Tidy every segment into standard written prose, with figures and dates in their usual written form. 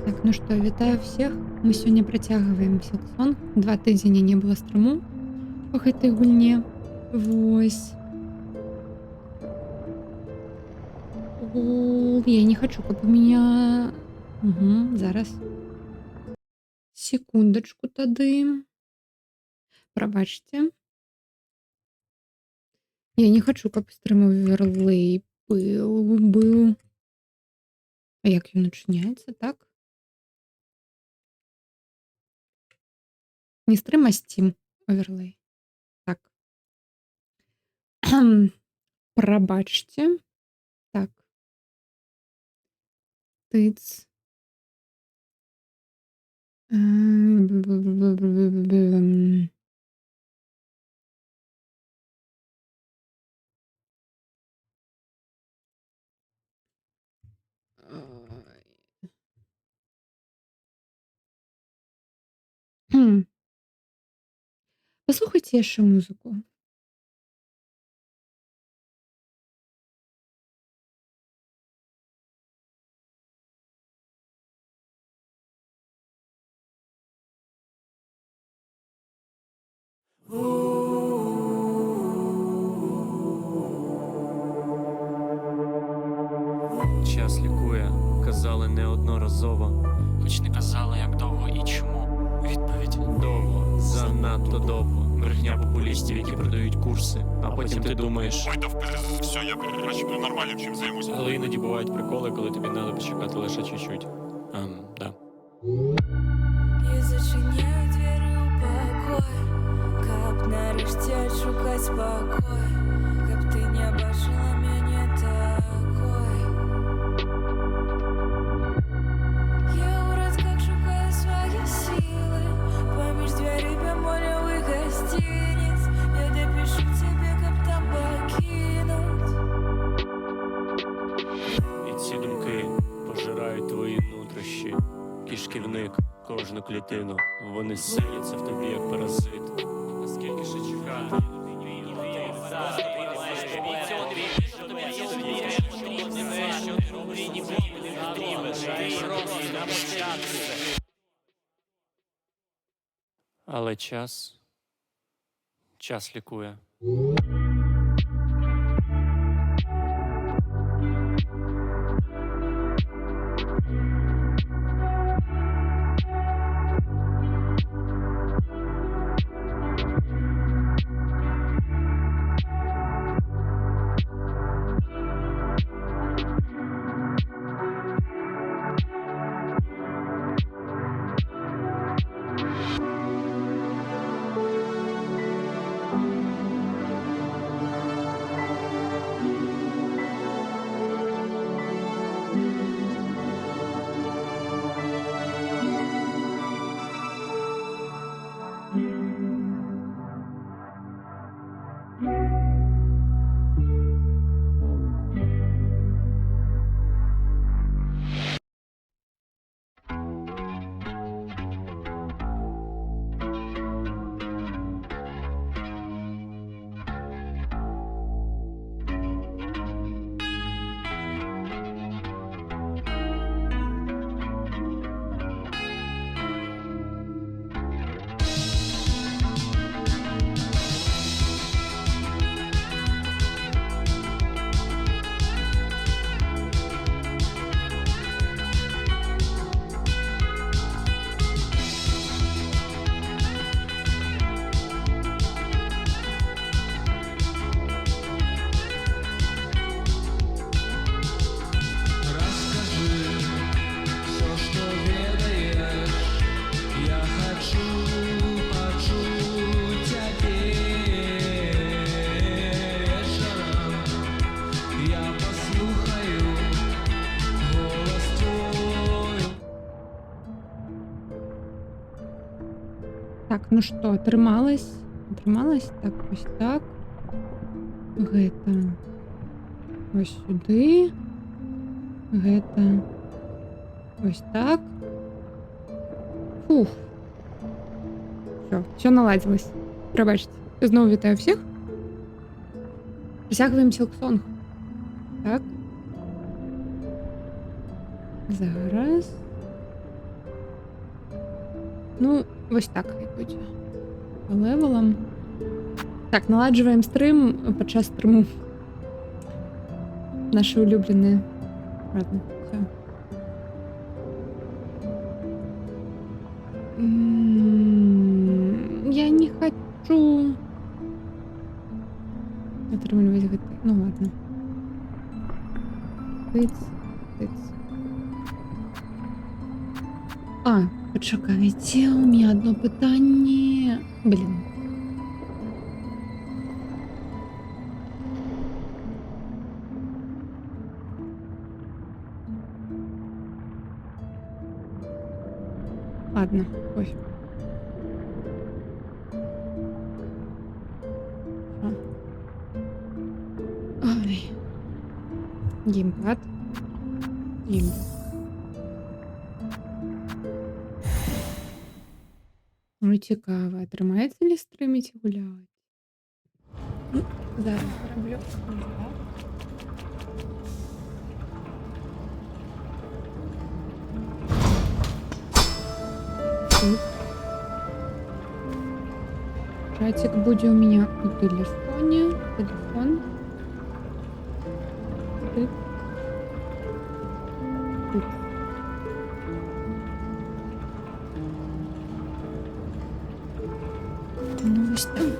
Так, ну что, вітаю всех. Мы сегодня працягваем Silksong. 2 тыдзені не было стриму по гэтай гульне. Вось. Я не хочу, каб у меня... Угу, зараз. Секундочку тады. Прабачце. Я не хочу, каб стрим оверлей быў. А як ён начиняется, так? Не стрим, а Steam оверлей. Так. Прабачце. Так. Тыц. Паслухайце яшчэ музыку. Час лікує, казали неодноразово. Хоч не казали, як довго і чому. Відповідь: Довго, занадто довго. Брехня популістів, які продають курси. А потім ти думаєш, Ой, да все, я краще буду нормальним, чим займуся. але іноді бувають приколи, коли тобі треба почекати лише чуть-чуть. Да. Я зачиняю двері у покой, каб нарешті шукать спокой, каб ти не бачила мене такой. Я урод, как шукаю свои силы поміж двері бемолевых гостиниц. Я допишу тебе, каб там покинуть. І ці думки пожирають твої нутрощі. Кишківник, кожну клітину. Вони селяться в тобі, як паразит. Наскільки ще чекати? Але час лікує. Так, ну что, атрымалась? Атрымалась? Так, ось так. Гэта. Ось сюды. Гэта. Ось так. Фух. Все наладилось. Прабачце. Зноў вітаю всех. Працягваем Silksong. Так. Зараз. Ну, ось так хай буде. По левелам. Так, наладжуємо стрим під час стриму. Наші улюблені. Ладно, все. Я не хочу. Отримувати ГТ. Ну ладно. Тиц. А, почекайте, у меня одно питання. Блін. Ладно, пофіг. Ой. Геймпад. Ну, цікаво, а тримається ли стримить гуляти? Ну, зараз роблю. Чатик будет у меня у телефоне. Телефон. Тык. Тык. Ну, ось так.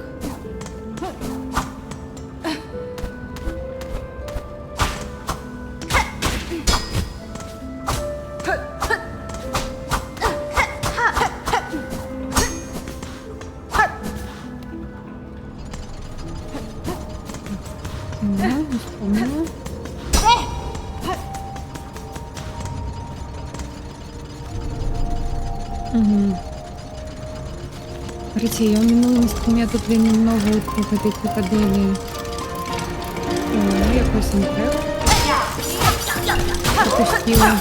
Да, вспомнила. Угу. Смотрите, я умінула несколько методів немного от этой цитадели. Якось інтриг. Пропустила.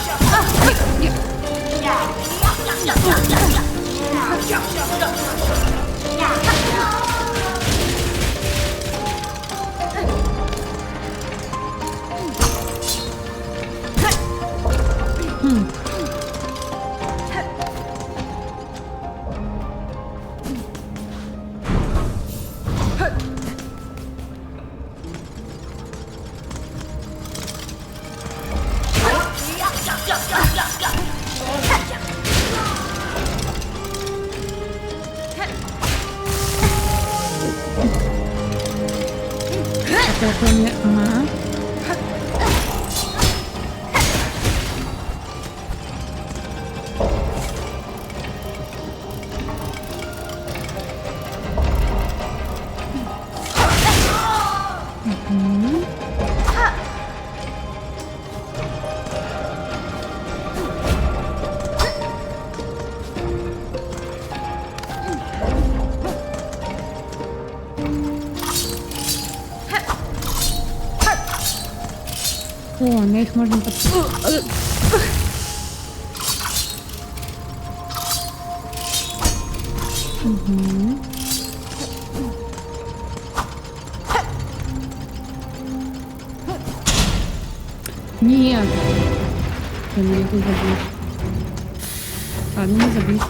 Ага. О, на их можно под... Угу. Нет. Я не могу забыть. Ладно, не забыть.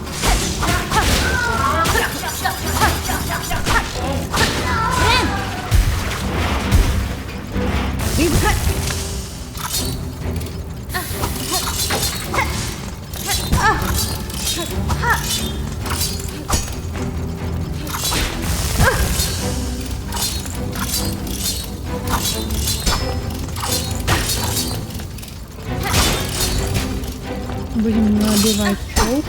Будем набивать пол.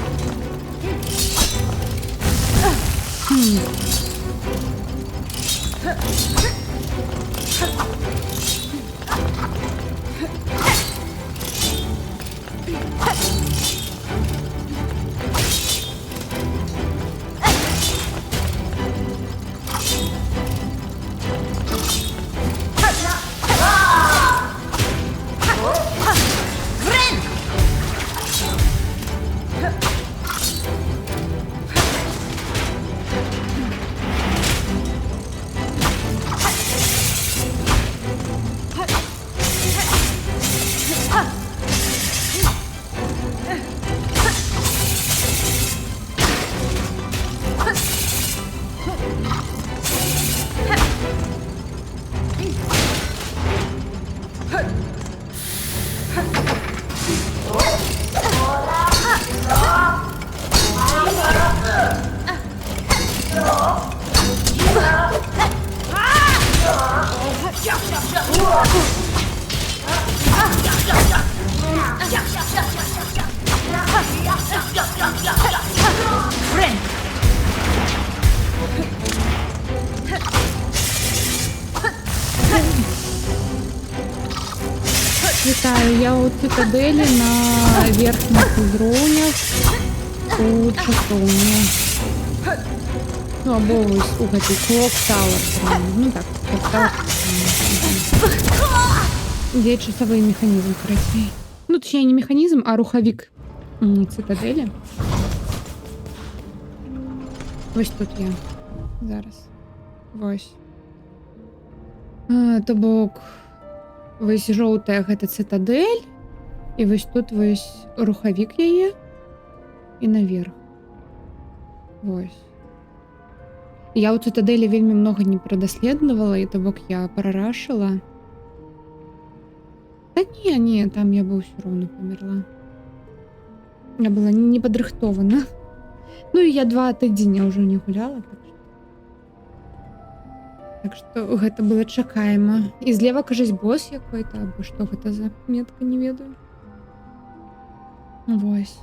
Вітаю, я у цитаделі на верхніх уровнях у часовні. Ну, або ось у гэтый Clock Tower. Ну так, Clock Tower. Где часовий механізм, короче. Ну, точнее, не механізм, а руховик цитаделі. Ось тут я зараз. Ось. То бок, вось жоўтая гэта цитадель, і вось тут вось рухавік яе і наверх. Вось. Я ў цитадэлі вельмі многа не прадаследавала, і то бок я прарашыла. Та не, там я бы ўсё роўна памерла. Я была не падрыхтована. Ну і я 2 тыдзеня ўжо не гуляла, так што гэта было чакаема. І злева, кажись, босс якой-то, або што гэта за метка, не ведаю. Вось.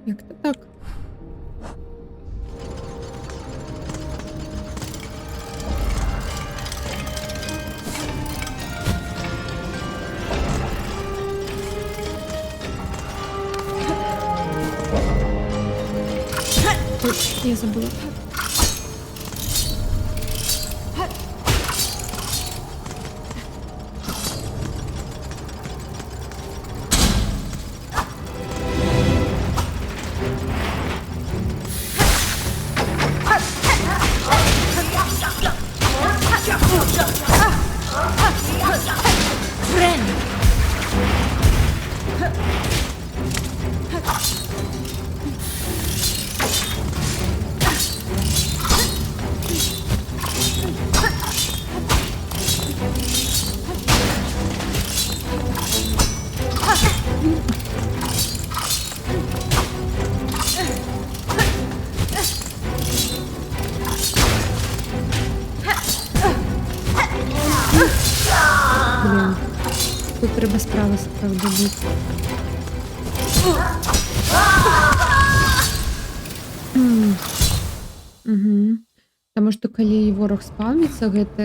Як-то так. Ой, я забыла. Блін, тут треба справа справді бути. Угу. Таму што калі вораг спаўніцца, гэта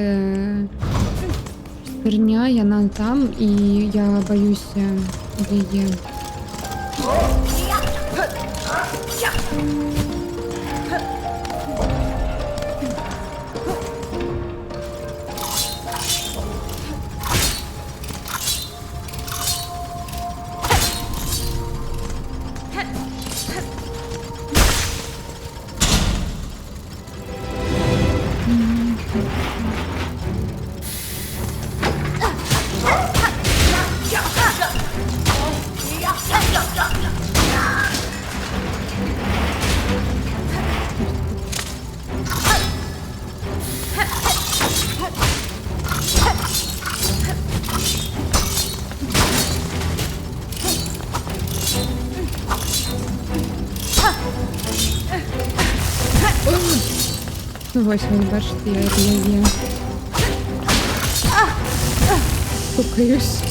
херня, яна там, і я баюся яе. Ну ось, ви бачите, я її стукаюсь.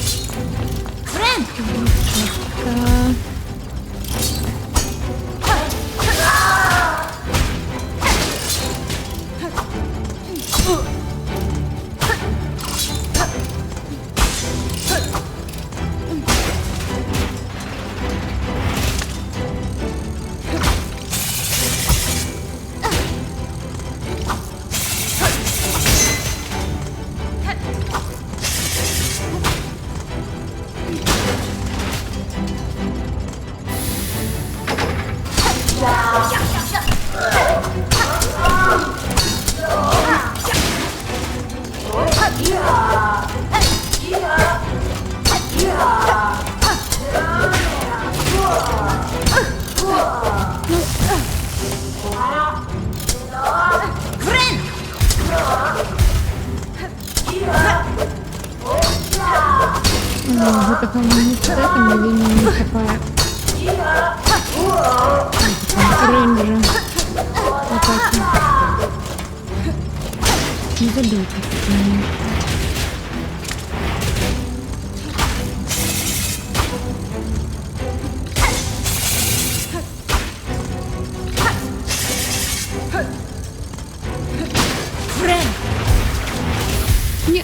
гэтага універсітэта мне вельмі не хапае. Рейнджа. Атакі. Не забейте. Не.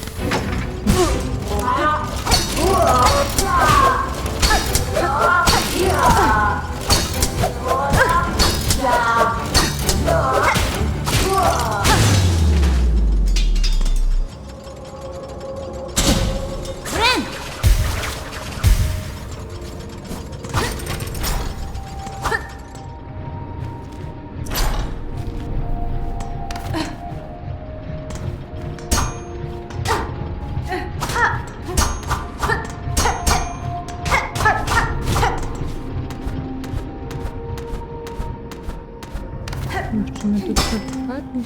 Що ми тут шукати?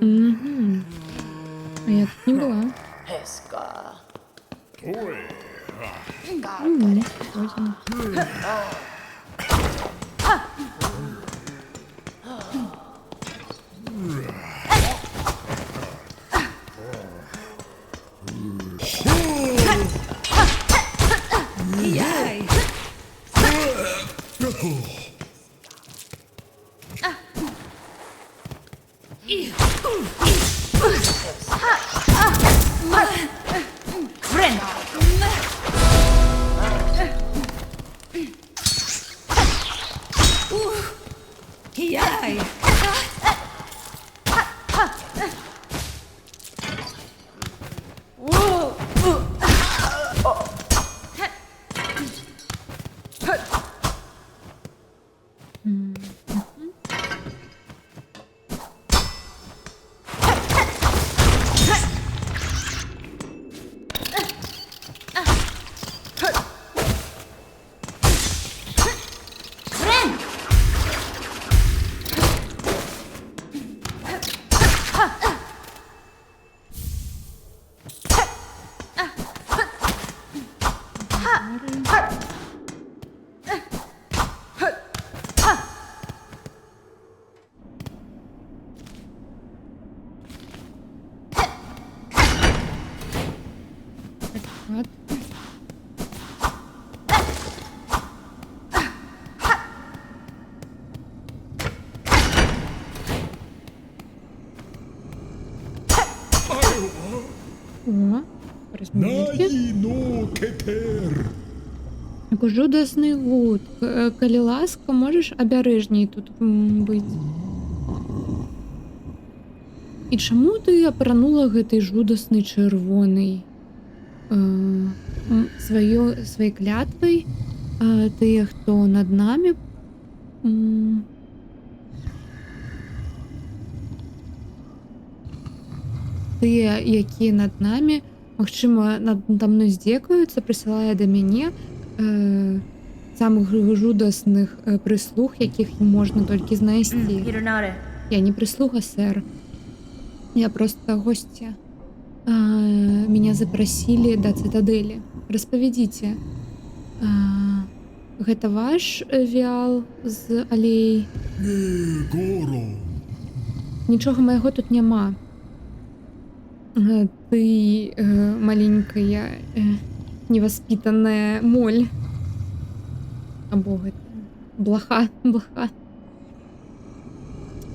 Угу. А я тут не была. Пойдем. От. О, размерки. Жудасны гуд. Калі ласка, можаш абярэжней тут быць. І чаму ты апранула гэтай жудасны чырвонай сваёй клятвай, тыя, хто над намі, тыя, якія над намі, магчыма, надо мной здзекаюцца, прысылае да мяне самых жудасных прыслуг, якіх можна толькі знайсці. Я не прислуга, сэр. Я просто гостья. Меня запросили до цитадели. Распавядзіце. Гэта ваш віал з алей? Нічога майго тут няма. Ты маленькая невоспитанная моль. Або гэта блаха.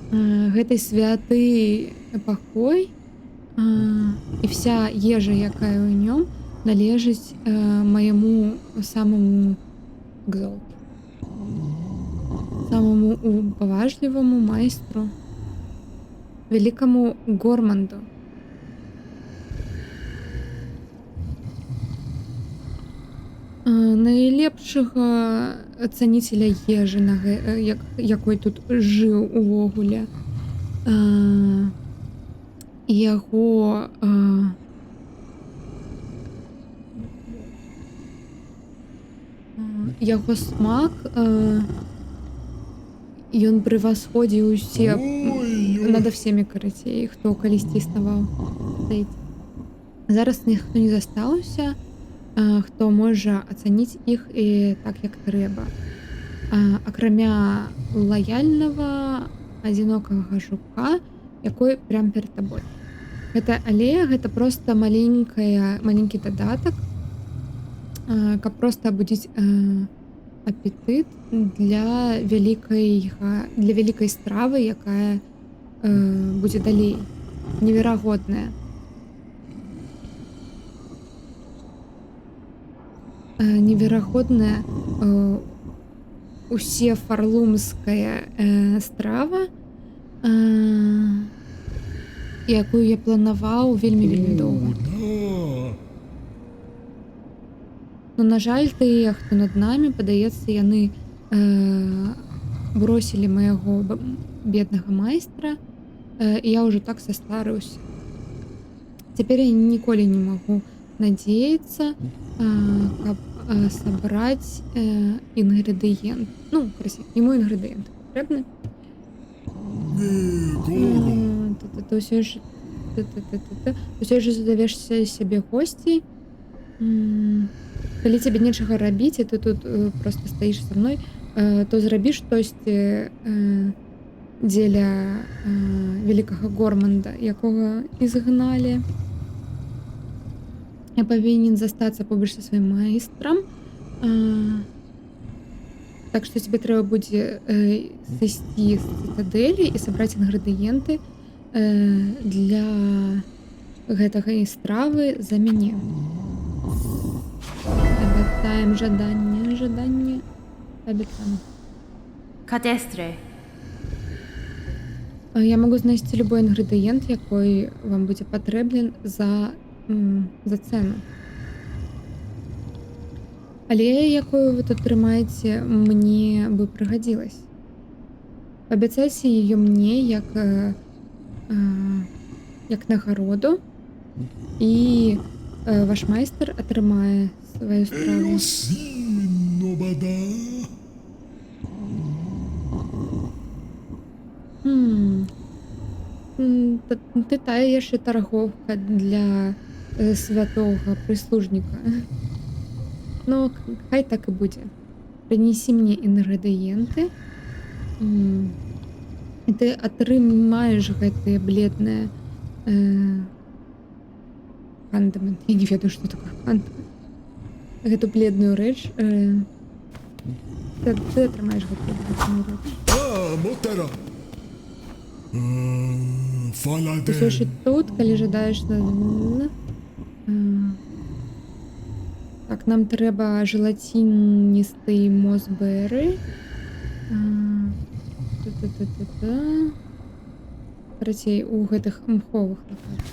Гэтай святы пакой і вся ежа, якая ў нём, належыць маяму самому гзолту, самому паважліваму майстру, вялікаму горманду. Найлепшага цаніцеля ежы, якой тут жыў увогуле. Яго яго смак, ён превасходзіў усе над всеми, карацей, хто калісьці існаваў. Зараз ніхто не застаўся, хто можа ацаніць іх і так, як трэба. Акрамя лаяльнага адзінокага жука, якой прям перад табой. Гэта алея, гэта проста маленькі дадатак, каб проста абудзіць апетыт для вялікай стравы, якая будзе далей. Неверагодная. Неверагодная усе фарлумская страва, якую я планаваў вельмі доўга. Но, на жаль, тыя, хто над намі, падаецца, яны бросілі майго беднага майстра, і я ўжо так састарыўся. Цяпер я ніколі не магу надеяцца, каб сабраць інгрэдыент. Ну, ему інгрэдыент патрэбны. Ты ўсё ж задавешся сябе госцей. Калі цябе нечага рабіць, і ты тут просто стаіш са мной, то зрабі штосьці дзеля вялікага горманда, якога ізгналі. Я павінен застацца побач са сваім майстрам. Так што тебе трэба будзе сысці з цытадэлі і сабраць інгрэдыенты для гэтага стравы за мяне. Абяцаем жаданне. Абяцаем. Кадестре. Я магу знайсці любой інгрэдыент, якой вам будзе патрэбен за цэну. Алея, якую вы тут трымаеце, мне бы прыгадзілась. Паабяцайце яе мне як нагароду, і ваш майстар атрымае сваю страву. Ты тая яшчэ таргоўка для святога прыслужніка. Ну, хай так і будзе. Прынесі мне інгрэдыенты, і ты атрымаеш гэтыя бледныя фандамент. Я не ведаю, што такое фандамент. Гэту бледную рэч. Ты атрымаеш гэтую бледную рэч. Мотера. Усё ж тут, калі жадаеш... Так, нам трэба желаціністы мосберы. Карацей, у гэтых мховых лакацыях.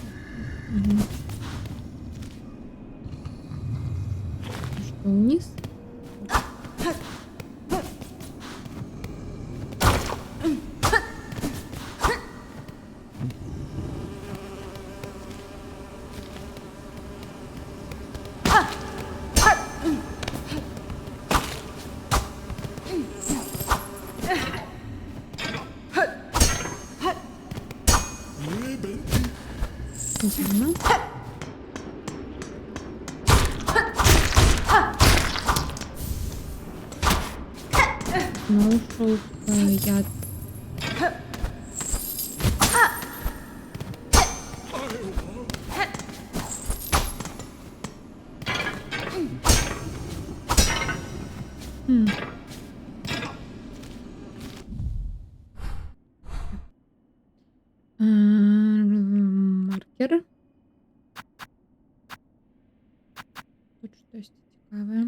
Што ўніз? Ну, шелка, яд. Маркер. Тут щось цікаве.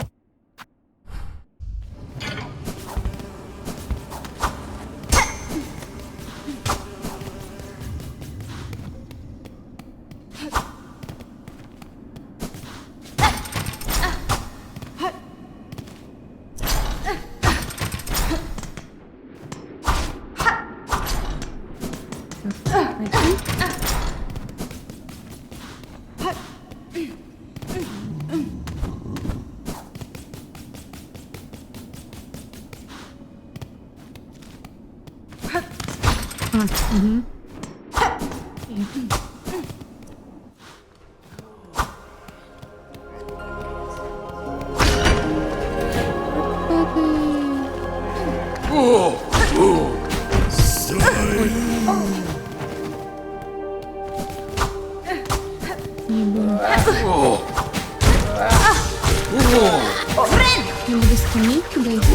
Угу. Не буду скамейки дойти.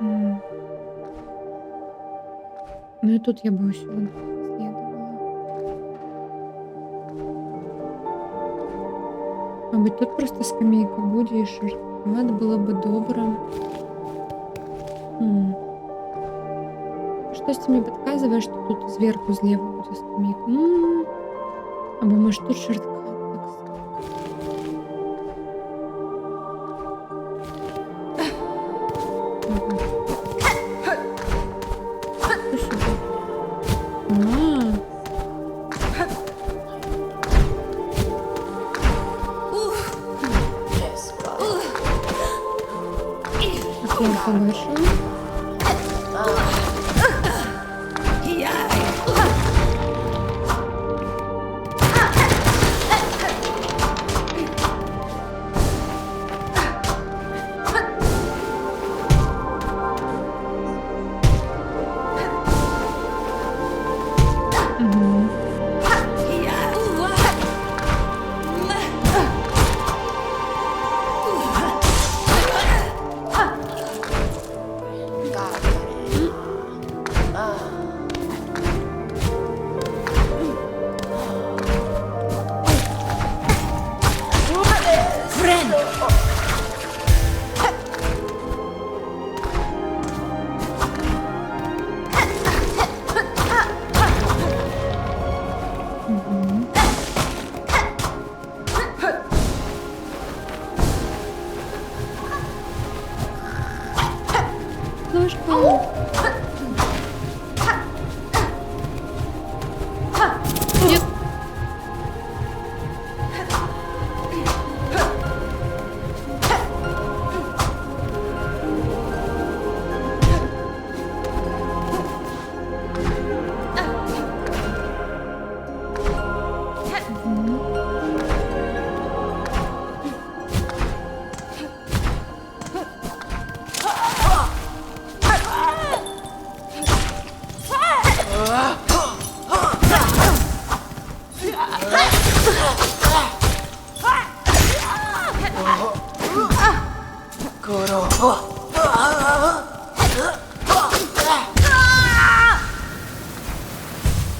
М. Ну и тут я бы сюда следовала. Мабуть, тут просто скамейка буде і шорткат було би добре. Щось мені підказує, що тут зверху зліва буде скамейка. Або може тут шорткат. Так. Що сюди? Так, я побачила. Мгм. Мгм. Ложка. Нет.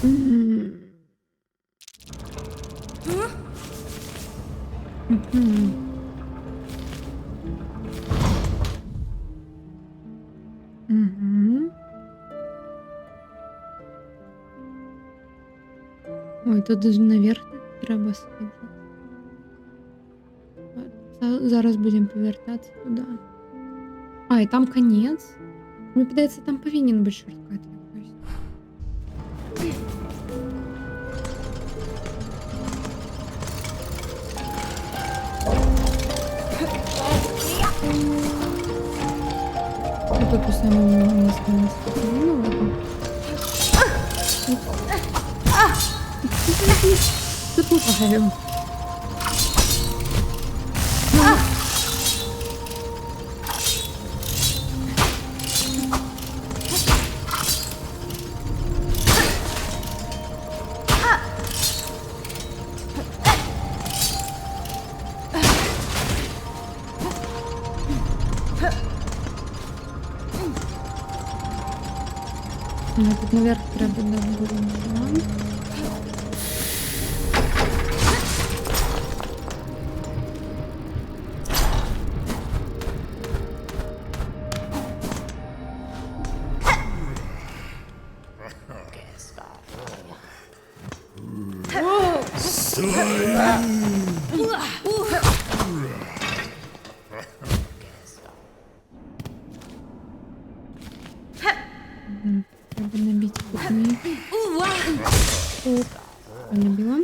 Мгм. Мгм. Мгм. Мгм. Ой, тут даже наверх треба сходити. Зараз будемо повертатися туди. А, і там конець. Мені піддається, там повинен бути шорткат якийсь. А тут у самому низу ну ладно. Тут лутаємо. Тут наверх треба було. Треба Вы набить людьми. Оп. Набила.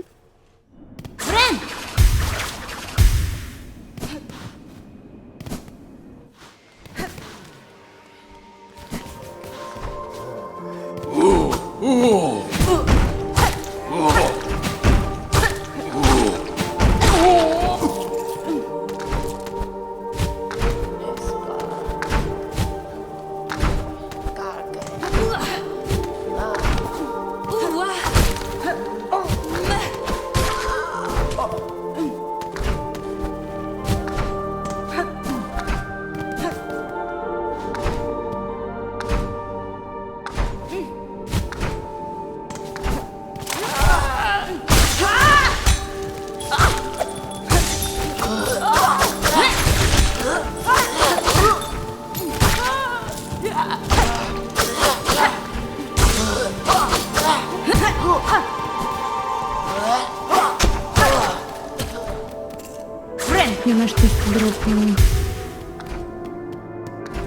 Я на что дропнула.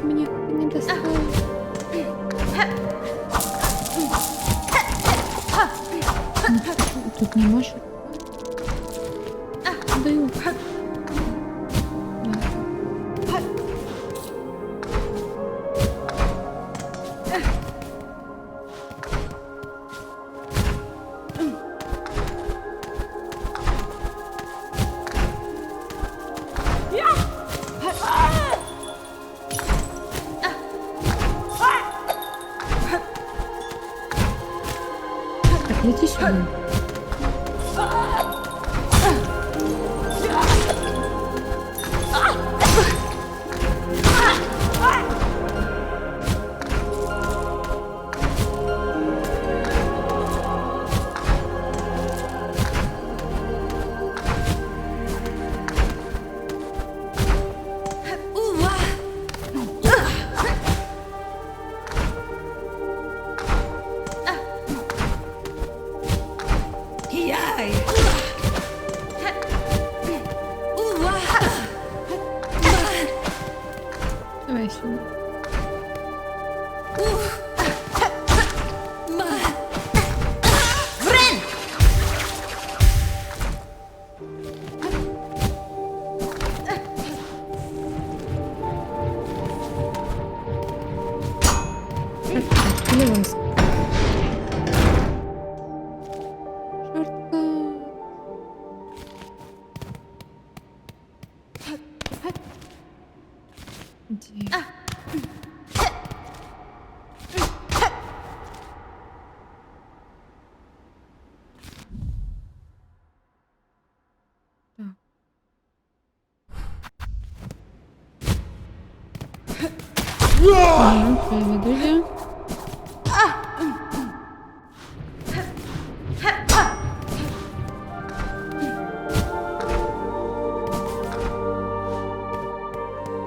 Мне это не досталось. Тут не можешь. Даю. Так, лети сюда. Давай сюда. Или вас. Где? Приведу.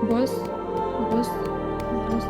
Босс. Босс. Босс.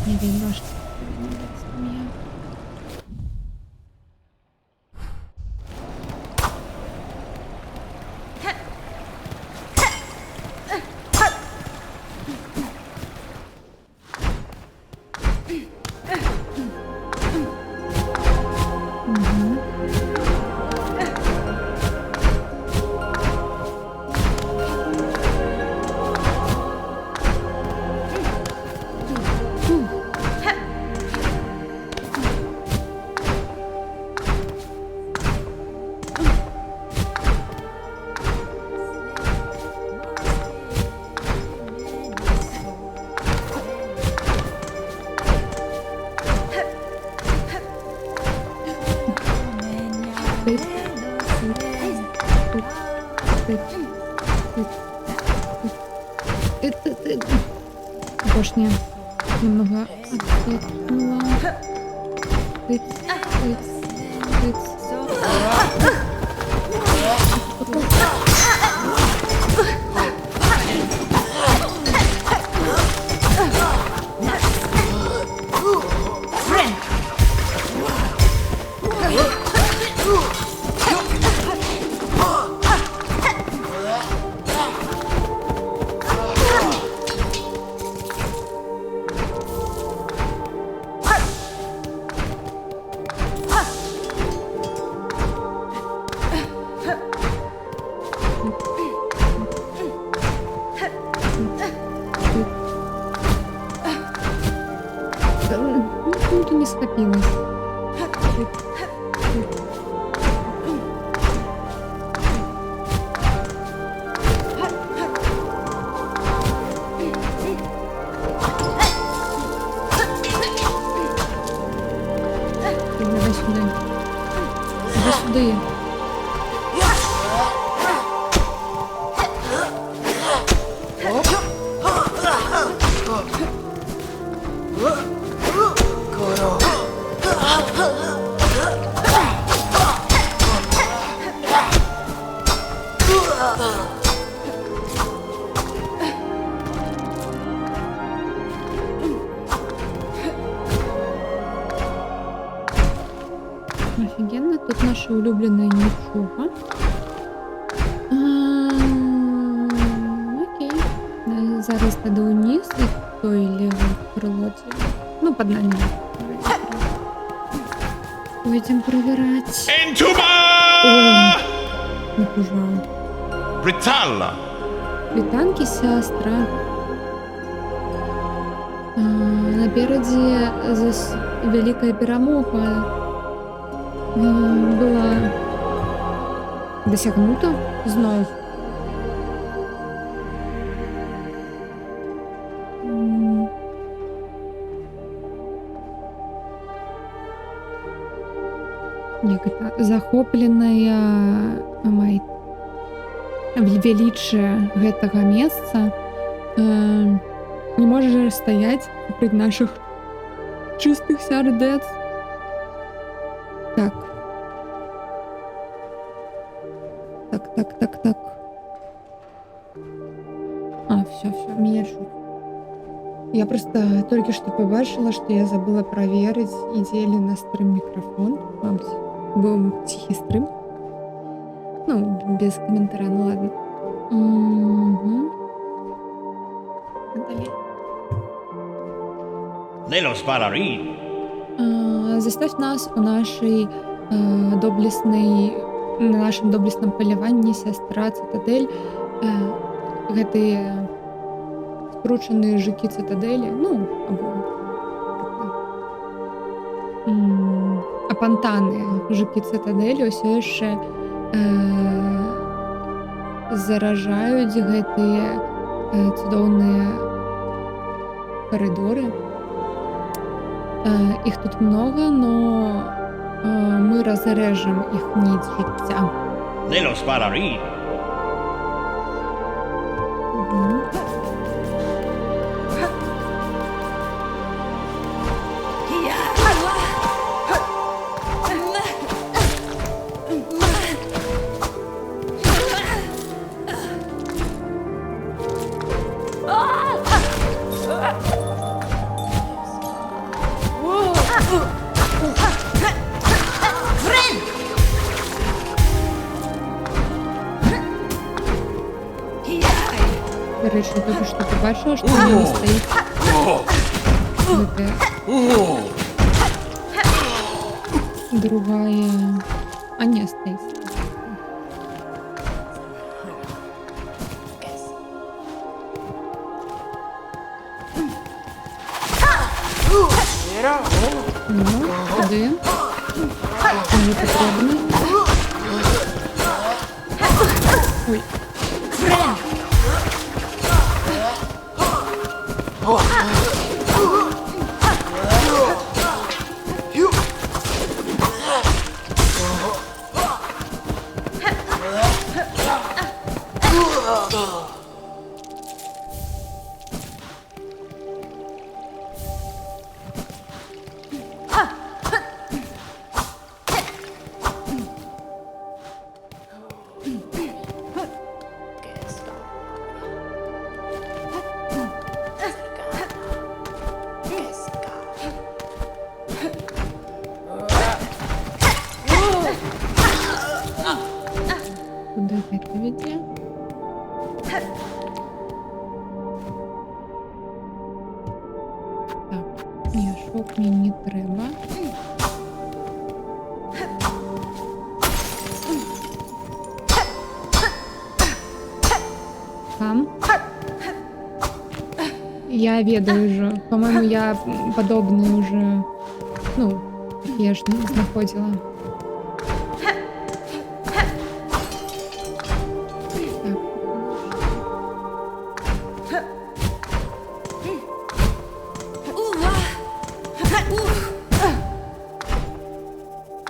Не видно, что меня. ты. Башня немного отцепила. Тыц, тыц, тыц. Ну, ты не скопилась. Давай сюда. Давай сюда. Офігенно, тут наша улюблена нічого. Окей. Зараз тоді униз і той лівий крило. Ну, під нами. Пойдем проверять. Інтуба! Напужал. Бриталла! Світанки, сестра. Напереди великая перемога была досягнута знов. Як это? Захопленая велічие гэтага месца не можа стаяць пред наших чыстых сярдэц. Так. Все, меня шут. Я просто только что побачила, что я забыла проверить, идея ли на стрим микрофон. Был тихий стрим. Ну, без комментария, ну ладно. Далее. Nello Sparari. Заставь нас у нашей на нашем доблестном поляванні сестра Цитадель. Гэтыя скручаныя жукі Цитадэлі, ну, або апантаныя жукі Цитадэлі ўсё яшчэ заражаюць гэтыя цудоўныя коридоры. Их тут много, но мы разрежем их нить життя. Nello Sparari. Короче, я только что побачила, что у него стоит другая... А, не, стоит. Ну, куди? Мені потрібно. Ой. Мішок мені не треба. Там. Я ведаю уже. По-моему, я подобные уже, ну, я ж не знаходила.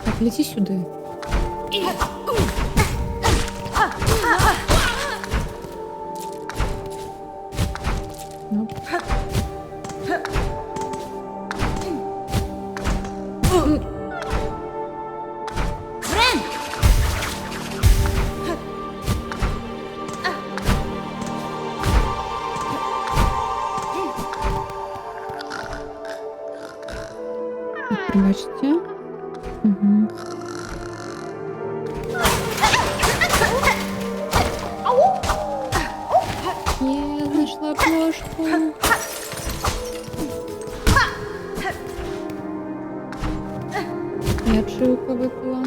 Так, лети сюда. Ну. Пробачте. Угу. Я знайшла плошку. Я чуйка випила.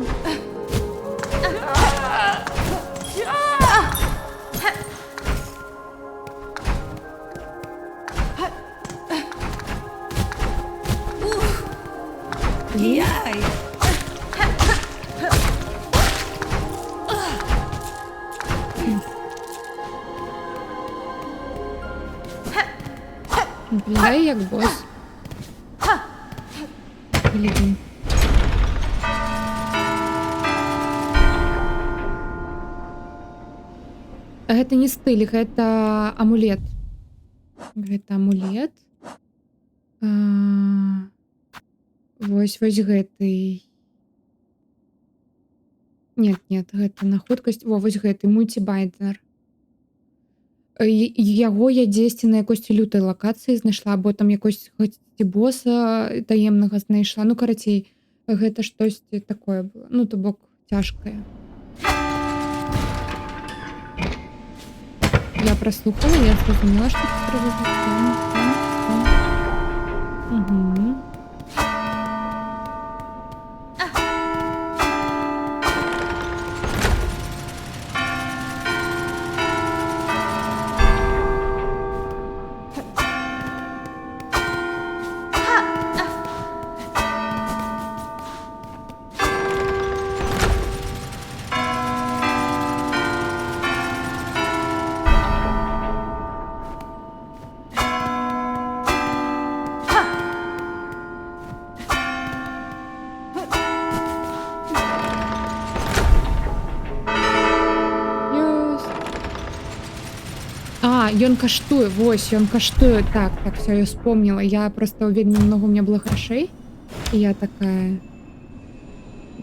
Виглядає як бос. Блін. Гэта не стыль, гэта амулет. Гэта амулет. Вось гэты. Нет, гэта на хуткасць. Вось гэты мультибайнер. Яго я дзесьці на якосці лютай лакацыі знайшла, або там якосці боса таемнага знайшла. Ну, карацей, гэта штосьці такое было. Ну, то бок цяжкае. Я прослухала, я зрозуміла, што тут трэба зробіць. Угу. Ён каштуе, вось, ён каштуе. Так, все, я вспомнила. Я просто вельмі много у меня было грошей. І я такая...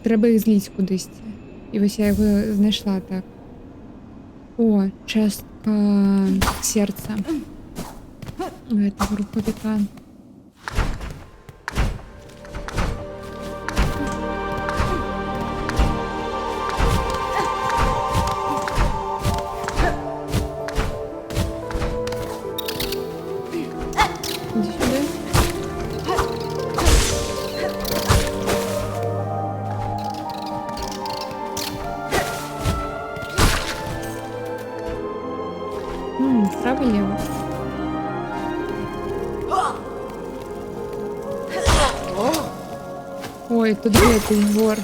Трэба іх зліць кудысьці. І вось я яго знайшла так. О, частка сердца. Гэтага рухавіка. Иди сюда. Право-лево. Ой, тут где-то вор.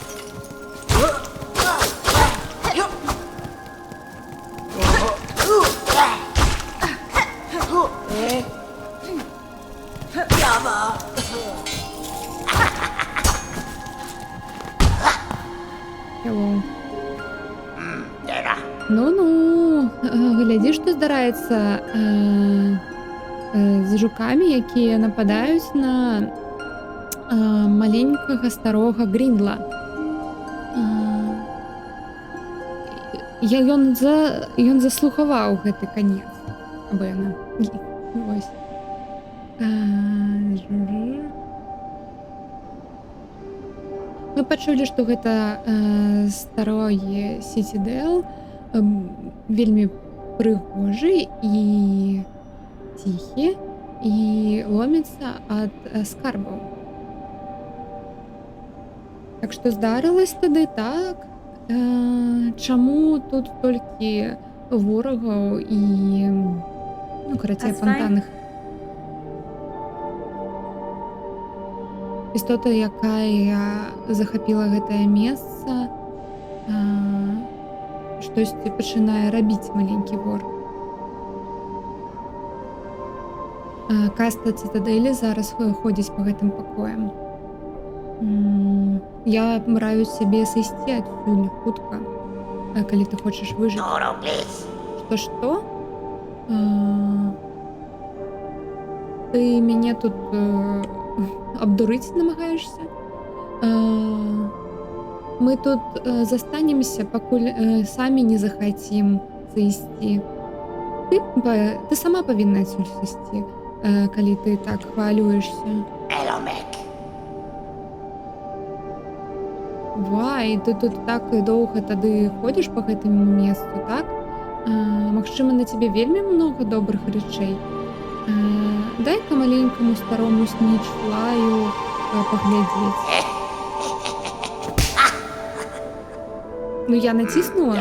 Ну-ну, глядзі, што здараецца з жукамі, якія нападаюць на маленькага старога Гріндла. Ён заслухаваў гэты канец. Або яна. Вось. Мы пачулі, што гэта старое Сітідэл, вельмі прыгожы і ціхі, і ломіцца ад скарбаў. Так што здарылась тады так. Чаму тут толькі ворагаў і карацей That's fine. апантаных істота, якая захапіла гэтае месца, штосьці пачынае рабіць маленькі вор. Каста цытадэлі зараз ходзіць па гэтым пакоям. Я раю сябе сысці адсюль хутка, калі ты хочаш выжыць. Што? Ты мяне тут абдурыць намагаешся? Мы тут застанемся, пакуль самі не захацім сысці. Ты сама павінна адсюль сысці, калі ты так хвалюешся. Вай, ты тут так доўга тады ходзіш па гэтаму месцу, так? Магчыма, на цябе вельмі многа добрых рэчэй. Дай-ка маленькаму старому снічфлаю паглядзець. Ну я націснула.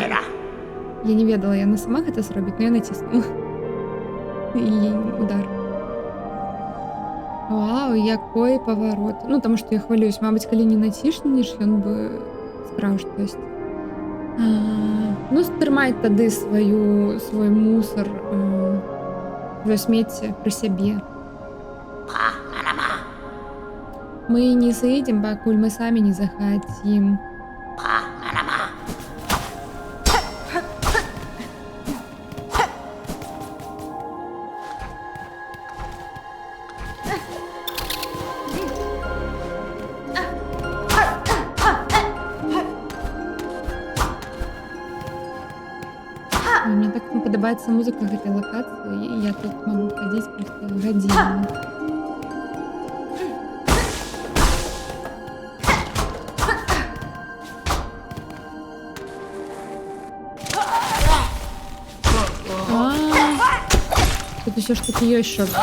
Я не ведала, яна сама гэта зробіць, но я націснула. І удар. Вау, якой паварот. Ну, таму што я хвалююсь. Мабыць, калі не націснеш, ён бы справа штосьці. Ну, трымай тады свой мусор, сваё смецце пры сябе. Мы не зайдзем, пакуль мы самі не захацім. Мне так падабаецца музыка гэтай лакацыі, я тут магу хадзіць проста гадзінамі. Тут усё ж такі ёсць шорткат.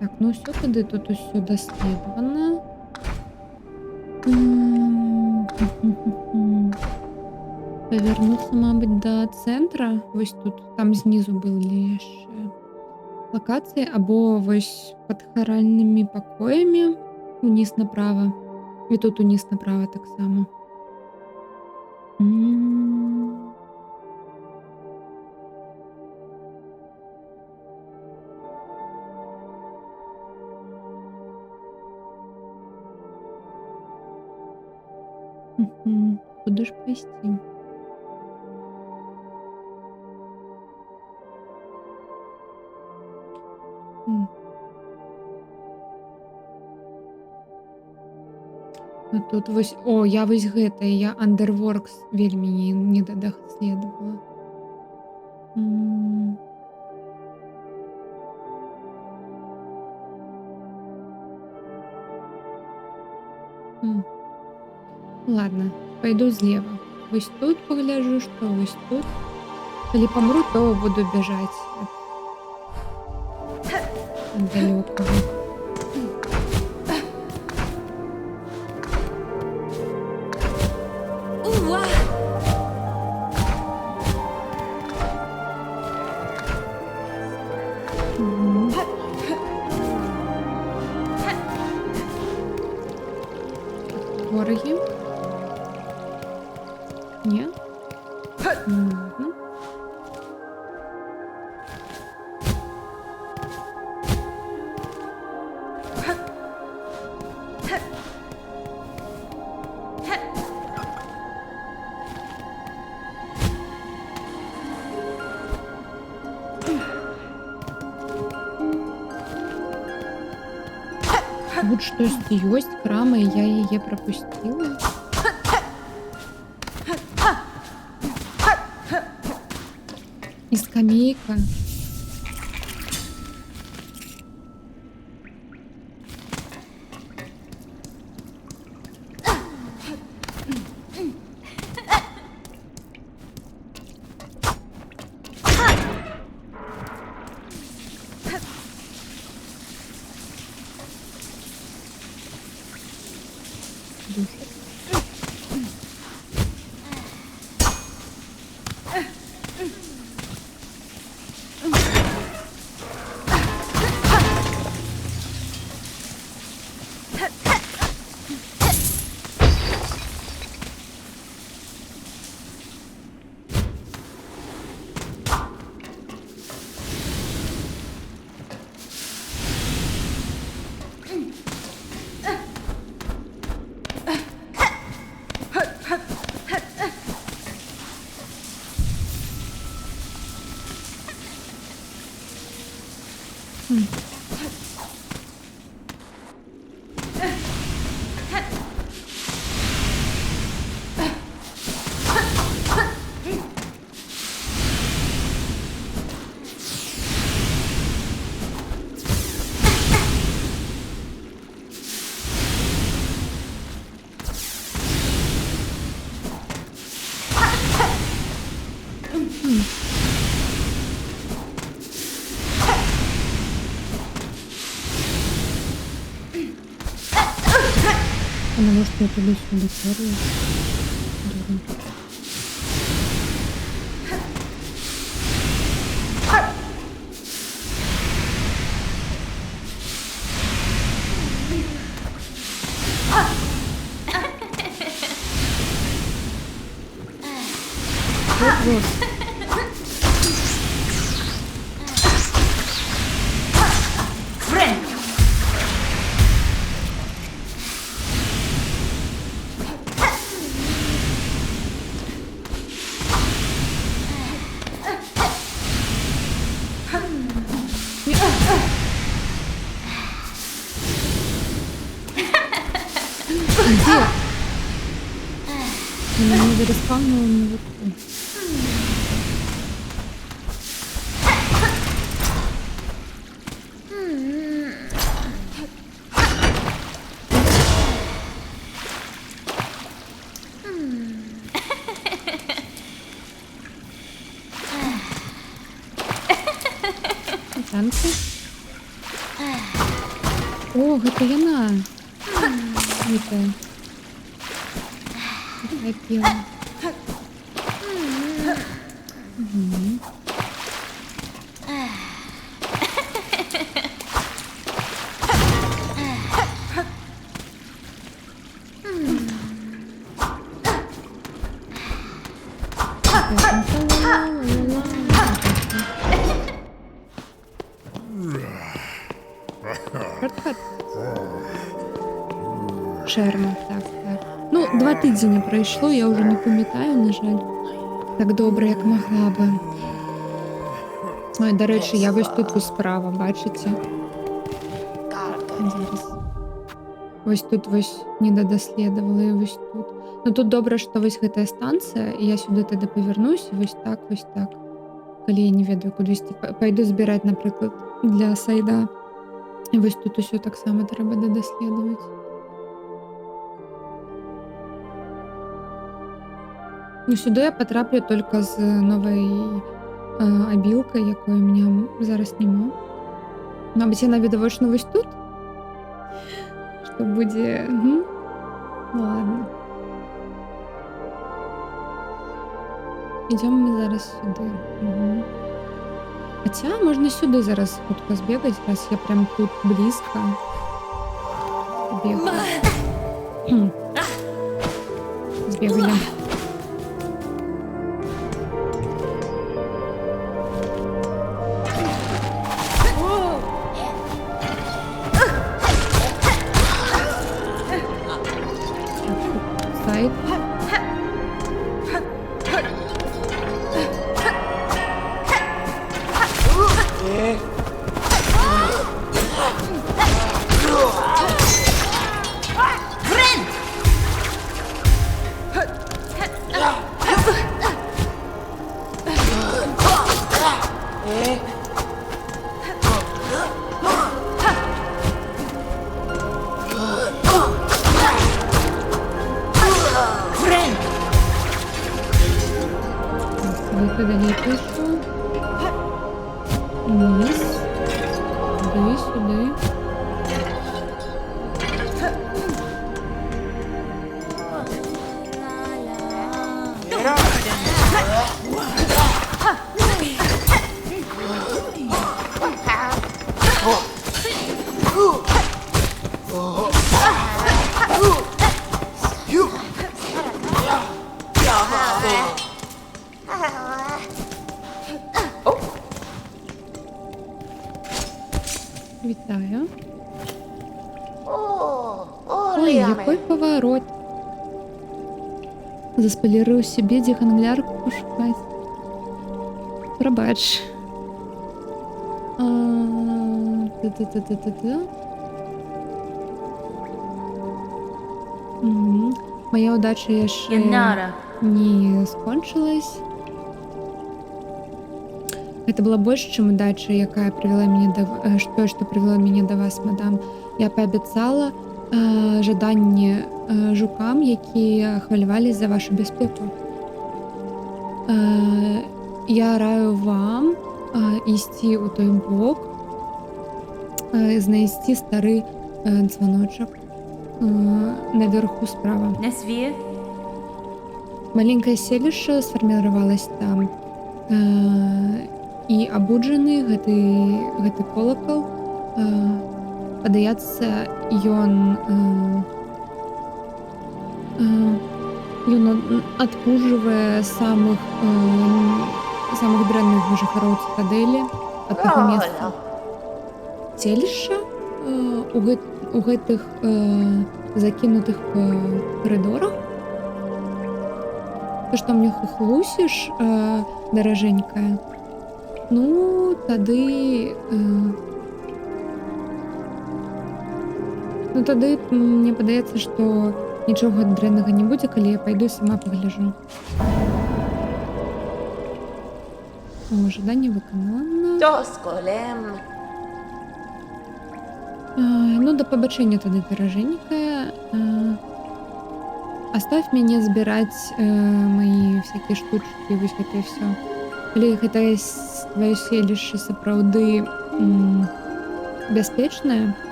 Так, ну ўсё тады тут усё даследавана. Павярнуцца, мабыць, да цэнтра. Вось тут, там знізу былі яшчэ лакацыі, або вось пад харальнымі пакоямі уніз направа. І тут уніз направа таксама. Куди ж пайсці? А тут вось, я вось гэтае, я Underworks вельмі не даследавала. Ладно, пойду злева. Вось тут пагляджу, што вось тут. Калі памру, то буду бяжаць ад далёкага. Вороги? Ні? Ладно. Тут штосьці ёсць, крама, і я яе прапусціла. І скамейка. Потому что я туда-сюда перла. Дура. Вот. Фрэнк! Где? Меня не зареспавнило наверху. Танки. О, гэта яна. Гэта. Пела. Мгм. Шорткат. Шерма, так, так. Ну, 2 тижні пройшло, я вже не пам'ятаю, на жаль. Так добре, як могла би. Ой, до речі, я ось тут ось справа, бачите? Зараз. Ось тут ось не додослідували, ось тут. Ну тут добре, що ось гэта станція, і я сюди тоді повернусь, і ось так, ось так. Коли я не ведаю, кудись пойду збирати, наприклад, для сайда. І ось тут усе так само треба додослідувати. Ну, сюди я потраплю тільки з новою обілкою, якої у мене зараз нема. Мабуть, я навідувачну ось тут. Що буде... Угу. Ну, ладно. Йдемо ми зараз сюди. Угу. Хоча можна сюди зараз хутко збігати, раз я прям тут близько. Бігаю. Збігали. Сайт. Сюди не пишу. Вниз. Сюди, сюди. Вітаю. Ой, який поворот. Заспойлерую собі діганглярку шукати. Пробач. Та-та-та-та-та-та. Мгм. Моя удача яшчэ Янара. не скончылась. Гэта была больш, чым удача, якая прывяла мяне да што прывяло мяне да вас, мадам. Я паабяцала жаданне жукам, якія хвалявались за вашу бяспеку. Я раю вам ісці ў той бок, знайсці стары званочак наверху справа. Несвіє. Маленькае селішча сфарміравалась там, і абуджаны гэты колакал, падаецца, ён адпужвае самых дрэнных жыхароў цытадэлі ад таго месца. Селішча у гэтых закінутых карыдорах. То, што мне хухлусіш, даражэнькая, ну, тады мне падаецца, што нічога дрэннага не будзе, калі я пайду і сама пагляджу. О, жаданне выканана. Тосколем. Ну, да пабачэння тады, даражэнькая. Оставь мяне збіраць мои всякие штучки, вось гэта і всё. Калі гэтае твоё селішча сапраўды бяспечнае,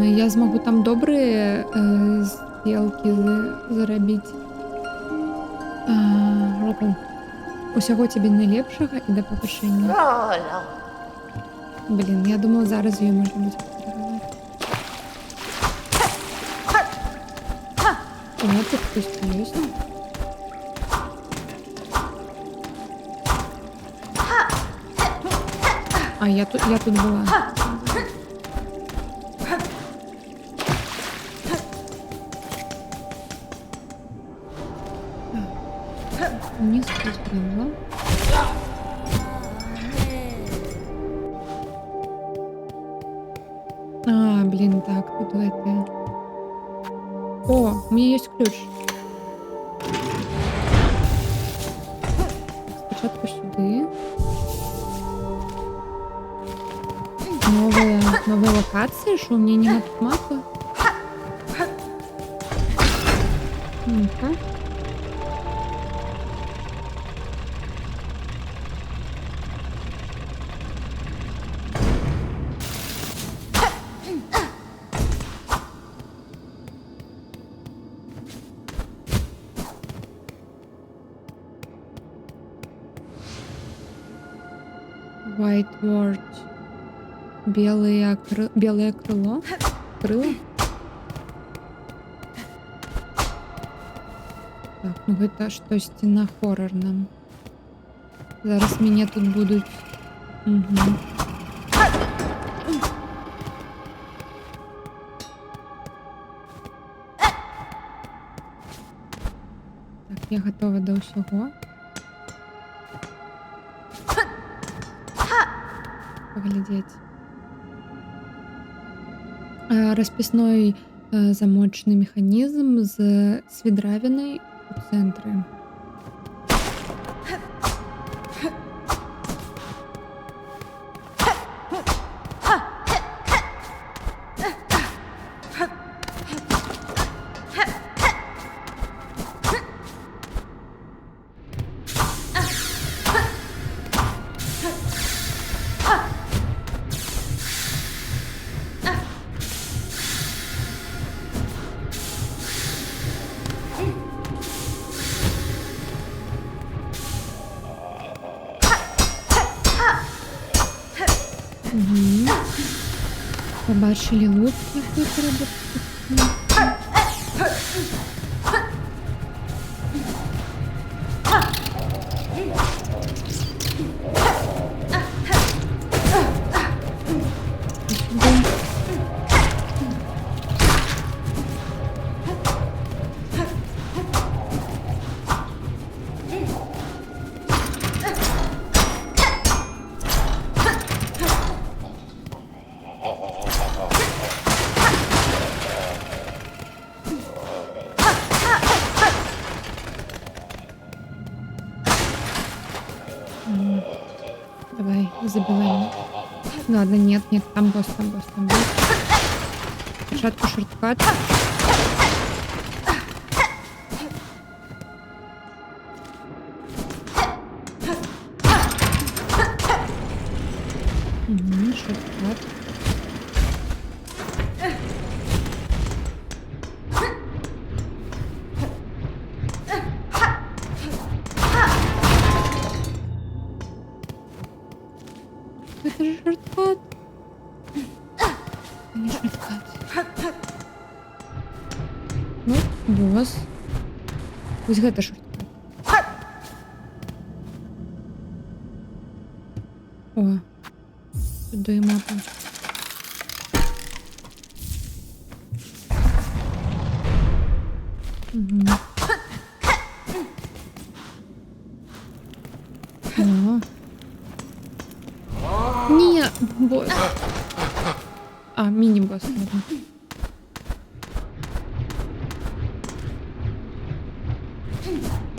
я змагу там добрыя здзелкі зарабіць. Усяго цябе найлепшага і да пабачэння. Блін, я думала, зараз ёй можна будзе патрабаваць. О, тут хтось ёсць. А, я тут была. Вниз спустила. А, блин, так, тут это... О, у меня есть ключ. Спочатку сюди. Новая локація, що у меня нема тут мапи. Ну-ка. White Word. Белое крыло. Крыло. Так, ну гэта штосьці на хоррорным. Зараз мяне тут будуць. Угу. Так, я готова до ўсяго. Поглядеть. Расписной замочный механизм з свідравінай у цэнтры. Угу. Побачили лук, який треба. Давай, забиваем. Ладно, нет, там босс. Спочатку шорткат. Шорткат. Это же шорткат. Не шорткат. Ну, босс. Вось гэта шорткат. О, сюди мапа. Угу. О. Не, босс. А, мини-босс, ладно.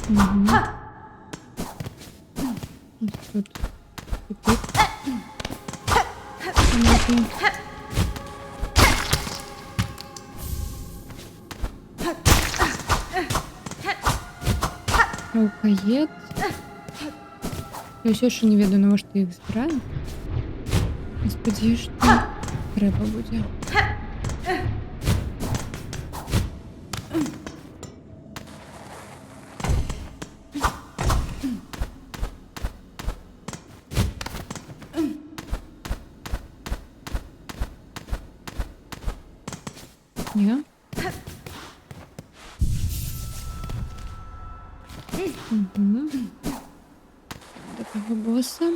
Угу. Вот тут. Тупик. Понятно. Рукоед. Я все ще не ведаю, на що їх збираю. Сподіваюсь, що треба буде. Ні. Угу. До того босса.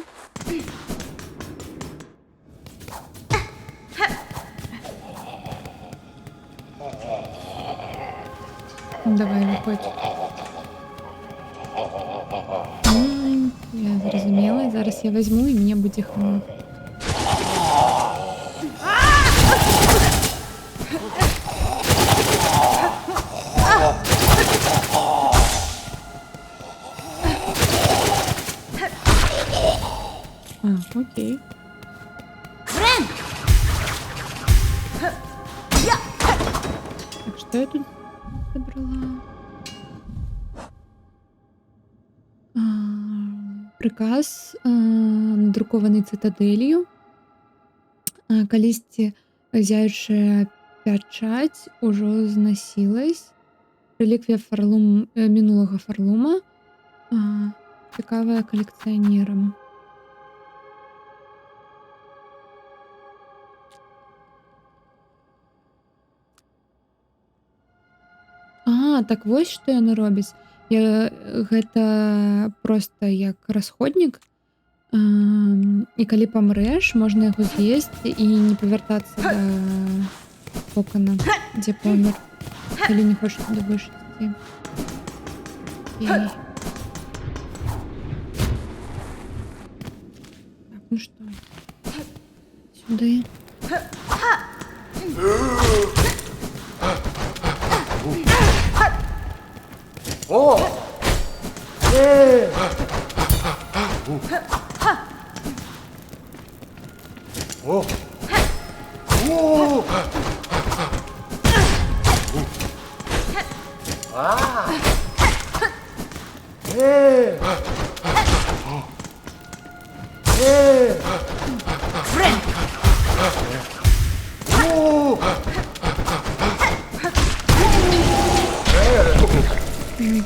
Давай, виходь. Я зрозуміла. Зараз я візьму і мені буде хвилин. А, окей. Фрэнк! Так, что я тут забрала? Приказ, надрукований цитаделью. Калісьці зяючая пячаць ужо зносілась. Реліквія мінулага Фарлума. Цікавая колекціонерам. Так вось што яно робіць. Гэта проста як расходнік. І калі памрэш, можна яго з'есці і не павяртацца да кокана, дзе помер. Калі не хочаш туды больш ісці. Так, ну што? Сюды. Фрэнк!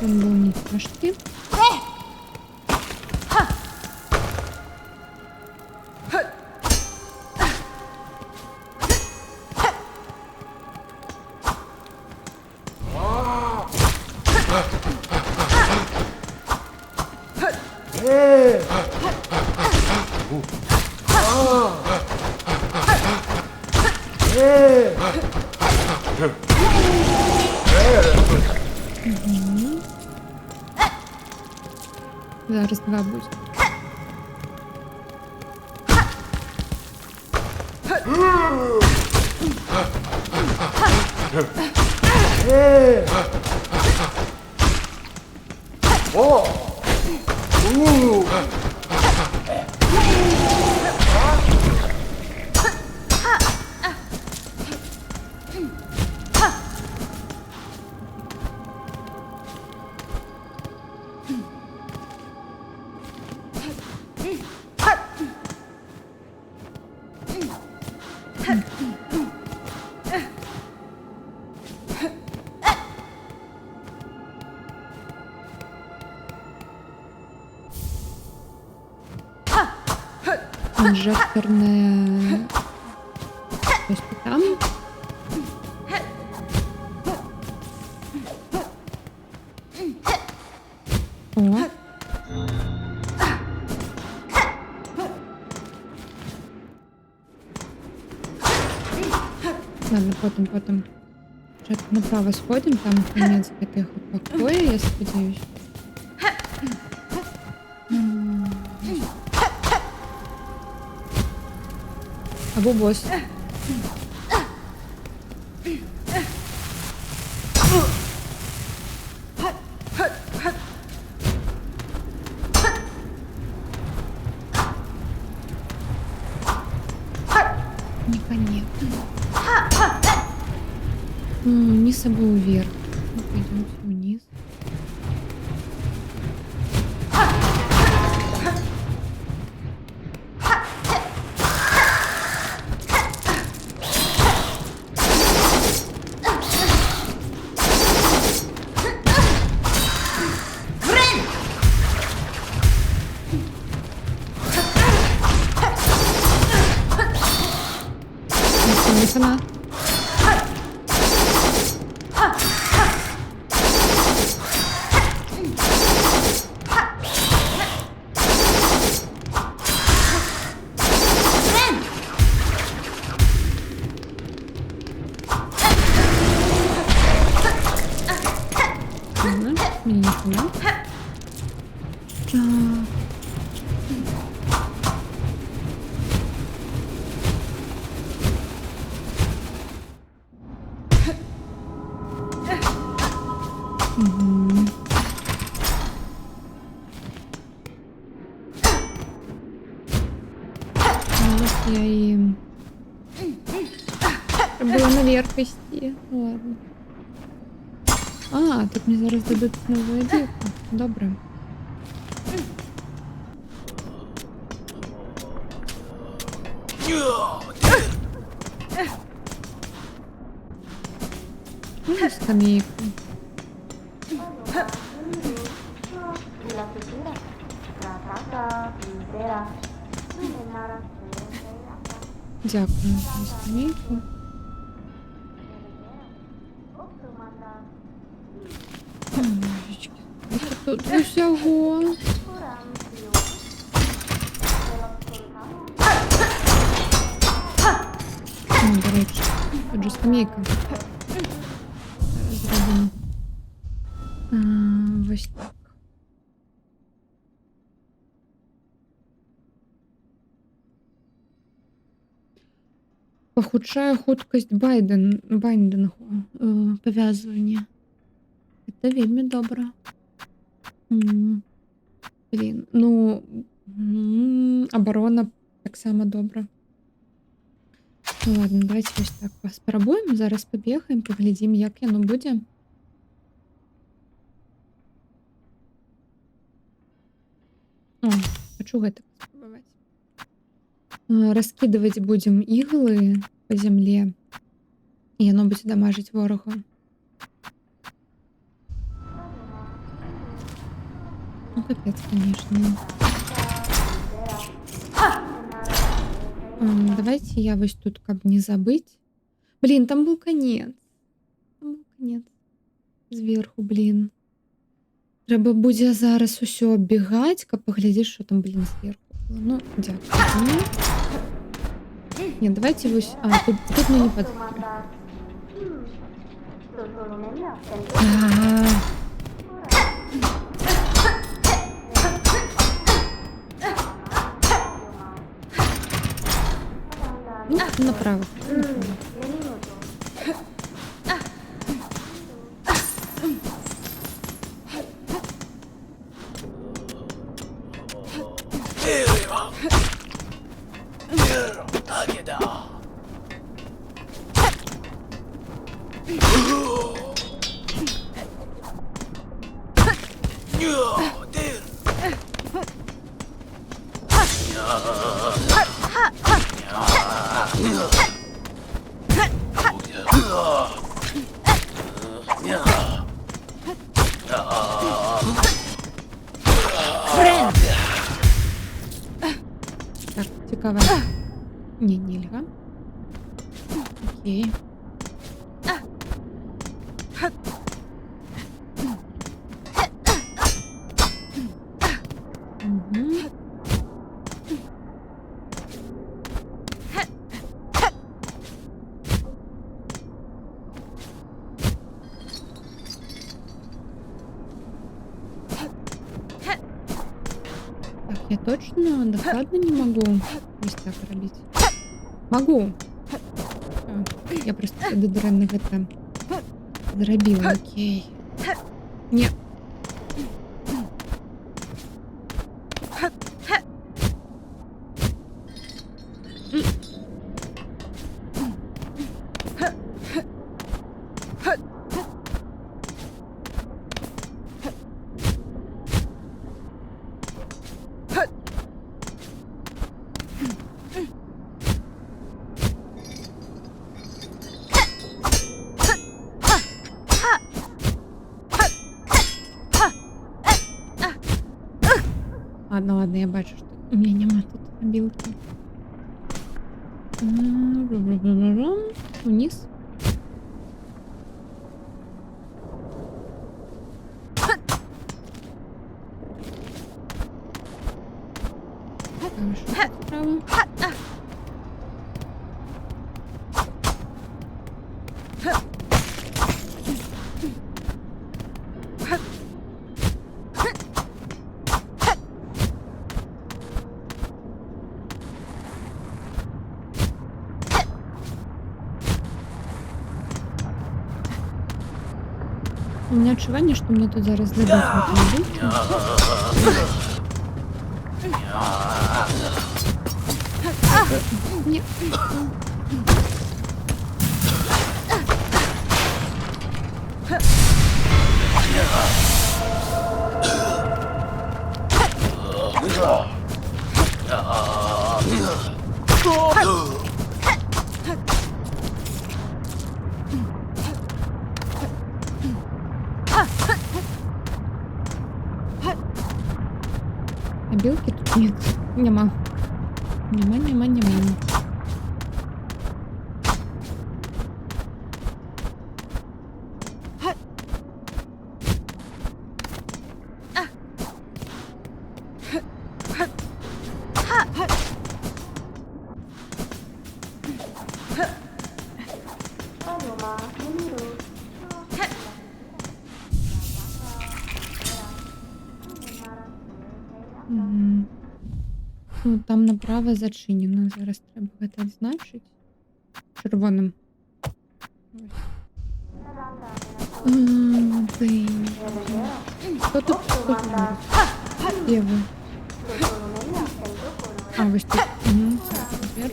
Бомбони пошли. Зараз два будет. Інжекторне... Ось там. О. Ладно, потім. Спочатку направо сходимо, там конець таких покоїв, я сподіваюся. Або бос. Непонятно. Вниз або вверх. Ну, пойдемте вниз. Хана. Мені не хана. Я їм треба наверх вести. Ладно. А, тут мені зараз дадуть нову одежду. Добре. Ну, скамейку. Дякую за скамейку. Божечки. Тут усього. До речі, тут же скамейка. Зробимо. Ось так. Похудшає хуткость байдингу, пов'язування. Це вельми добре. Блін, ну, оборона так само добре. Ну ладно, давайте ось так спробуємо. Зараз побігаємо, поглядимо, як воно буде. О, хочу гэта спробовать. Раскидывать будем иглы по земле, и оно будет дамажить ворога. Ну, капец, конечно. Давайте я вот тут как не забыть. Блин, там был конец. Там был конец. Зверху, блин. Треба буде зараз усё оббігати, каб поглядіш, що там, блін, зверху було. Ну, дякую. Ні, давайте ось... А, тут ми не подходимо. Ну, направо. Так, цікаво. Ні, нельга. Окей. Угу. Так, я точно докладно не могу ось так робити. Могу. А, я просто пододренно это зробила, окей. Не. Ладно, ладно, я бачу, что у меня нема тут мобилки. Вниз. Хорошо, справа. У меня отчувание, что мне тут зараз дадуть мобилку. Нет. Мобилки тут нет. Нема. Нема. Мгм. Ну, там направо зачинено. Зараз треба це відзначити. Червоним. Блін. Хто тут? Хто тут? Де ви? А, ось тут. Угу. Тепер.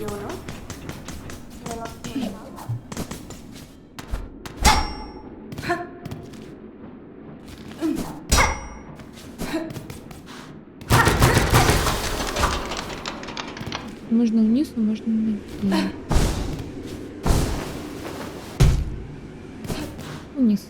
Можна вниз, а можна вниз. Вниз.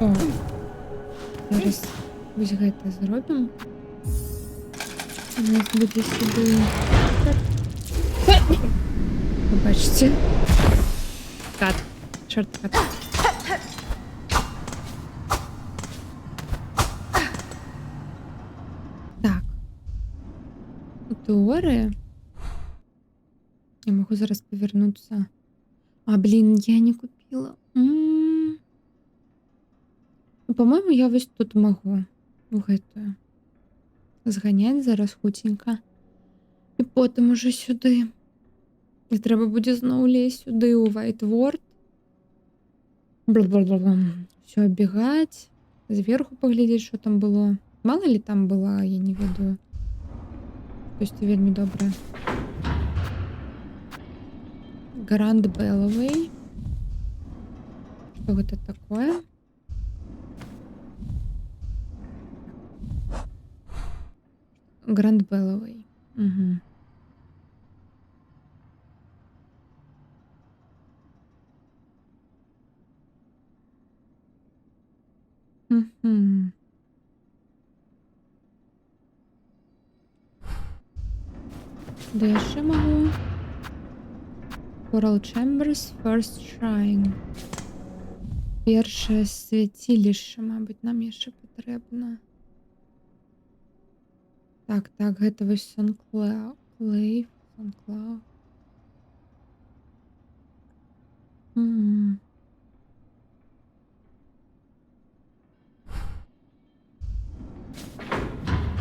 О, зараз ось гэта зробім. У нас буде сюди. Побачите. Кат. Шорткат. Так. У теорії я можу зараз повернутися. А, блін, я не купила. Ну, по-моему, я ось тут могу зганяти зараз хутенько. І потім уже сюди. І треба буде знову лізти сюди у White World. Все оббігати. Зверху поглядеть, що там було. Мало ли там було, я не ведаю. Косці вельмі добрая. Гранд Белловей. Што гэта такое? Гранд Белловей. Угу. Угу. Де яшчэ магу? Coral Chambers First Shrine. Першае свяцілішча, мабыць, нам яшчэ патрэбна. Так, гэта вось Санклэйв. Санклэйв.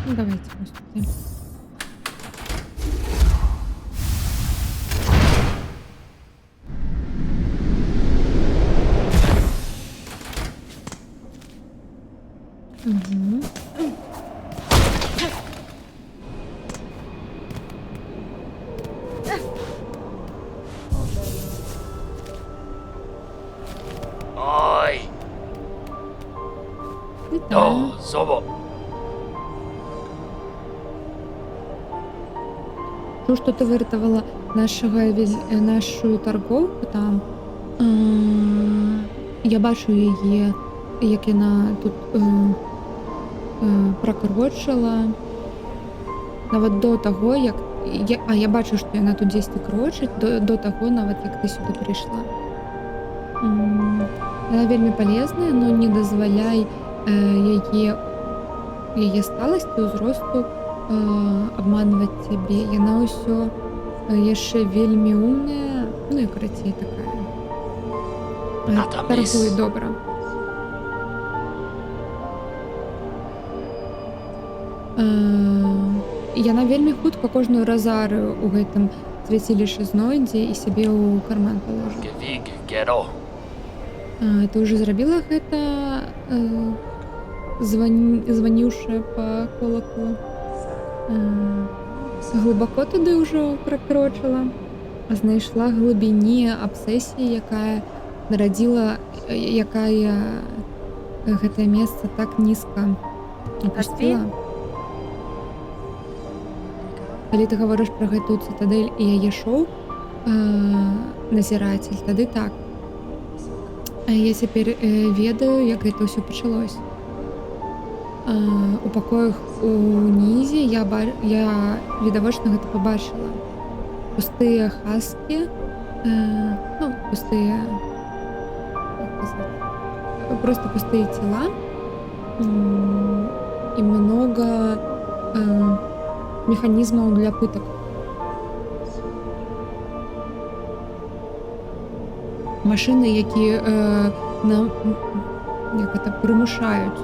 Ну, давайте просто. Угу. Ой, Вітаю. зобо. Ну, що ти вирятувала нашу торговку там. Я бачу її, як вона тут прокрочила. Навіть до того, як... я бачу, що вона тут десь крочить, до того, навіть як ти сюди прийшла. Вона вельми полезна, але не дозволяй її сталості, узросту обманывать тебе. Яна ўсё яшчэ вельмі умная, ну і карацей такая. Торгуе добра. Яна вельмі хутка кожную разарыю у гэтым свяцілішчы знойдзе і сябе ў карман паложыць. Гевіг, геро. Ты ўжо зрабіла гэта, званіўшы па колаку? Глыбоко туды ўжо пракрочыла, знайшла глыбіні абсесіі, якая нарадзіла, якая гэтае месца так нізка опусціла. Калі ты гаворыш пра гэтую цытадэль і яе шоу, назірацель, тады так. Я цяпер ведаю, як гэта ўсё пачалося. У пакоях унізе я відавочна гэта пабачыла. Пустыя хаскі, ну, пустыя, як казаць, просто пустыя цела і много механізмаў для пытак. Машыны, якія нам як гэта прымушаюць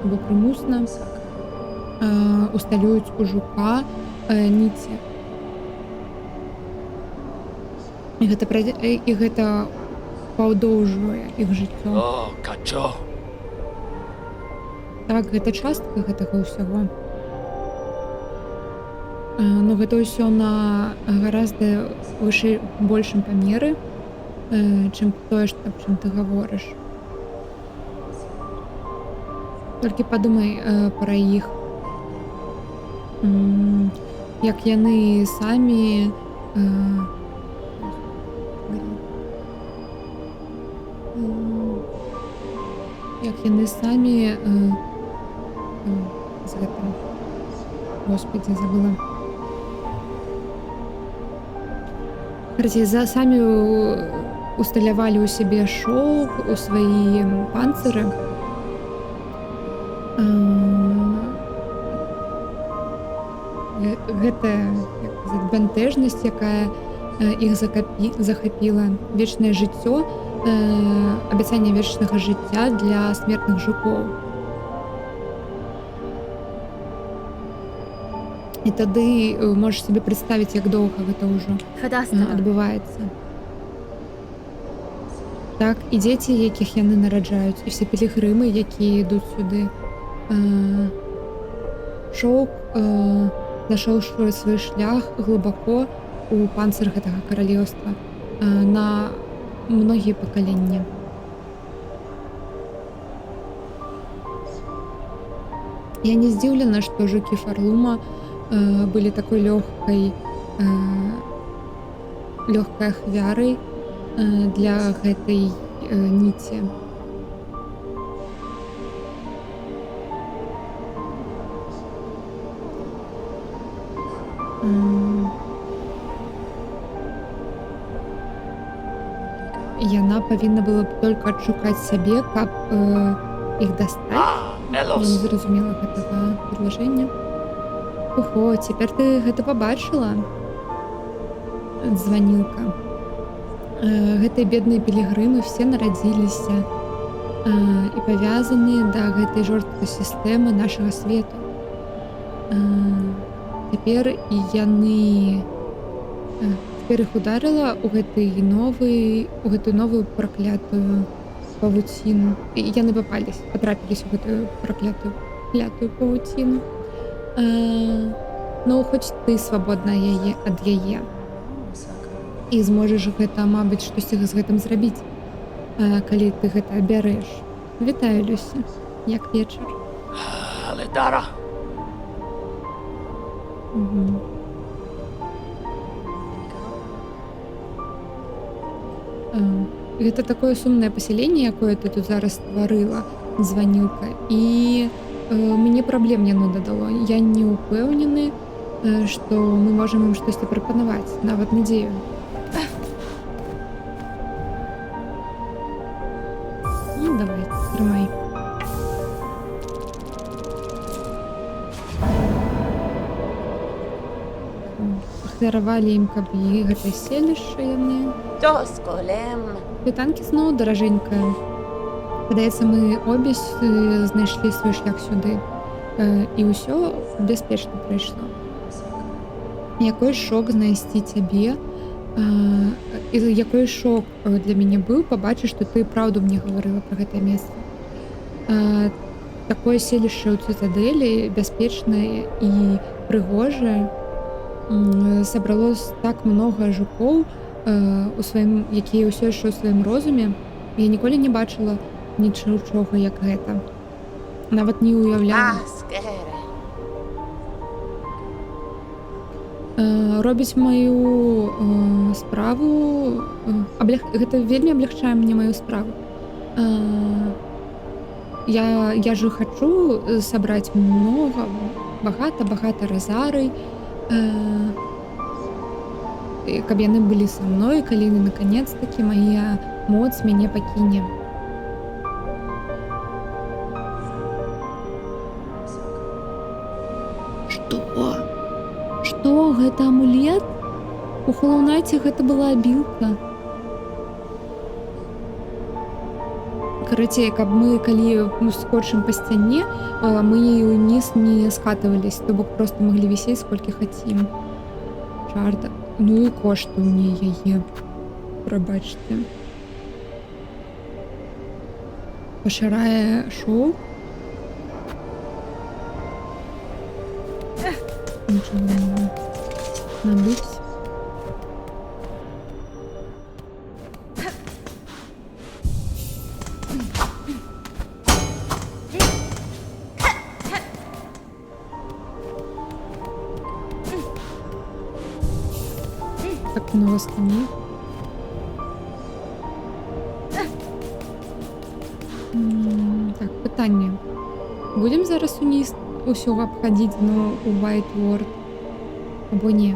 або прымусна усталююць у жука ніці. І гэта паўдоўжвае іх жыццё. О, качо. Так, гэта частка гэтага ўсяго. Но гэта ўсё на гаразда вышэй большым памеры, чым тое, аб чым ты гаворыш. Толькі падумай пра іх. Як яны самі з гэтым, господі, забыла. Самі усталявалі ў сябе шоўк у свае панцыры. Гэта бянтэжнасць, якая іх захапіла, вечнае жыццё, абяцанне вечнага жыцця для смертных жукоў. І тады можаш сабе прадставіць, як доўга гэта ўжо адбываецца. Так, і дзеці, якіх яны нараджаюць, і все пілігрымы, якія ідуць сюды. Шоўк знайшоўшы свой шлях глыбоко у панцыр гэтага каралеўства на многія пакаленні. Я не здзіўлена, што жукі Фарлума былі такой лёгкай ахвярай для гэтай ніці. Яна павінна была б толькі адшукаць сябе, каб іх дастаць. Я не зразумела гэтага предложення. Ого, цяпер ты гэта пабачыла? Званілка. Гэтыя бедныя пілігрымы все нарадзіліся і павязаныя да гэтай жорсткай сістэмы нашага свету. Цяпер іх ударыла ў гэтую новую праклятую павуціну. Яны патрапіліся ў гэтую праклятую павуціну. Ну, хоць ты свабодная ад яе. І зможаш гэта, мабыць, штосьці з гэтым зрабіць, калі ты гэта абярэш. Вітаю, Люся. Як вечар? Але Дара, Гэта такое сумнае пасяленне, якое ты тут зараз стварыла, званілка, і мне праблем яно дадало. Я не ўпэўнены, што мы можам ім штосьці прапанаваць, нават надзею. Ну, давай, трымай. Ахвяравалі ім, каб гэта селішча яны. Вітанкі зноў даражэнькая. Падаецца, мы обе знайшлі свой шлях сюды. І ўсё бяспечна прайшло. Якой шок знайсці цябе. І якой шок для мяне быў пабачыць, што ты праўду мне гаварыла пра гэтае месца. Такое селішча ў цытадэлі бяспечнае і прыгожае. Сабрало так многа жукоў, якія ўсё яшчэ ў сваім розуме. Я ніколі не бачыла нічога як гэта. Нават не ўяўляла. Робіць маю справу, гэта вельмі аблягчае мне маю справу. Я же хачу сабраць багата разарый, каб яны былі са мной, калі наконец-таки моя моц мяне пакіне. Што гэта амулет? У Hollow Knight гэта была абілка. Карацей, каб мы калі скочым па сцяне, мы ўніз не скатывались, то бок просто маглі вісець сколькі хацім. Чарта. Ну і кошту мне яе. Прабачце. Пашырае шоу. Нічого не можу набыць. Так, на вас там є. Так, пытанне. Будем зараз уніз усё абхадзіць дно у White Ward або не?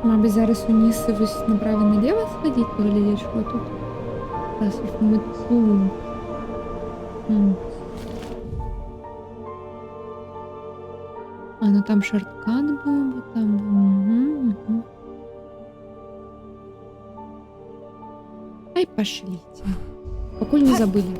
Мабыць, зараз уніз і вось направо-налево схадзіць, паглядзець, што тут. Зараз мы тут. Ну там шорткан быў, там быў. Ай, пошліце. Пакуль не забылі.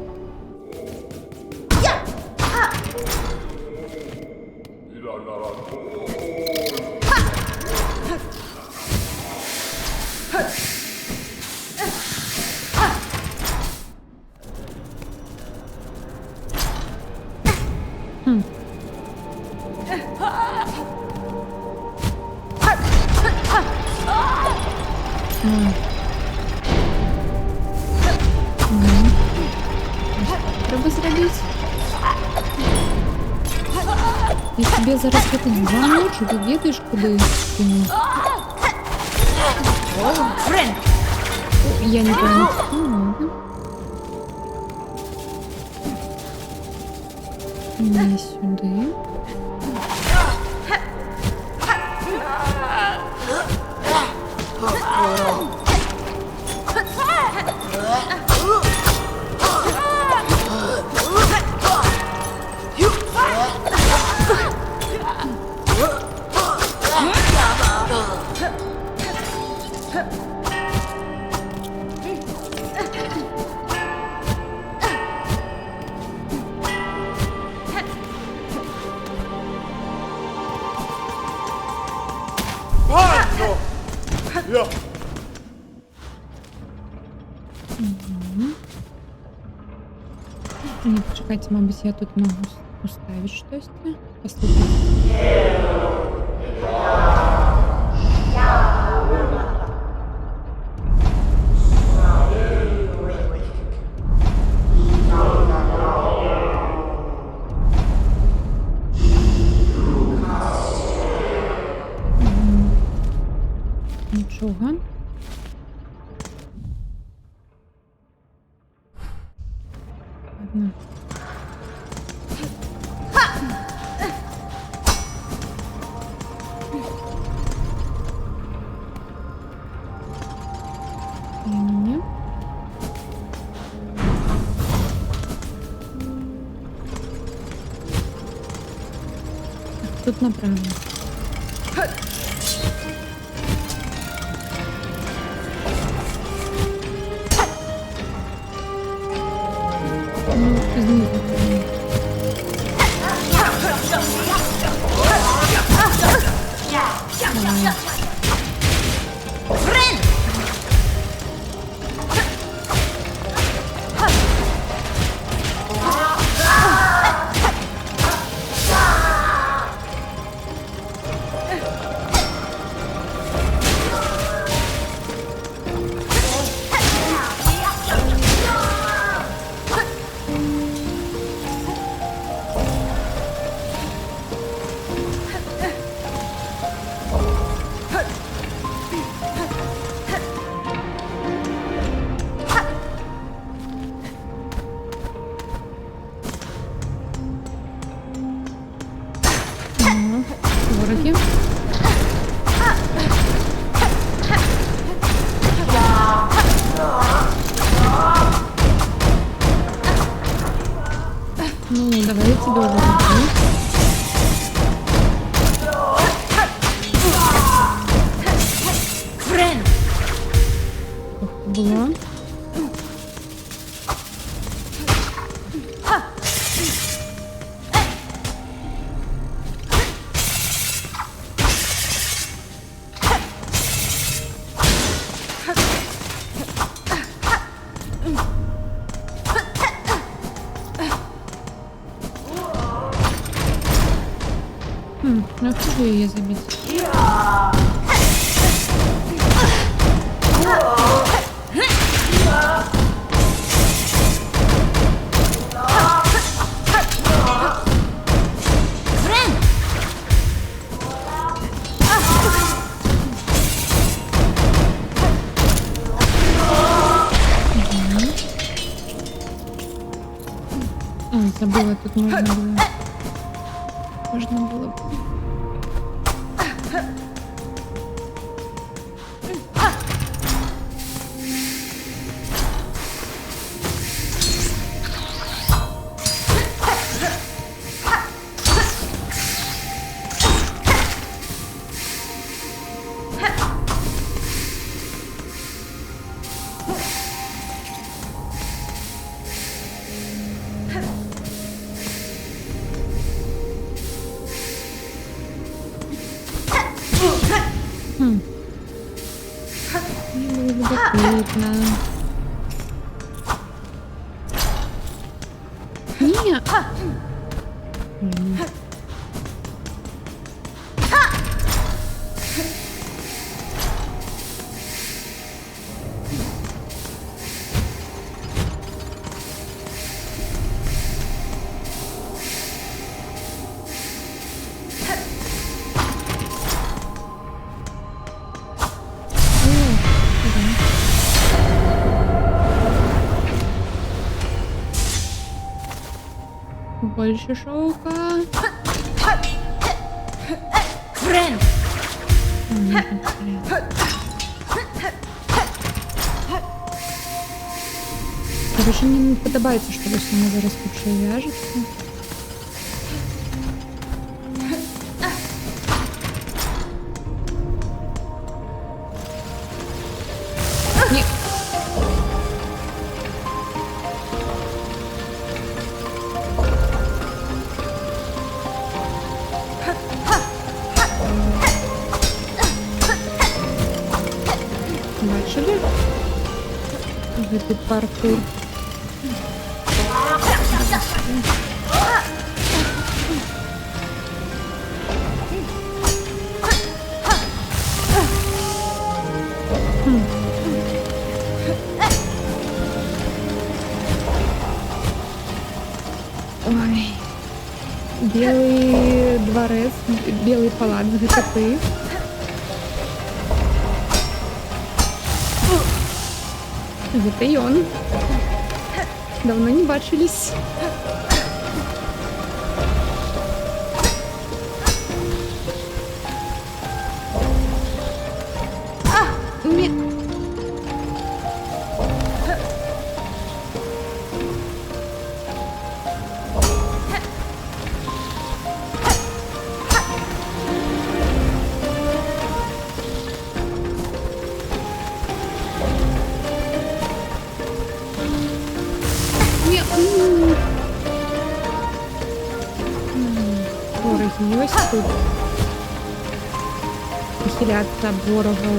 знаю. Мгм. Треба зробити. Я тебе зараз в этот замочу, ти ведаєш, куди кину. Френк! Я не пойму. Ну, ладно. Не сюди. Ні, почекайте, мабуть, я тут можу уставити щось. Послухайте. Мгм. Нічого. Ладно. Ні. Тут направо. Ну, извините. Френк! Ага. Вороги. Ну, давай я тебя вороги. Френк! Была. Ну, хочу ее забить. Френк! Ой, забыла, тут можно было. Можно было. Хм. Ну, любопытно. Не. Блин. Больше шелка. Friend. Короче, мені не подобається, що ви саме зараз лучше в'яжете. Ні. Бачили? Гэтый паркур. Ой. Белый дворец, белый палац, ГТП. Это и он. Давно не бачились. Ні. Ні. Вороги ось тут. Похиляться ворогу.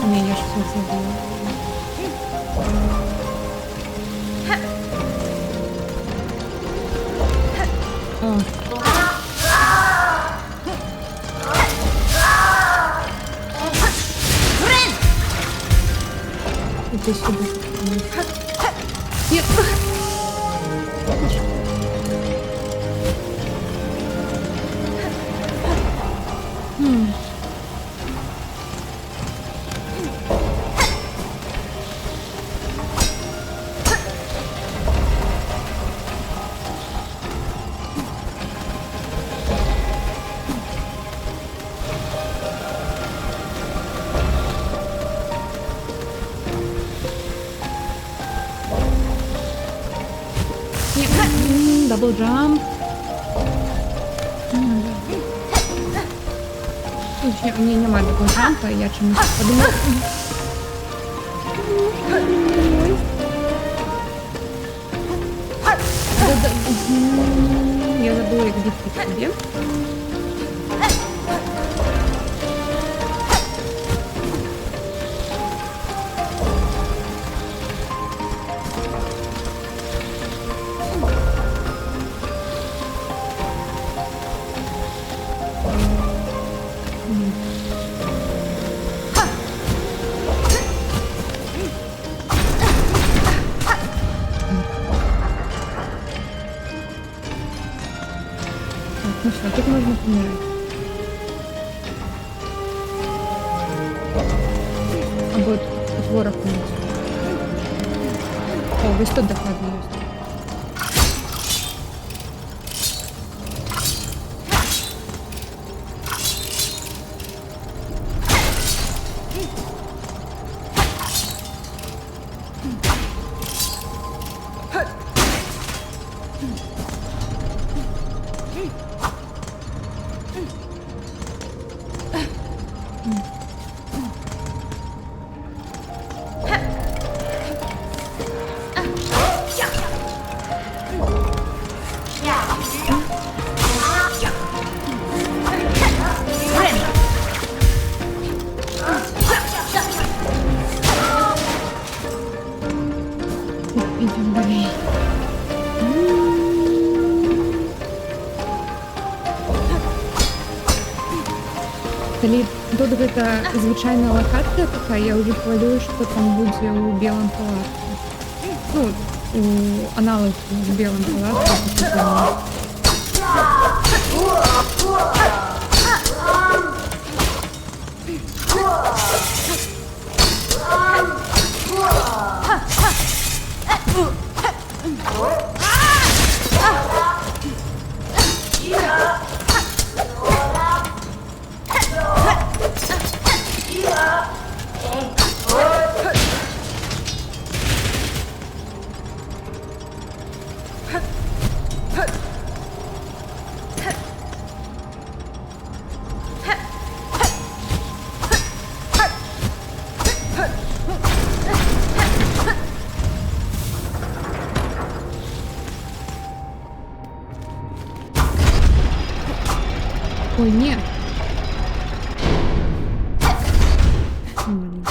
Не, я ж все забыла. О. Friend. Иди сюда. Нет. Дабл джамп. У меня нема дабл джампа, я чомусь подумала. Я забыла их бить по себе. Ну все, тут можно помирать. А вот тут ворог у нас. О, весь тут доклад есть. Идем далее. Калі тут гэта звычайная лакацыя такая, я ўжо хвалюю, што там будзе ў белым палатку. Ну, у аналогу з белым палаткам. Ой, ні. Ладно.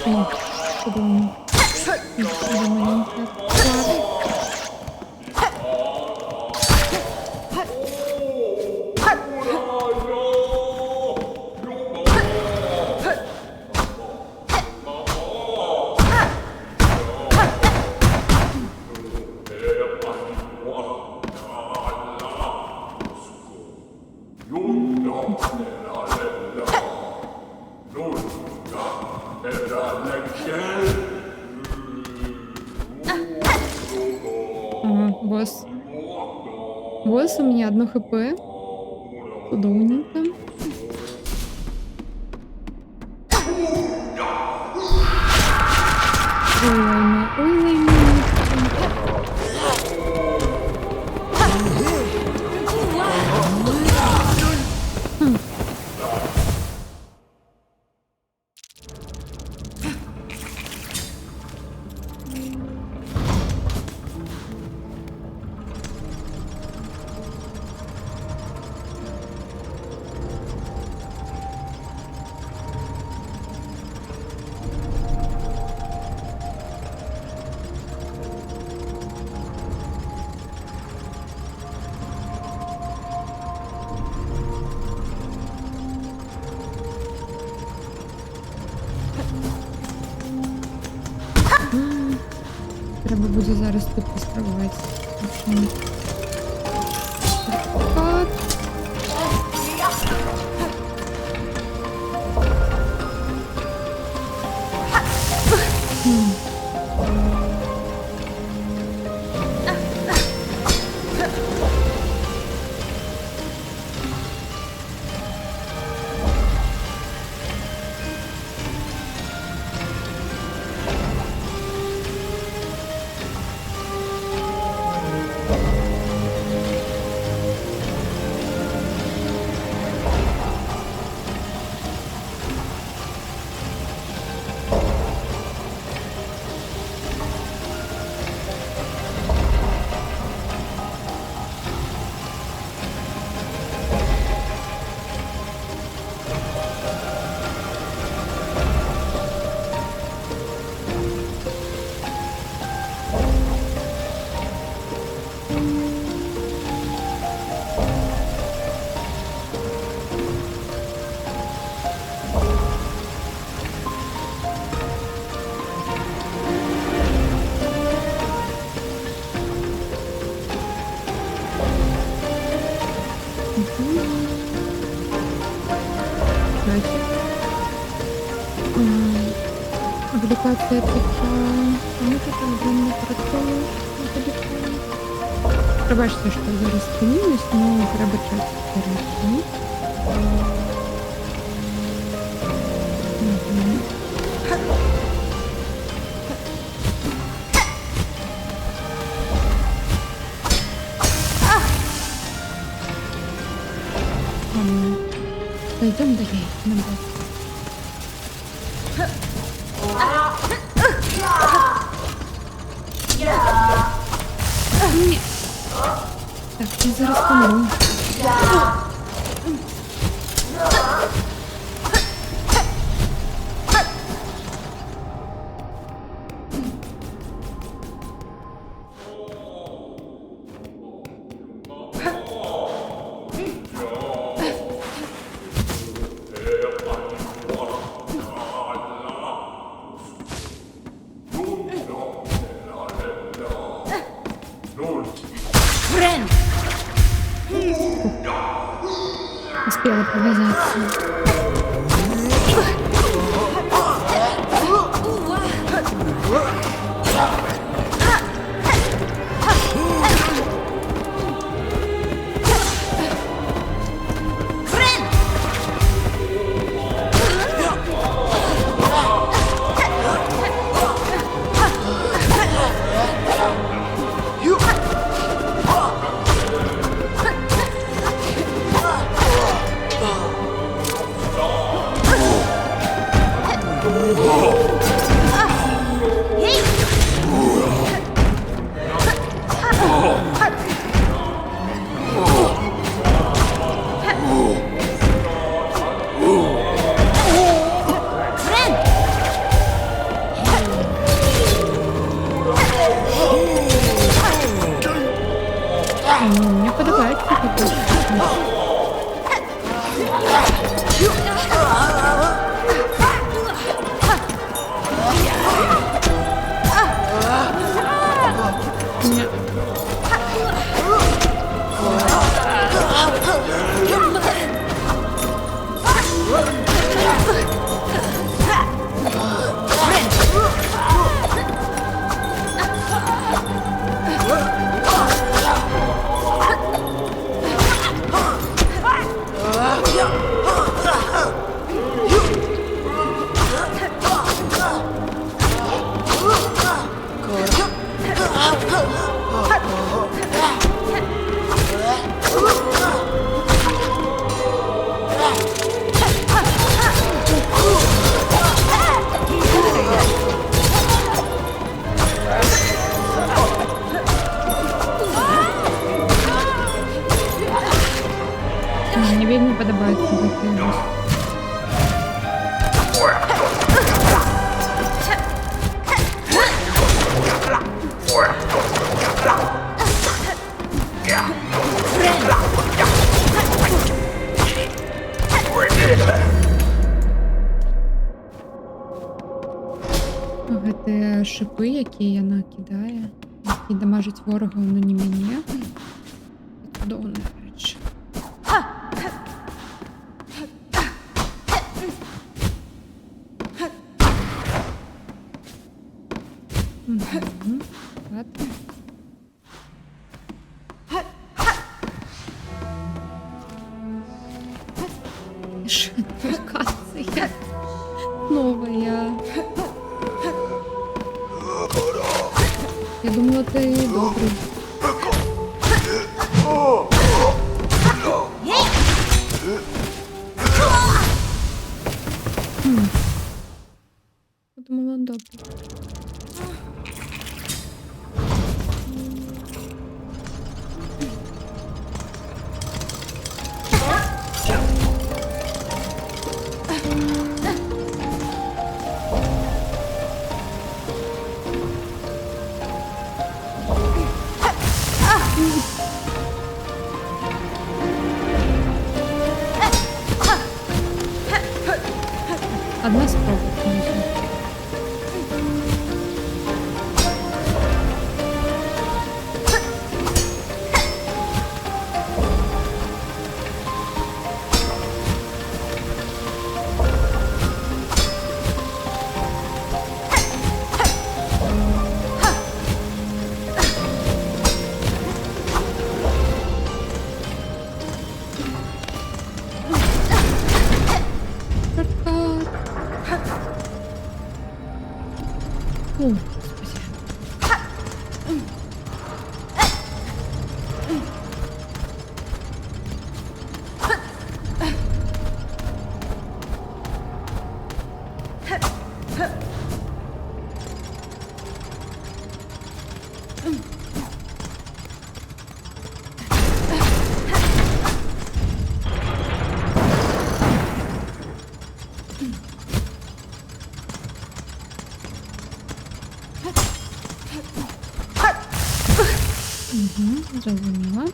Ой, чудово. Чудово, маленька. Ага, босс. Босс, у меня 1 хп. Удобненько. Ой, треба буде зараз тут поспробувати. От. Аплікація така. Ну, тут там не працює. Пробачте, що зараз спинились, але треба час перейти. Пойдем далее. Ні. Так, я зараз помру. Френд! Успела повязаться. Ні. Мені вельми подобається такий. Гэта шипи, які яна кидає, які дамажать ворога, але не мене. Це чудовна річ. Угу. Ладно. Локация новая. Я думала, ты добрый. Я думала, он добрый. Одна спроба. О, господи. Угу, зрозуміла.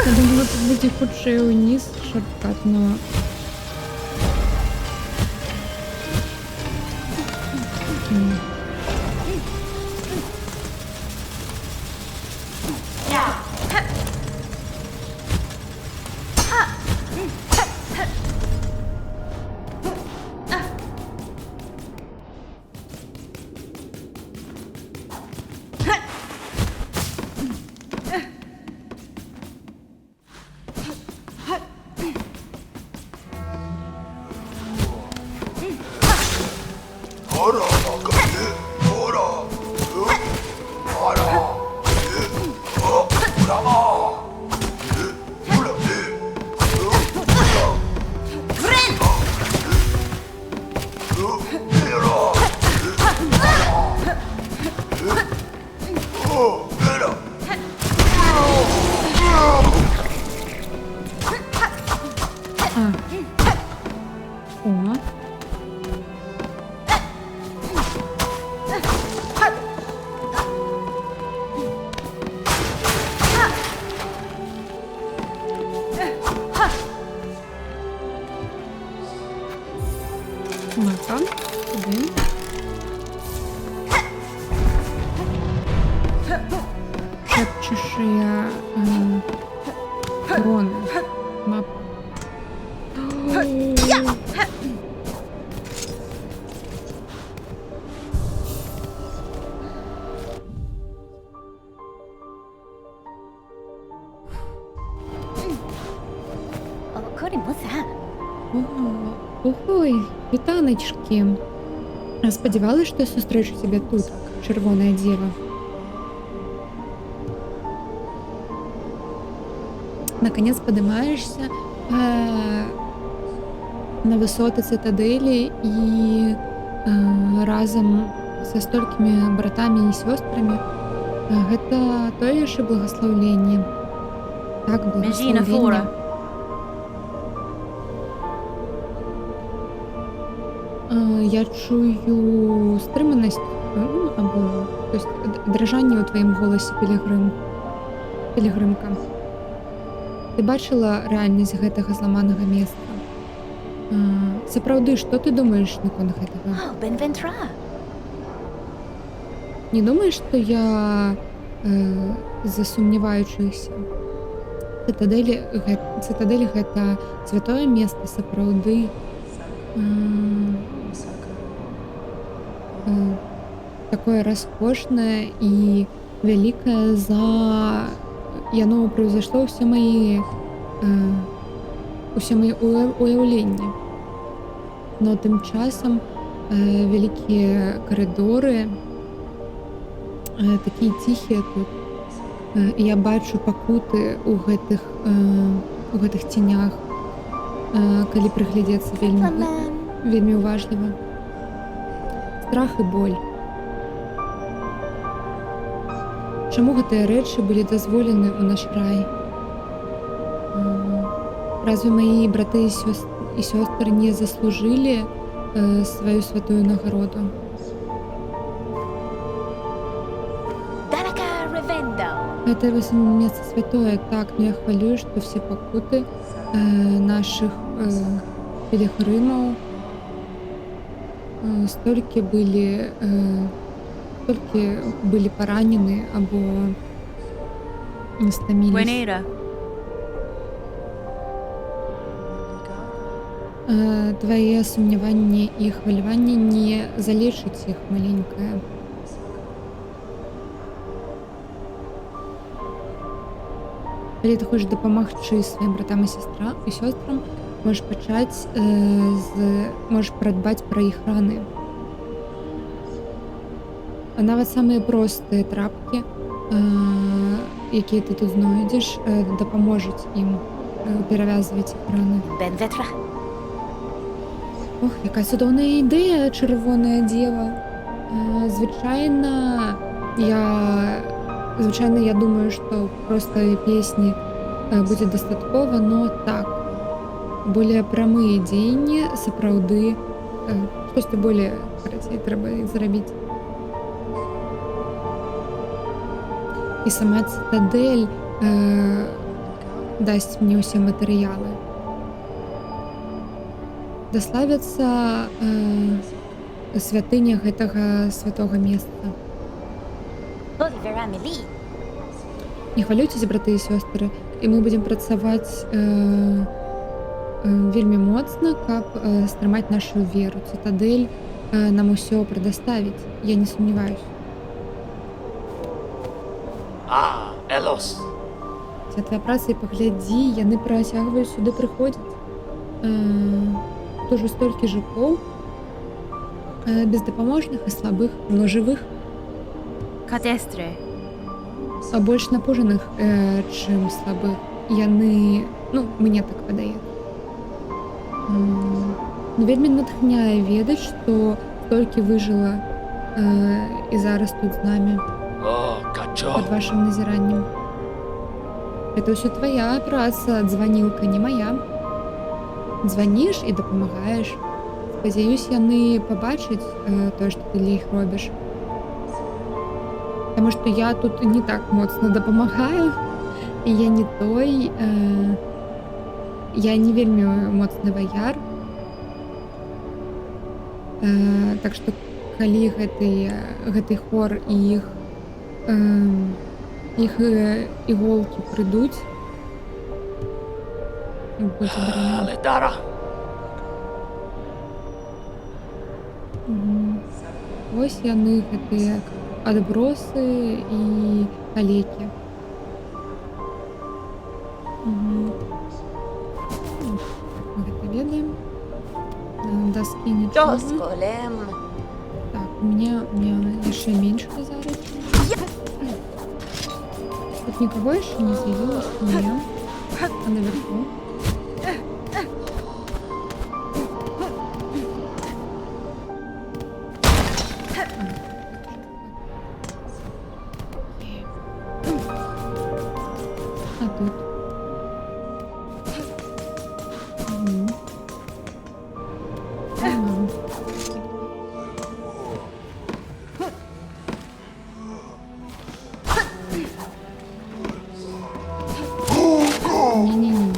Я думала, тут буде худший униз шорткат, но... А. О. Ладно, один. Шепчущая кроны. Мапа. Ой, вітанечки. Сподівалась, що зустрічу тебе тут, червона дєва. Наконец поднимаешься на высоты цитадели и разом со столькими братами и сестрами. Гэта тое ж благословление. Так, Межина благословление. Флора. Я чую стрыманасць, ну, або то есть дрыжанне ў тваім голасе, пілігрымка. Ты бачыла рэальнасць гэтага зламанага месца? Сапраўды, што ты думаеш наконт гэтага? Бенвентра. Не думаеш, што я засумняваючыся? Цытадэль гэта святое месца, сапраўды такое раскошнае і вялікае за яно превзашло ўсе мае уяўленні. Но тым часам вялікія карыдоры такія ціхія тут. Я бачу пакуты ў гэтых ценях, калі прыглядзецца вельмі уважліва. Страх і боль. Чаму гэтыя рэчы былі дазволены ў наш рай? Разве мои браты і сёстры не заслужылі сваю святую нагароду? Это место святое, так, но я хвалю, что все покуты наших пилигримов столько были поранены або стамились. Буэнейра. Твои сумняванні і хваляванні не залечыць іх, маленькая. Калі ты хочаш дапамагчы сваім братам і сёстрам, можаш можаш прадбаць пра іх раны. А нават самыя простыя трапкі, якія ты тут знойдзеш, дапаможуць ім перавязваць іх раны. Бенветра. Ох, якая цудоўная ідэя, чырвоная дзева. Звычайна я думаю, што простай песні будзе дастаткова, но так, более прамыя дзеянні сапраўды штосьці более карацей трэба зрабіць. І сама цытадэль дасць мне ўсе матэрыялы. Даславіцца святыня гэтага святога месца. Не хвалюйцеся, браты і сёстры, і мы будзем працаваць вельмі моцна, каб стрымаць нашу веру. Цытадэль нам усё прадаставіць, я не сумняваюсь. Елос. Святая праца, і паглядзі, яны працягваюць сюды прыходзіць. Тут ужо столькі жукоў, бездапаможных і слабых, но жывых. Кадестры. А больш напужаных, чым слабых. Яны, мне так падаецца. Вельмі натхняе ведаць, што столькі выжыла і зараз тут з намі. О, под вашим назираннем. Это ўсё твоя праца, дзванілка, не моя. Дзваніш і дапамагаеш. Спадзяюсь, яны пабачаць тое, што ты для іх робіш. Таму што я тут не так моцна дапамагаю, і я не той, я не вельмі моцны ваяр. Так што калі гэты хор і іх іголкі прыйдуць, будзе дрэнна. Дара. Вось яны, гэтыя адбросы і калекі. Мы гэта ведаем. Даскі нічога. Так, у меня яшчэ менш зараз. Тут никого еще не заявилось, не. А наверху? А тут? Ага. Не-не-не.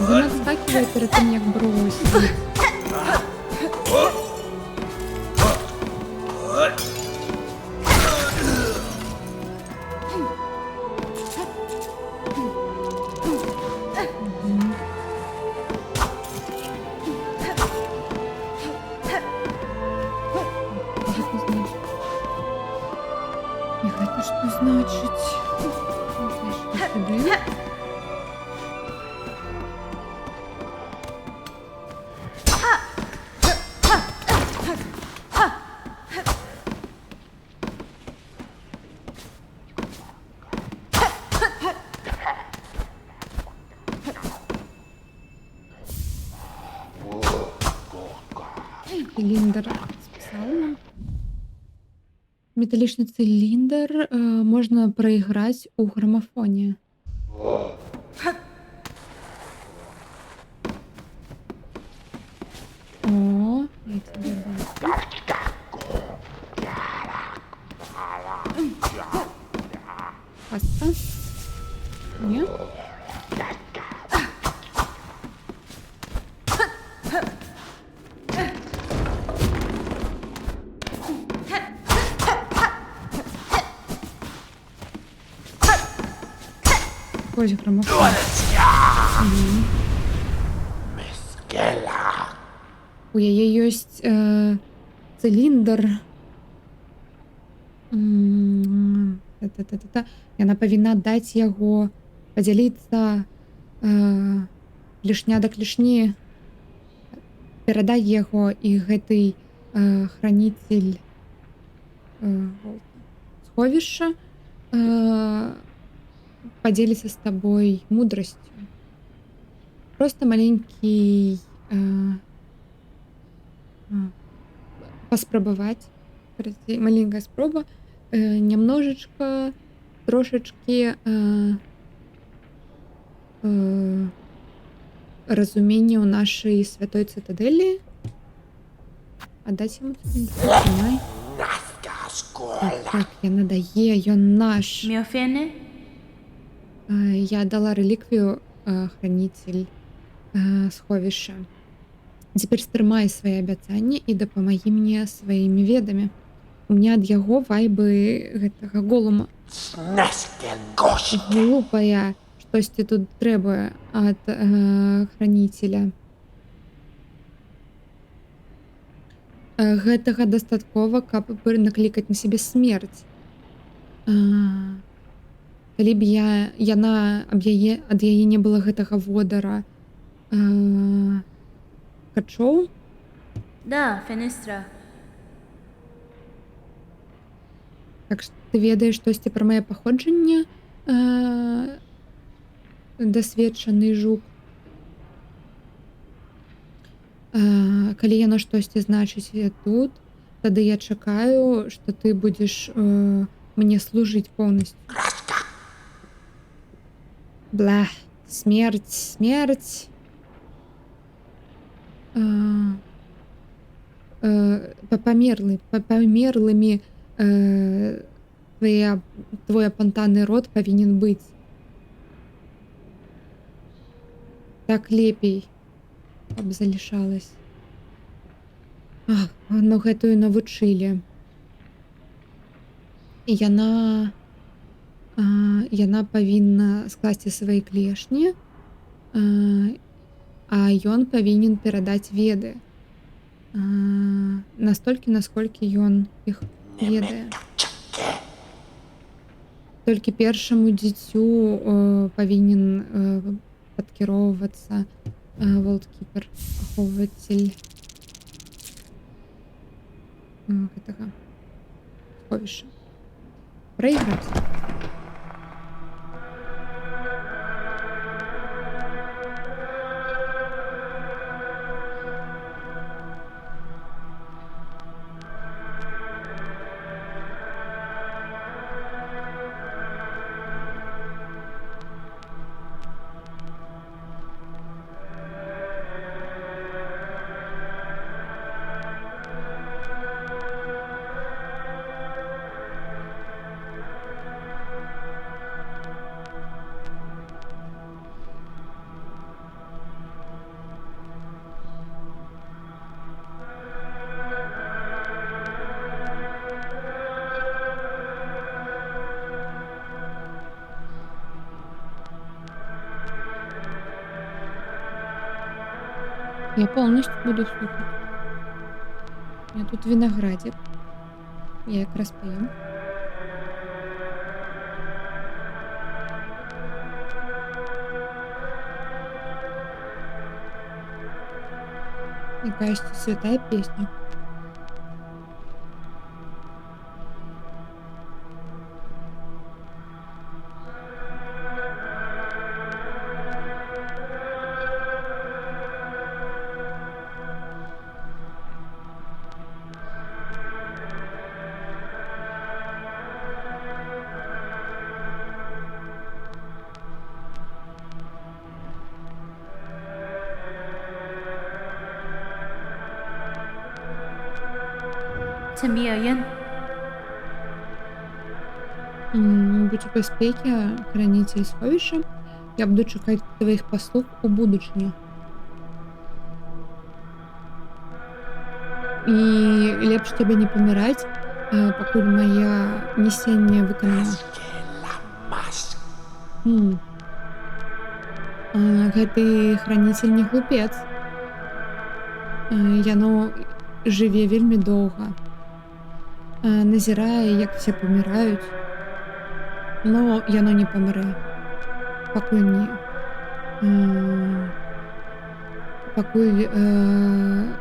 Он отскакивает перед тем, як бросить. Это что значит? Сюда. Цилиндр специально. Металлічны цилиндр можна праіграць у грамафоне. О, я тебе дам. Паста? Нет? Ось грамофон. У яе ёсць циліндр. Яна павінна даць яго, падзяліцца клішня да клішні, перадай яго, і гэты храніцель сховішча поделится с тобой мудростью. Просто маленький поспробовать. Маленькая спроба. Немножечко, трошечки разумения у нашей святой цитадели. Отдать ему цитадель. Так, я надае, ён наш. Миофене? Я дала реликвию, хранитель сховища. Теперь стрымай свои абяцанні і дапамагі мне сваімі ведамі. У меня ад яго вайбы гэтага голума. Глупая, штосьці тут трэба ад хранителя. Гэтага дастаткова, каб наклікаць на сябе смерць. Калі б яна ад яе не было гэтага водара качоў, Да, Фенестра. так што ты ведаеш штосьці пра мае паходжанне, дасведчаны жук. Калі яно штосьці значыць тут, тады я чакаю, што ты будзеш мне служыць поўнасцю. Бла, смерць. Памерлымі твой апантаны род павінен быць. Так лепей, каб залішалась. Ну гэтую навучылі. І яна павінна скласці свае клешні, а ён павінен перадаць веды. Настолькі, насколькі ён іх ведае. Толькі першаму дзіцю павінен падкіроўвацца волткіпер, ахоўвацель гэтага сховішча. Праіграць. Я полностью буду слухать. У меня тут виноградик. Я якраз поем. Якась святая песня. Це Міоєн. Будь у бяспекі, храніцель сховішча. Я буду чакаць тваіх паслуг у будучыні. І лепш тебе не паміраць, пакуль моя місія выканана. Гэты храніцель не глупец. Яно жыве вельмі доўга. Назірае, як все паміраюць. Но яно не памрэ. Пакуль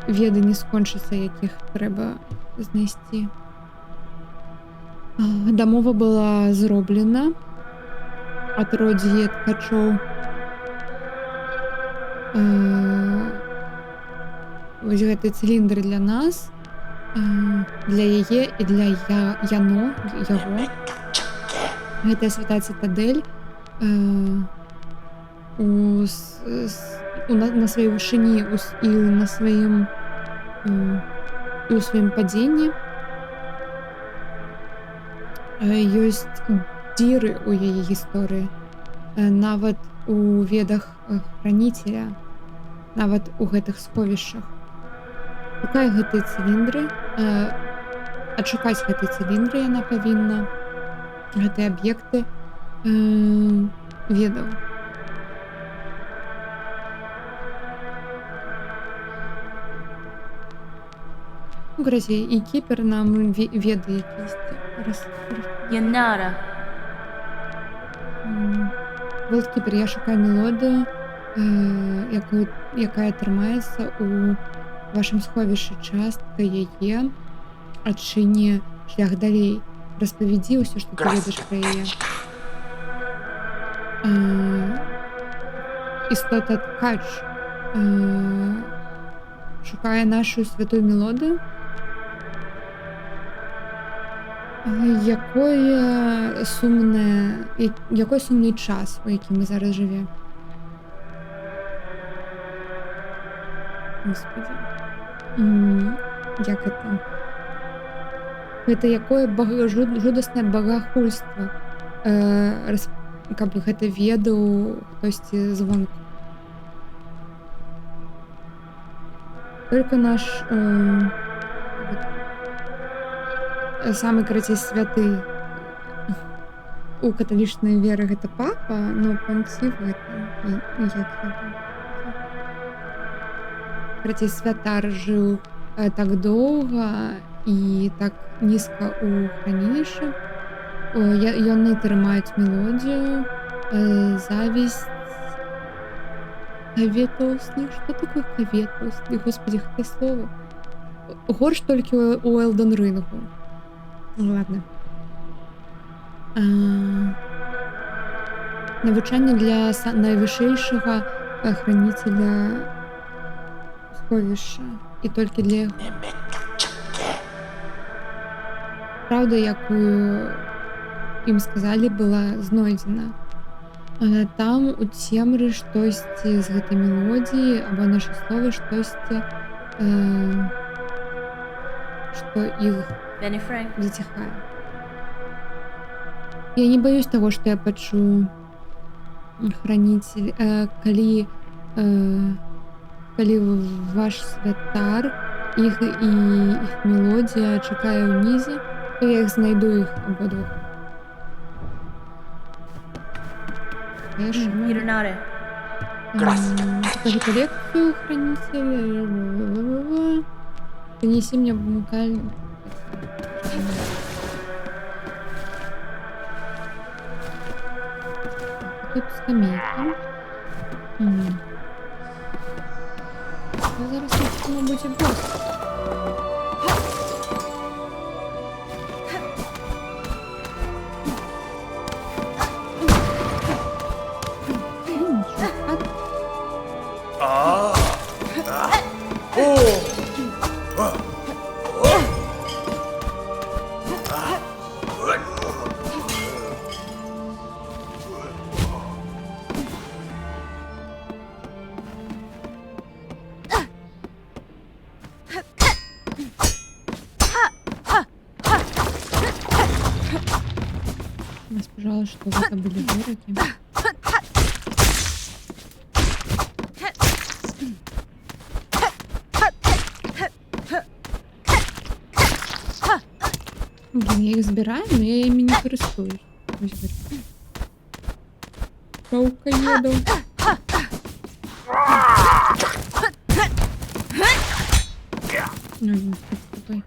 веды не скончацца, якіх трэба знайсці. Дамова была зроблена ад родзе ткачоў. Вось гэты цыліндр для нас, для яе і для яго. Гэтая святая цытадэль на сваёй вышыні і на сваім падзенні ёсць дзіры ў яе гісторыі, нават у ведах храніцеля, нават у гэтых сховішчах. Шукай гэтыя цыліндры, адшукаць гэтыя цыліндры яна павінна, гэтыя аб'екты ведаў. Ну, короче, і кіпер нам веде якісь. Янара. Волткіпер, я шукаю мелодію, яка тримається у вашому сховищі. Частка яе, адчыне шлях далей. Распавядзі ўсё, што ты ведаеш пра яе. Істота ткач шукае нашу святую мелодію. Якой сумний час, у який ми зараз живемо? Господи. Як это? Гэта якое жудаснае багахульства. Каб гэта ведаў хтосьці звонку. Только наш самы, карацей, святы у каталічнай веры гэта папа, но панців гэта як яго. Карацей, святар жыў так доўга і так нізка ў хранілішчы. Яны трымаюць мелодію, завісць, каветаўсны. Што такое каветаўсны? Господи, гэта слово. Горш толькі ў Элден Рынгу. Ладно. Навучанне для найвышэйшага храніцеля сховішча. І толькі для яго. Праўда, якую ім сказалі, была знойдзена. Там у цемры штосьці з гэтай мелодіі або наша словы штосьці, што іх заціхае. Я не баюсь таго, што я пачу храніцель, калі ваш святар, іх мелодія чакае ўнізе, то я іх знайду, іх абодвух. Янара. Покажи коллекцию хранителя. Принеси мне мукальный. Тут скамейка. Зараз на буде босс. Нас, пожалуйста, что вы забыли в городе. Блин, я их збираю, но я ими не користуюсь. Паукоедов. Ну, такой.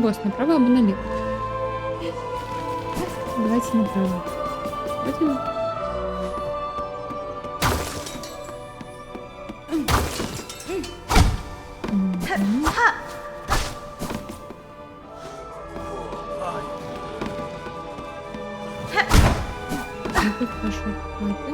босс, направо або наліво? Давайте направо. Потім... Мгм. Тут пошукати.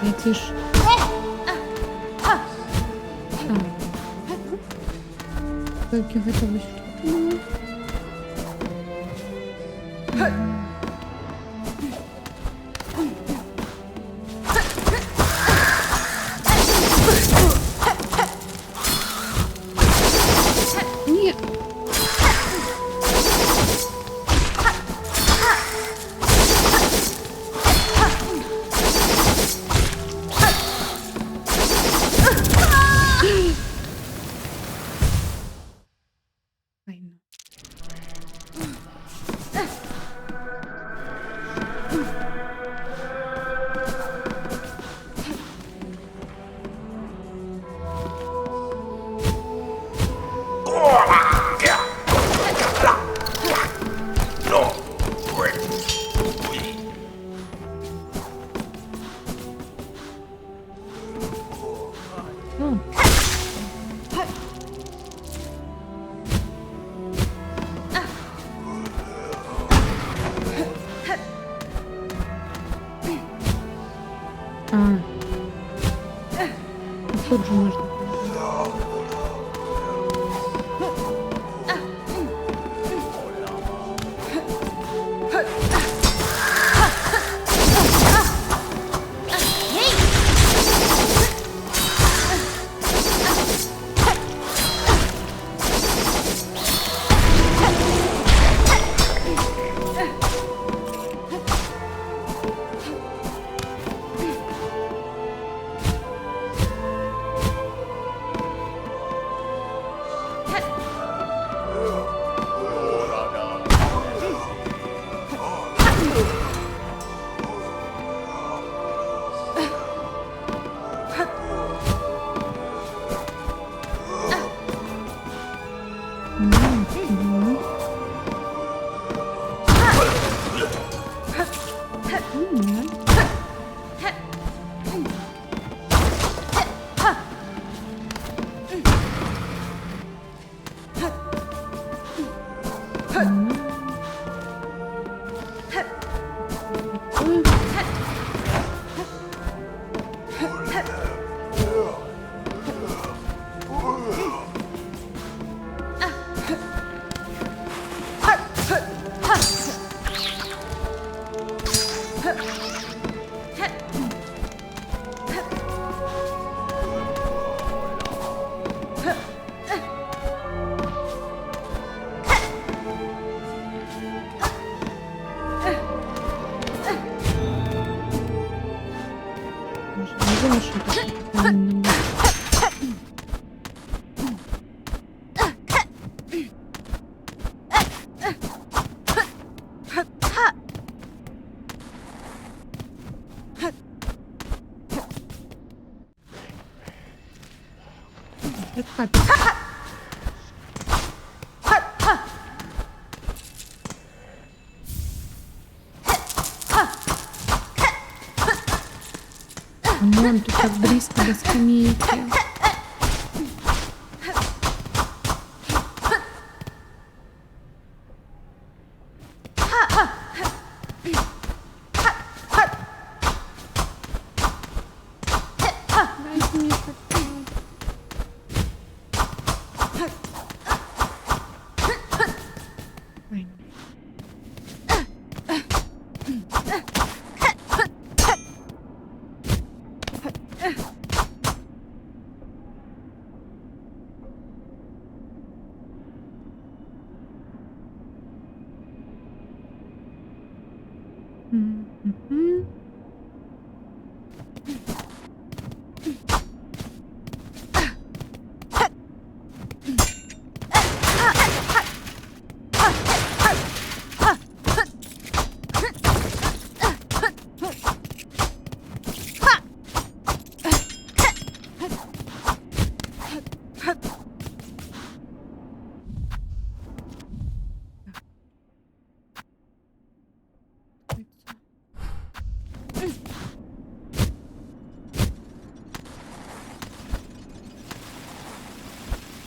Летишь. Как я готова что-то. Нет. Файно. Ну. А. Тут же можно. Видела, что это правильно. Камон, тут так близко до скамейки. Файно. Мгм.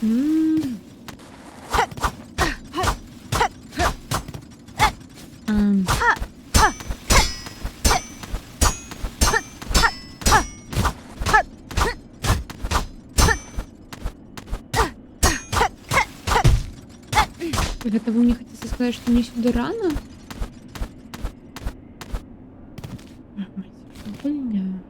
М. Ам. Это вы мне хотите сказать, что мне сюда рано? Ах, мать, больно.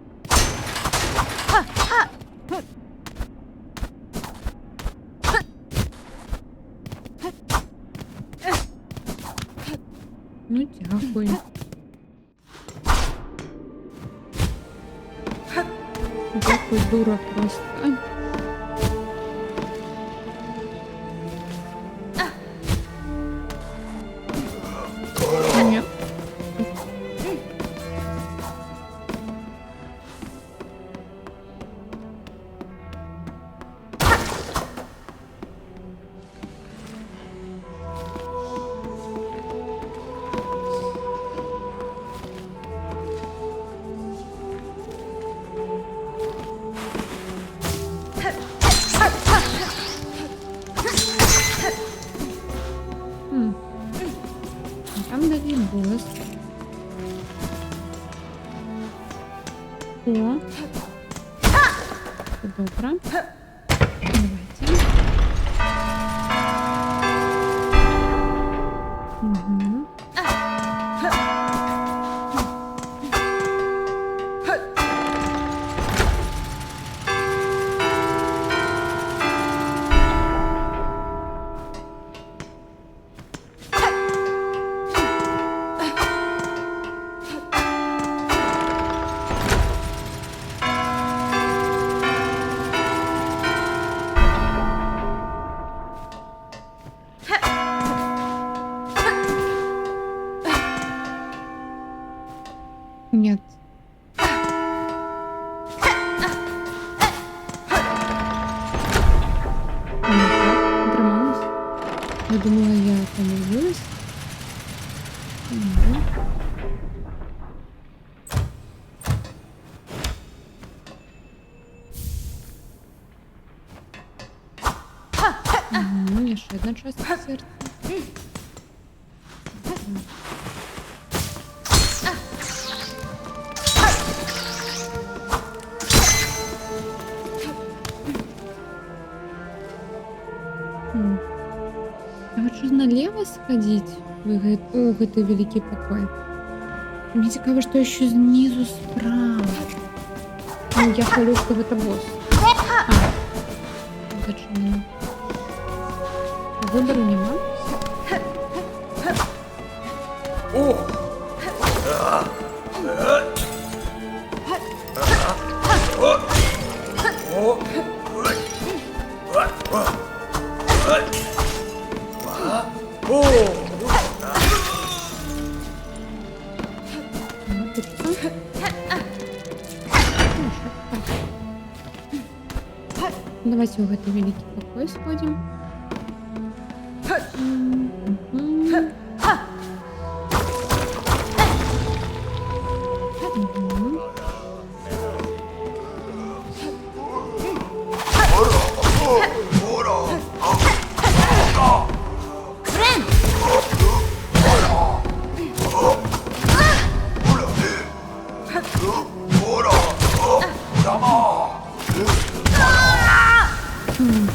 Ну, дякую. Дякую, дура просто. Ні. М. Там далі бос. О. Це добре. Давайте. Угу. Нет. Трималась. Я думала, я помилилась. Ні. Є ще одна частина серця. Я хочу налево сходить в этой великий покой. Мне цікаво, что еще снизу справа. Ну, я хвалю, что это босс. Зачем? Выбора нема. Давайте в этот великий покой сходим. Мгм. Мгм.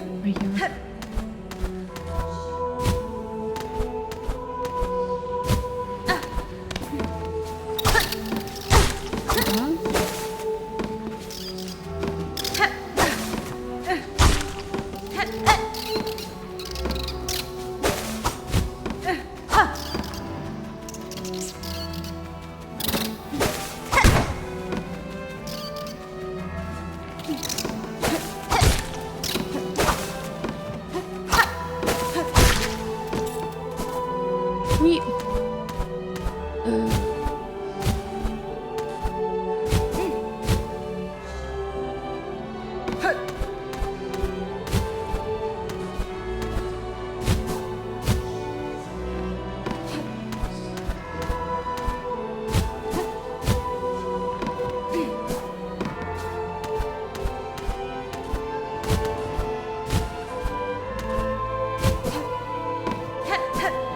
А я? Да? Ні.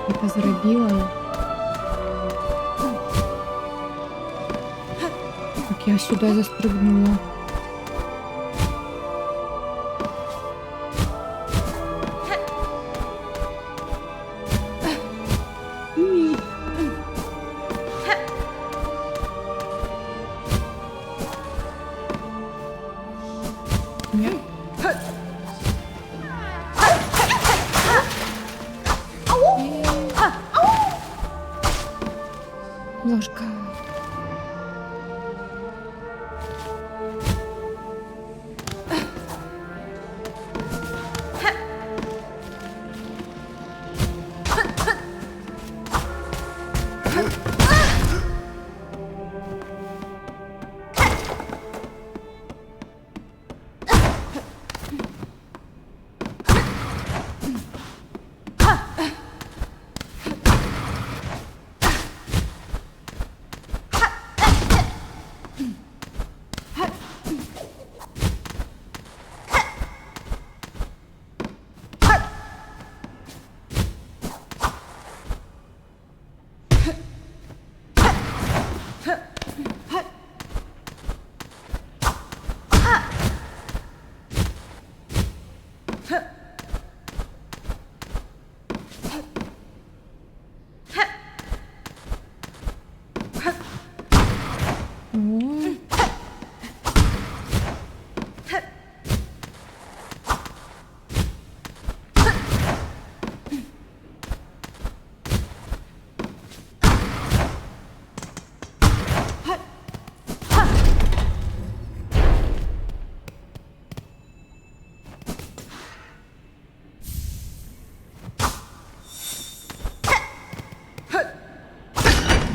Это зробила. Как я сюда застрибнула. Ні. Ні. Ложка. О.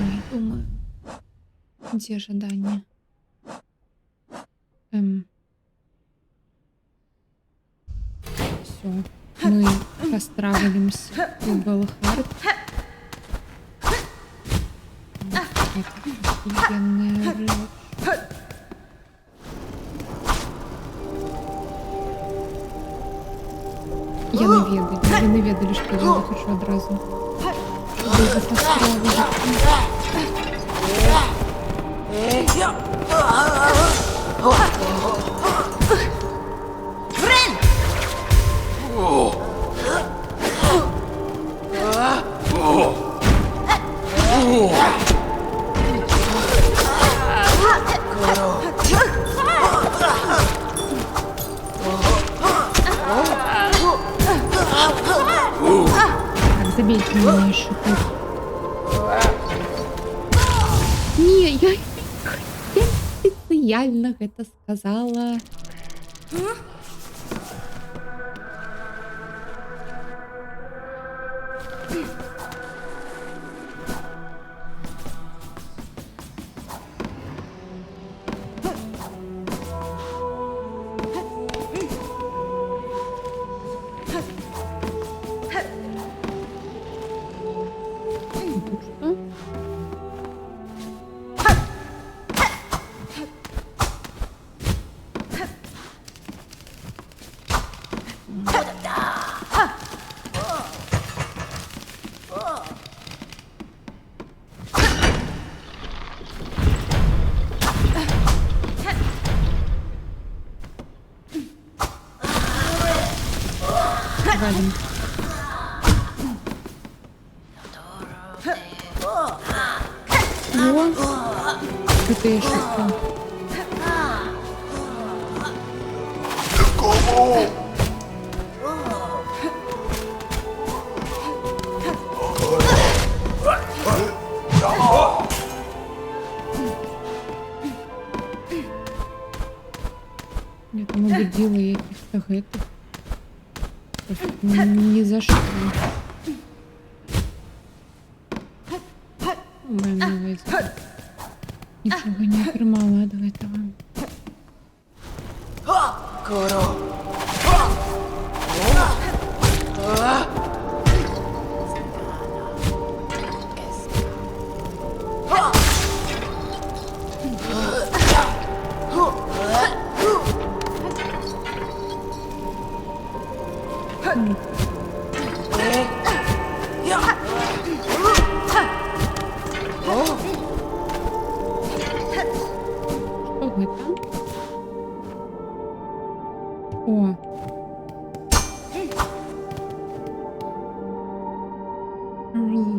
Ой, думаю. Где ожидание? Все. Мы постравилимся в Белхард. Офигенная речь. Я не ведали, що я захочу одразу. Дуже постравили. Так, забейте меня еще тут. Не, я специально это сказала. Тут что? Валим. О, крутые шутки. Я там убедила якихось гетів. Просто ні за що. Маю на увазі. Нічого не отримала, давайте вам. Що ви там? О. Мгм.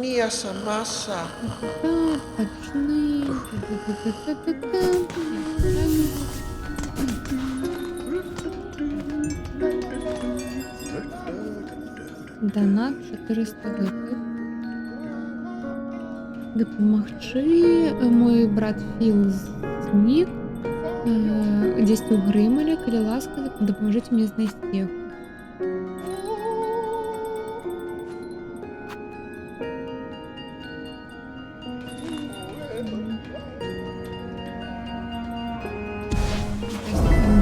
Mia Samasa. Почни. Донат 400 гривень. Допомогчи. Мой брат Філ зник. 10 гримелі, коли ласка, допоможіть мені знайти їх.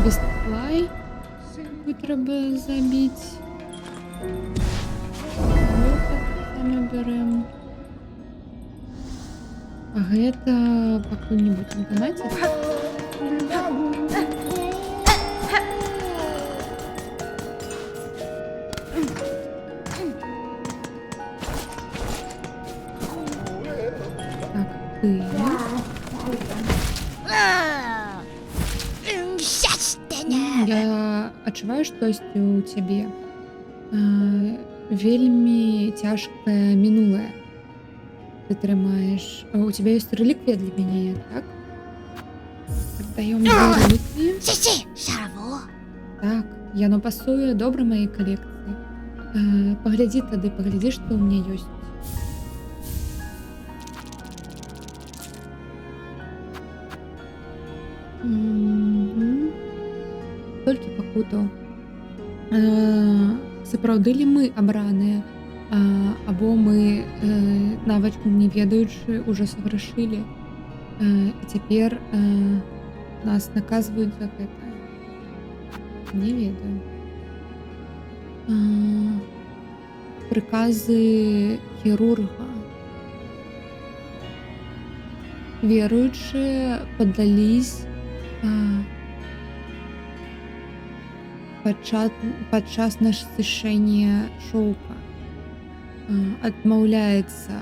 Бестплай треба забити. Вот так саме берем. А гэта пакуль не будем донатить. Так, ты. Я адчуваю штосьці ў цябе. Вельмі цяжкае мінулае. Ты трымаеш. У тебя есть реликвия для мяне, так? Отдаём реликвии. Так, яно пасуе добра маёй калекцыі. Паглядзі тады, паглядзі, што ў мяне ёсць. Толькі пакутаў. Сапраўды ли мы абраныя, або мы, нават не ведаючы, ужо саграшылі, і цяпер нас наказваюць за гэта. Не ведаю. Прыказы хірурга. Веруючыя паддались падчас насышэння шоўка. Адмаўляюцца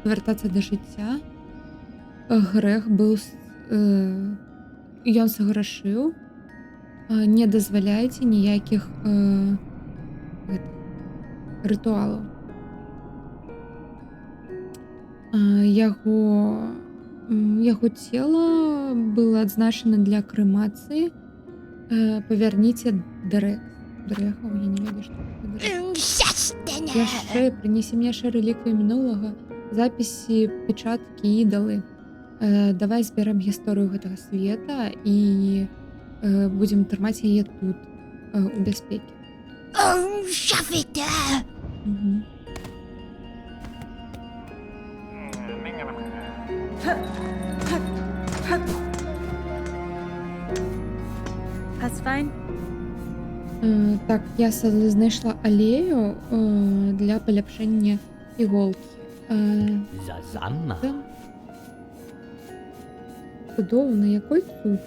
вяртацца да жыцця. Грэх быў, ён саграшыў. Не дазваляйце ніякіх рытуалаў. Яго цела было адзначана для крэмацыі. Павярніце дрэхаў, я не ведаю, што гэта. Яшчэ прынесі мне яшчэ рэліквію мінулага, запісы, печаткі, ідалы. Давай зберам гісторыю гэтага света і будзем трымаць яе тут, у бяспекі. Мгм. That's fine. Так, я знайшла алею для поліпшення іголки. Zazama. Це чудово, який тут?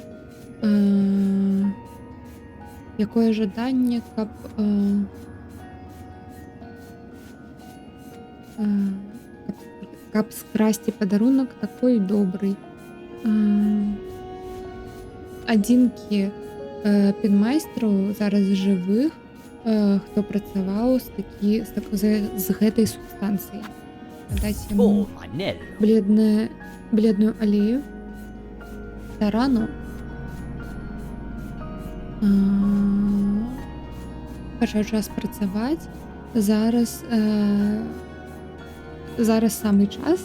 Якое жадання, каб каб скрасти подарунок такой добрый. Адзінкі підмайстраў зараз жывых, хто працаваў з гэтай субстанцыяй. Даць яму Oh, Manel. бледную алею, тарану, пачаў час працаваць. Зараз самы час,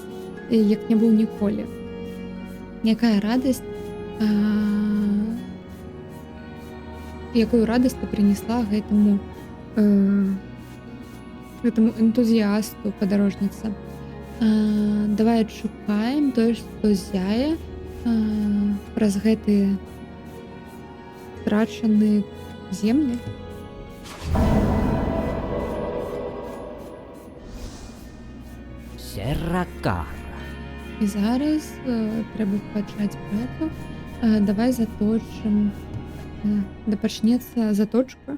як не быў ніколі. Якая радасць, якую радасць ты прынесла гэтаму энтузіасту, падарожніца. Давай адшукаем тое, што зяе праз гэты страчаны землі. Serrakara. І зараз трэба пачаць працу. Давай заточым. Да пачнецца заточка.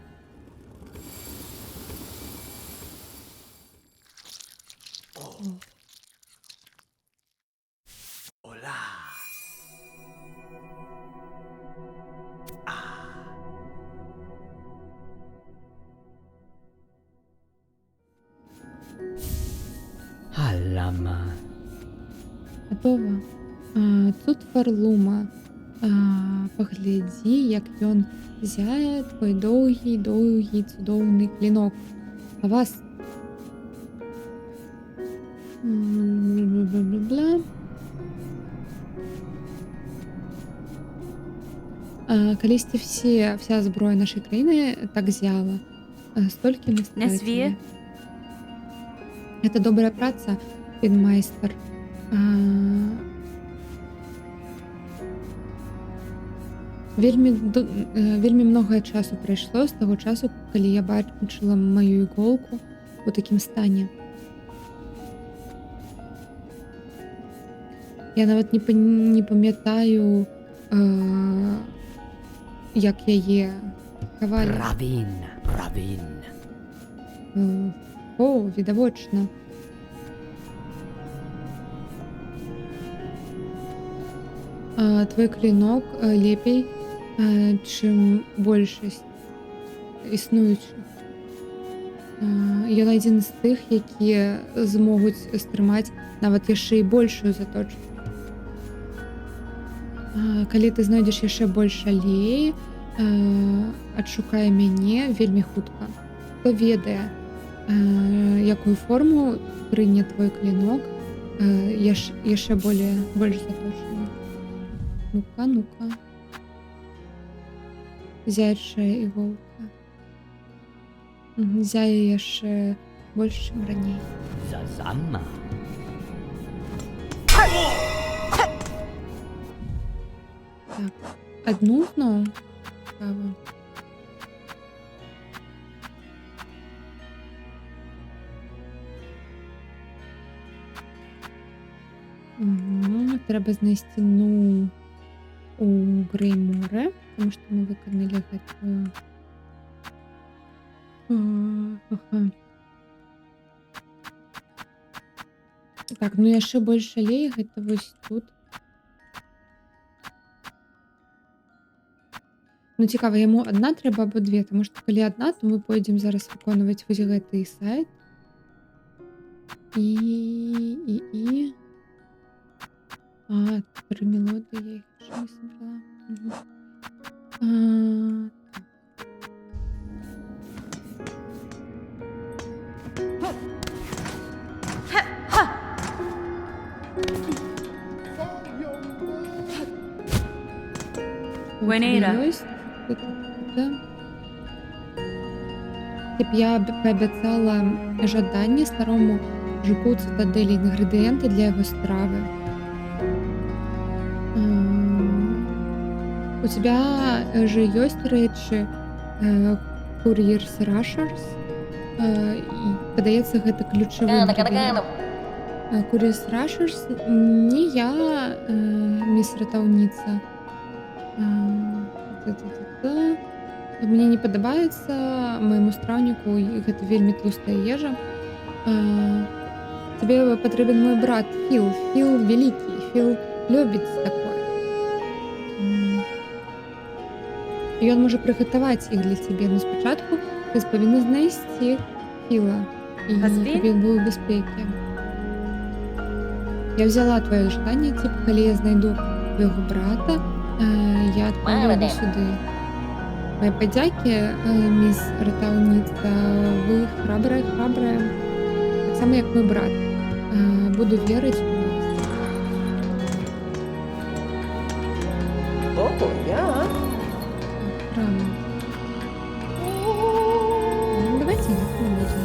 Hola. Alama. Гатова. Тут фарлума. Паглядзі, як ён зяе, твой доўгі, цудоўны клінок. А вас бла-бла-бла-бла. Калісьці вся зброя нашай краіны так зяла. Столькі мы Назві. страцілі. Гэта добрая праца, підмайстер. Вельмі многае часу прайшло з таго часу, калі я бачыла маю іголку у такім стане. Я нават не памятаю, як яе хавалі. Ravin. О, відавочна. Твой клінок лепей, чым большасць існуючых. Ён адзін з тых, якія змогуць стрымаць нават яшчэ і большую заточку. Калі ты знойдзеш яшчэ больш алеі, адшукай мяне вельмі хутка. Хто ведае, якую форму прыне твой клінок, яшчэ больш заточаны. Ну-ка. Зяючая іголка. Зяе яшчэ больш, чым раней. Zazama. Так, адну зноў? Цікава. Трэба знайсці у Грейморе, тому што мы выканалі гэтую. Так, яшчэ больш алей, гэта вось тут. Цікава, яму адна трэба або две, таму што калі адна, то мы пойдзем зараз выконваць вось гэты сайт. І... Тепер мелодія, я їх ще не собрала. Buenera. Ось тут, да. Я пообіцяла жаданні старому жуку цитаделі інгредієнти для його страви. У тебя же есть речі Couriers Rushers. І, падаецца, гэта ключавы інгрэдыент. Couriers Rushers не я, міс ратаўніца. Та-та-та-та. Мне не падабаецца майму страўніку, і гэта вельмі тлустая ежа. Тебе патрэбен мой брат Філ. Філ вялікі. Філ любіць такое. Ён можа прыгатаваць іх для цябе, но спачатку ты павінна знайсці Філа, і Паспель? каб ён быў у бяспекі. Я взяла твоё жаданне, типа, калі я знайду твайго брата, я адправлю яго сюды. Мае падзякі, міс ратаўніца, вы храбрая. Таксама як мой брат. Буду верыць у вас. Правильно. Ну, давайте не будем.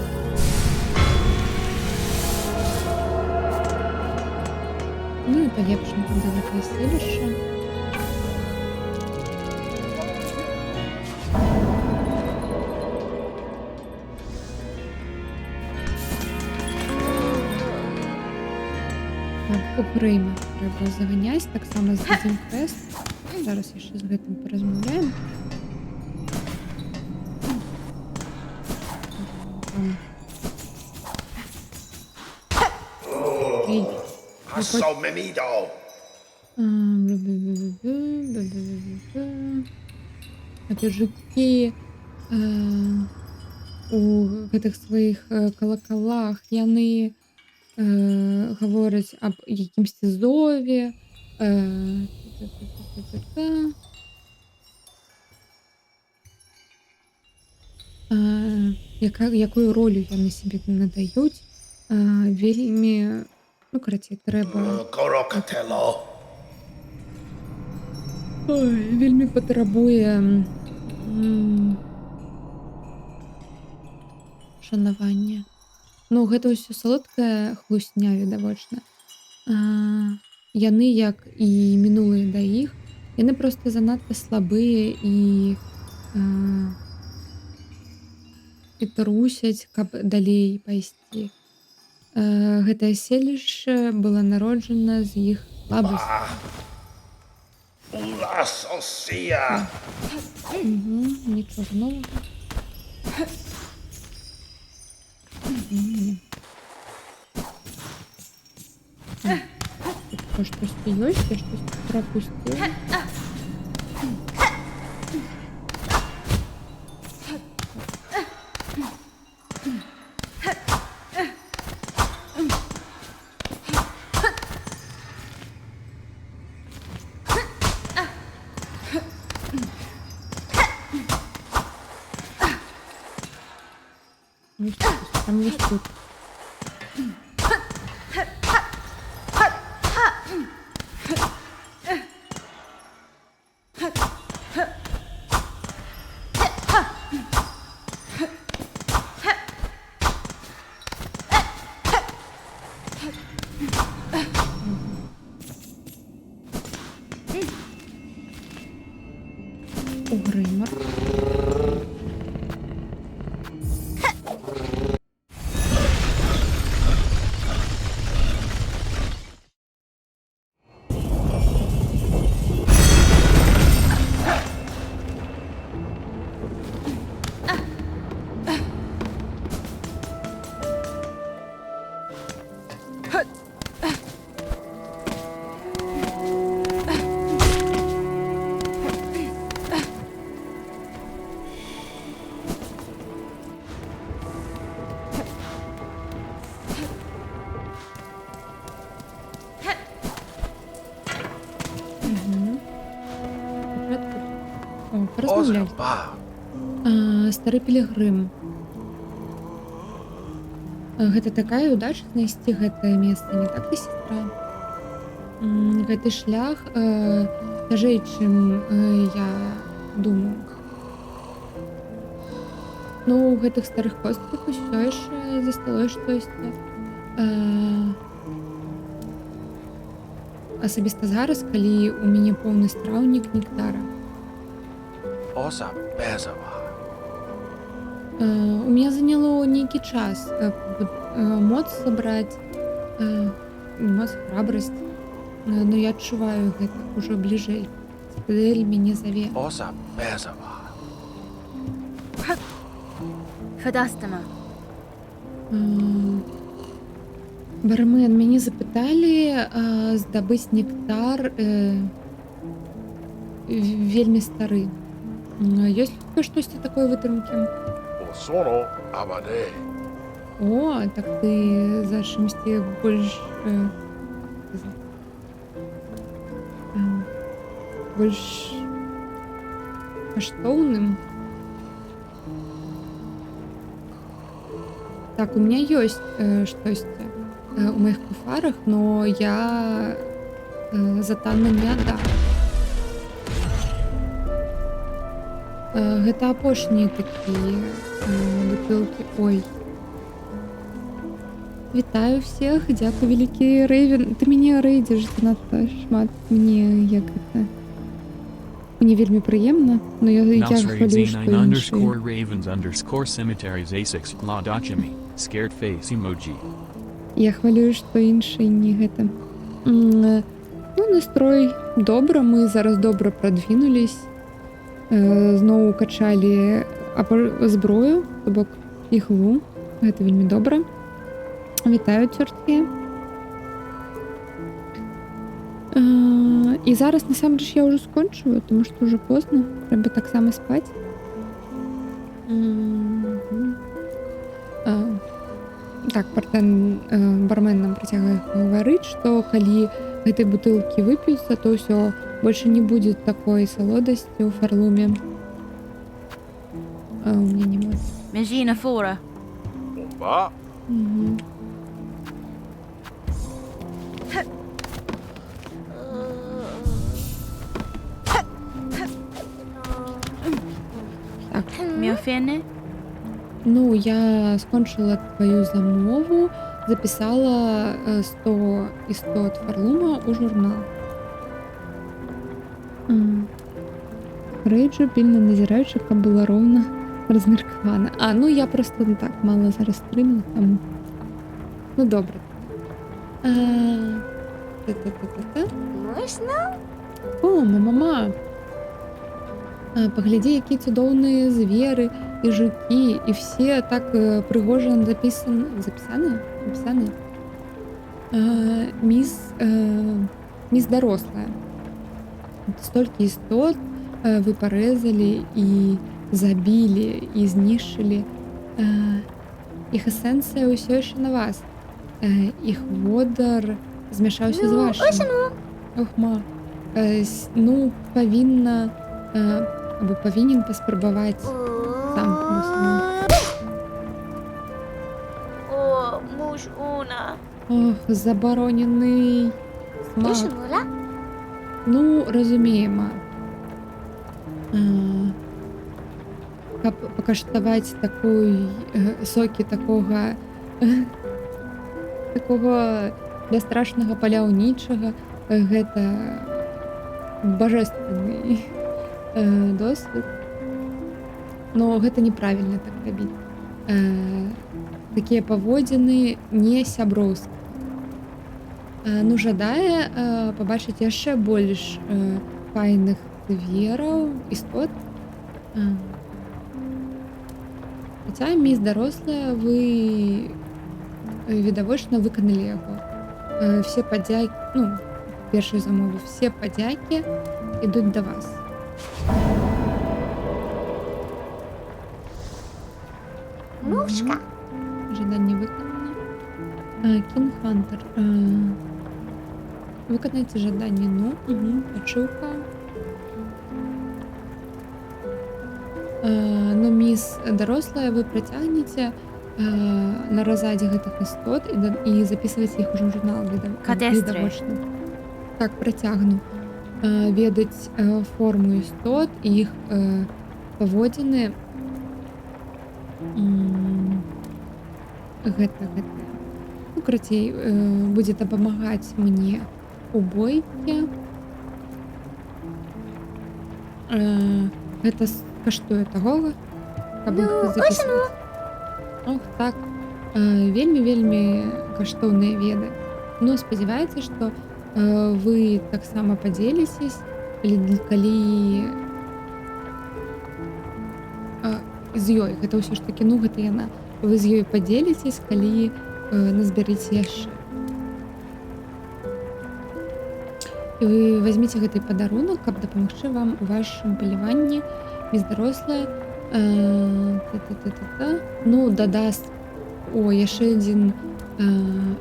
Ну и полепшим тогда в следующее. У Грейма трэба заганяць, таксама здадзім квест. Зараз яшчэ з гэтым паразмаўляем. Эй, So Memido. Гэта жукі у гэтых сваіх калакалах яны гавораць аб якімсьці зове. Якую ролю яны сябе надаюць, вельмі, ну, карацей, трэба Corocatello. вельмі патрабуе шанавання. Ну, гэта ўсё салодкая хлусня, відавочна. Яны, як і мінулыя да іх, яны проста занадта слабыя і трусяць, каб далей пайсці. Гэтае селішча было народжана з іх слабасці. La Socia. Нічого нового. Тут щось ёсць, я щось пропустила. Там есть тут. Греймер. Порозмовляй. Стары пілігрым. Гэта такая ўдача знайсці гэтае месца, не так, і сестра? Гэты шлях цяжэй, чым я думаю. Ну, у гэтых старых костках усё яшчэ засталось штосьці. Асабіста зараз, калі ў мяне поўны страўнік нектара. Оса безова. У меня заняло нейкі час моц сабраць, моц, храбрасць, но я адчуваю гэта ўжо бліжэй. Цытадэль мяне заве. Оса безова. Фадастама. Бармен, мяне запыталі здабыць нектар вельмі стары. Ёсць ли штосьці такой вытрымкі? Осоро амаде. О, так ты за чымсьці больш больш каштоўным. Так, у меня ёсць штосьці у маіх куфарах, но я за танна не аддам. Гэта апошнія такія бутылкі. Ой. Вітаю всех, дзякуй вялікі, Рэйвен. Ты мяне рэйдзеш занадта шмат. Мне як гэта... Мне вельмі прыемна, но я хвалю, што іншыя. Я хвалюю, што іншыя не гэта. Ну, настрой добра, мы зараз добра прадвінулись. Зноў качалі зброю, то бок іглу. Гэта вельмі добра. Вітаю, цёрткі. І зараз, насамрэч, я ўжо скончываю, тому што ўжо позна. Трэба таксама спаць. Так, бармен нам працягвае гаварыць, што калі гэтай бутылкі вып'юцца, то ўсё, больше не будет такой салодасці ў фарлуме. У меня не может. Межина фора. Опа. Так. Міофене. Ну, я скончила твою замову, записала 100 істот фарлума у журнал. Рейджу, пільно назіраючи, каб була ровно розміркована. Ну я просто так мало зараз стримала, тому... Ну, добре. Можна? О, мама. Погляди, які цудоўныя звери і жукі, і все так пригожа записаны. Мисс Дорослая. Столькі істот вы парэзалі і забілі і знішчылі. Іх эсэнцыя ўсё яшчэ на вас. Іх водар змяшаўся з вашым. Ох, ма. Ну, павінна або павінен паспрабаваць сам сама. О, муж Уна. Ох, забаронены смак. Ишнула? Ну, разумеема. Каб пакаштаваць такой сокі такога бясстрашнага паляўнічага, гэта бажественны досвед. Но гэта неправільна так рабіць. Такія паводзіны не сяброўскія. Ну, жадае пабачыць яшчэ больш файных звераў, істот. Хаця мисс Дарослая, вы відавочна выканалі яго. Все падзякі, ну, першую замову, все падзякі ідуць да вас. Мушка. Жаданне выканана. Кінг Хантер. Выканайце жаданне. Ну, пачуўка. Но мисс Дарослая, вы працягнеце наразаць гэтых істот і записываць іх ужо ў журнал відавочна. Так, працягну. Ведаць форму істот і іх паводзіны. гэта. Ну, карацей, будзе дапамагаць мне у бойке. Гэта каштуе таго, каб іх запісваць. Ох, так. Вельмі каштоўныя веды. Ну, спадзяваецца, што вы таксама падзеліцесь, калі з ёй. Гэта ўсё ж такі, ну, гэта яна. Вы з ёй падзеліцесь, калі назбярыце яшчэ. І вы вазьміце гэты падарунак, каб дапамагчы вам у вашым паляванні бездарослая. Ну, дадаст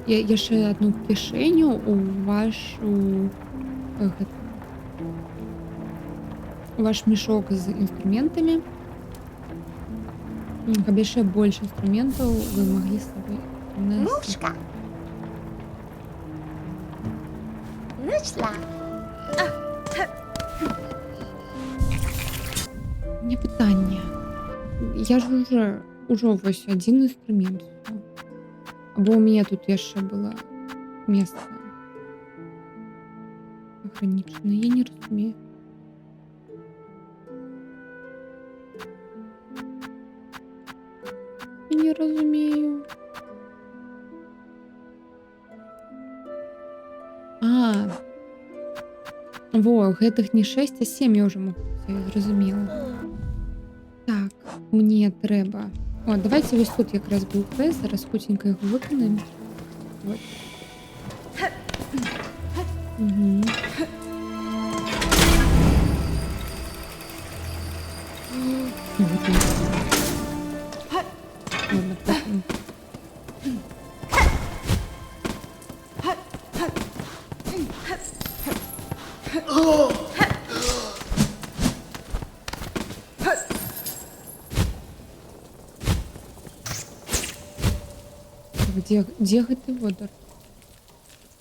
яшчэ адну кішэню у ваш мешок з інструментамі, каб яшчэ больш інструментаў вы маглі з сабой носіць. Мушка. Нычла. У меня пытанне. Я ж ўжо вось адзін інструмент. Або у мяне тут яшчэ было месца агранічана. Я не разумею. Я не разумею. Гэтых не 6, а 7 я ўжо могу. Я зразумела. Так, мне трэба. Давайте вось тут якраз быў квест, зараз хуценька яго выканаем. Вот. Угу. Ладно, потом. Где гэты водар?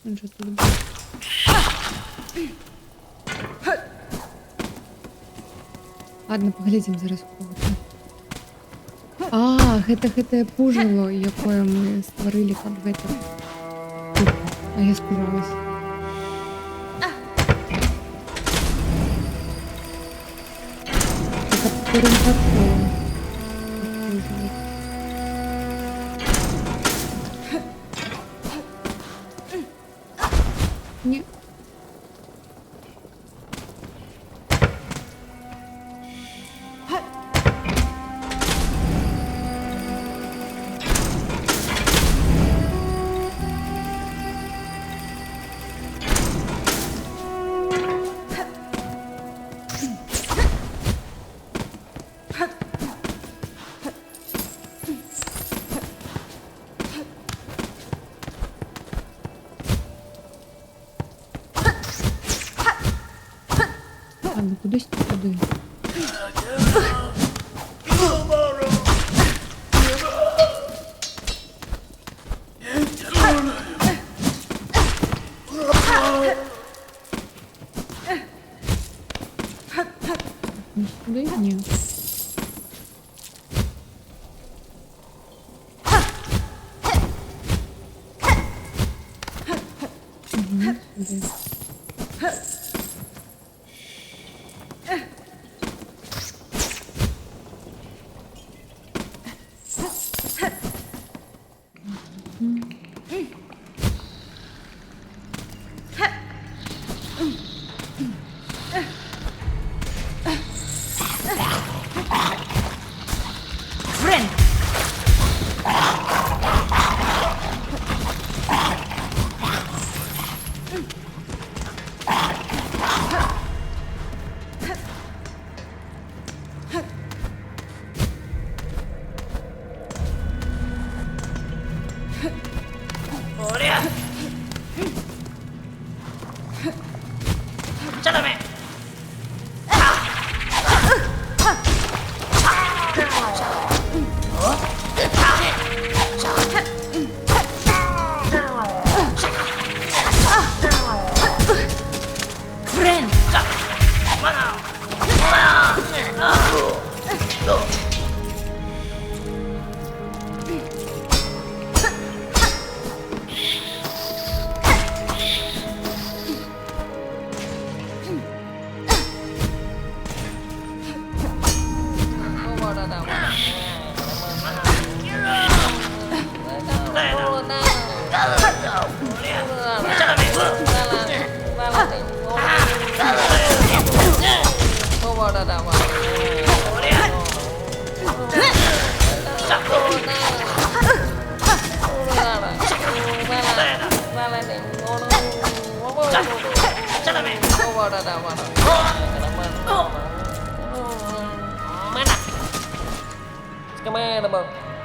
Он жа тут быў. Ладно, паглядзім зараз кого-то. Гэтае пужало, якое мы стварылі, каб гэта. А я спужалась. Не. Ладно, кудись туди. Сюди? Ні. Сюди.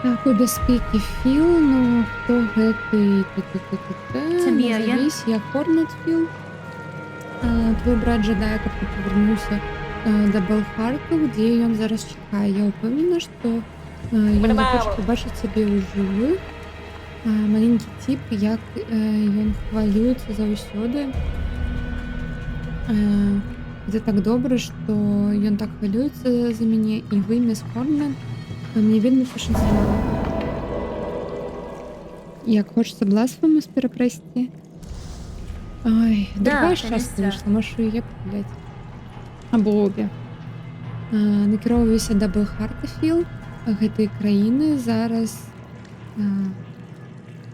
Так, у бяспекі Філ, ну хто гэты Цем'я, я? назавись, я Хорнет Філ. Твой брат жадае, каб ты павярнуўся да Белхарту, дзе ён зараз чакае. Я ўпэўнена, што ён захоча пабачыць цябе ў жывых. Маленькі тип, як ён хвалюецца заўсёды. Гэта так добра, што ён так хвалюецца за мяне, і вы, міс Хорнет, мне вельмі пашанцавала. Як хочацца бласфемус перапрасці. Ой, Да, другая это шчаска не выйшла, машу я блядь. Або обе. Накіроўваюся да Белхарта Філ. Гэтай краіны зараз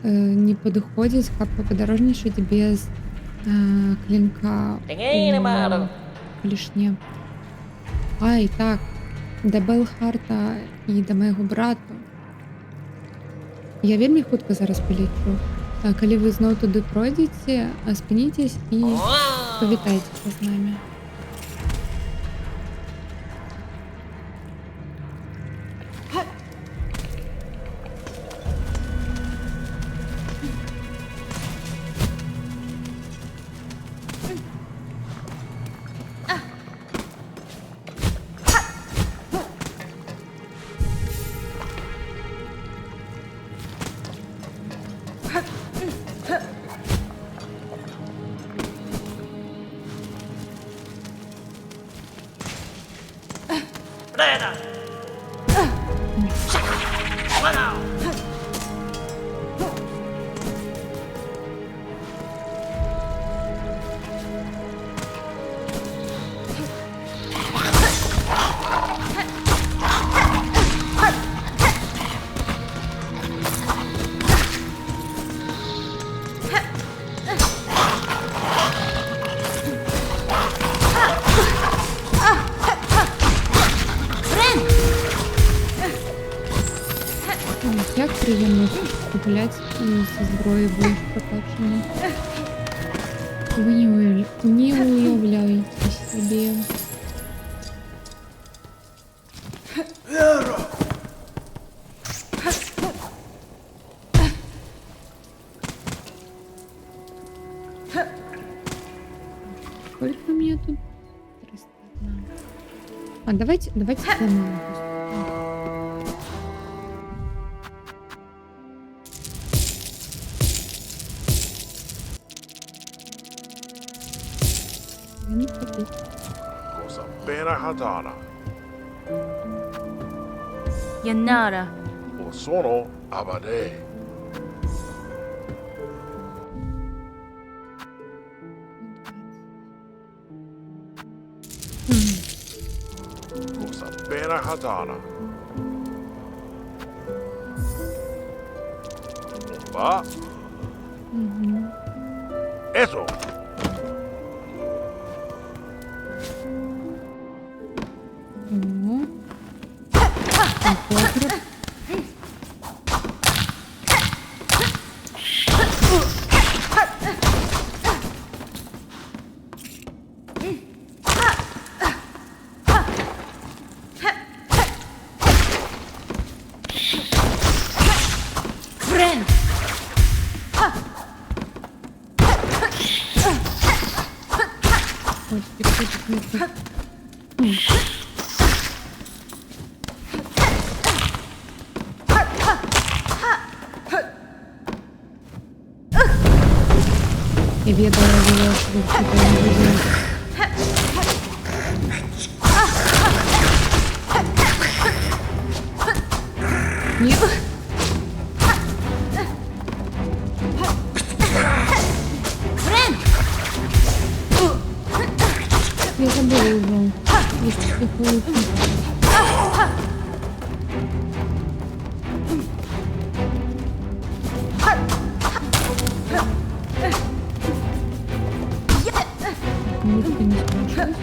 не падыходзіць, каб падарожнічаць без клінка у клішне. Ай, так, да Белхарта і да майго брату. Я вельмі хутка зараз палечу. Калі вы зноў туды пройдзеце, спыніцесь і павітайцеся з намі. Як приємно гуляти зі зброєю більш прокачаною. Ви не уявляєте собі. Сколько у меня тут? 301. А давайте сломаем. Я не хочу. Cosa bene hatana. Yanara. O sono abade. Cosa bene hatana. Va. Eso. Погреб. Ой, переходит метод. Я ведала, что вы не будете. Нет. Я забыла уже. Если такое. Музыка не спрашивает.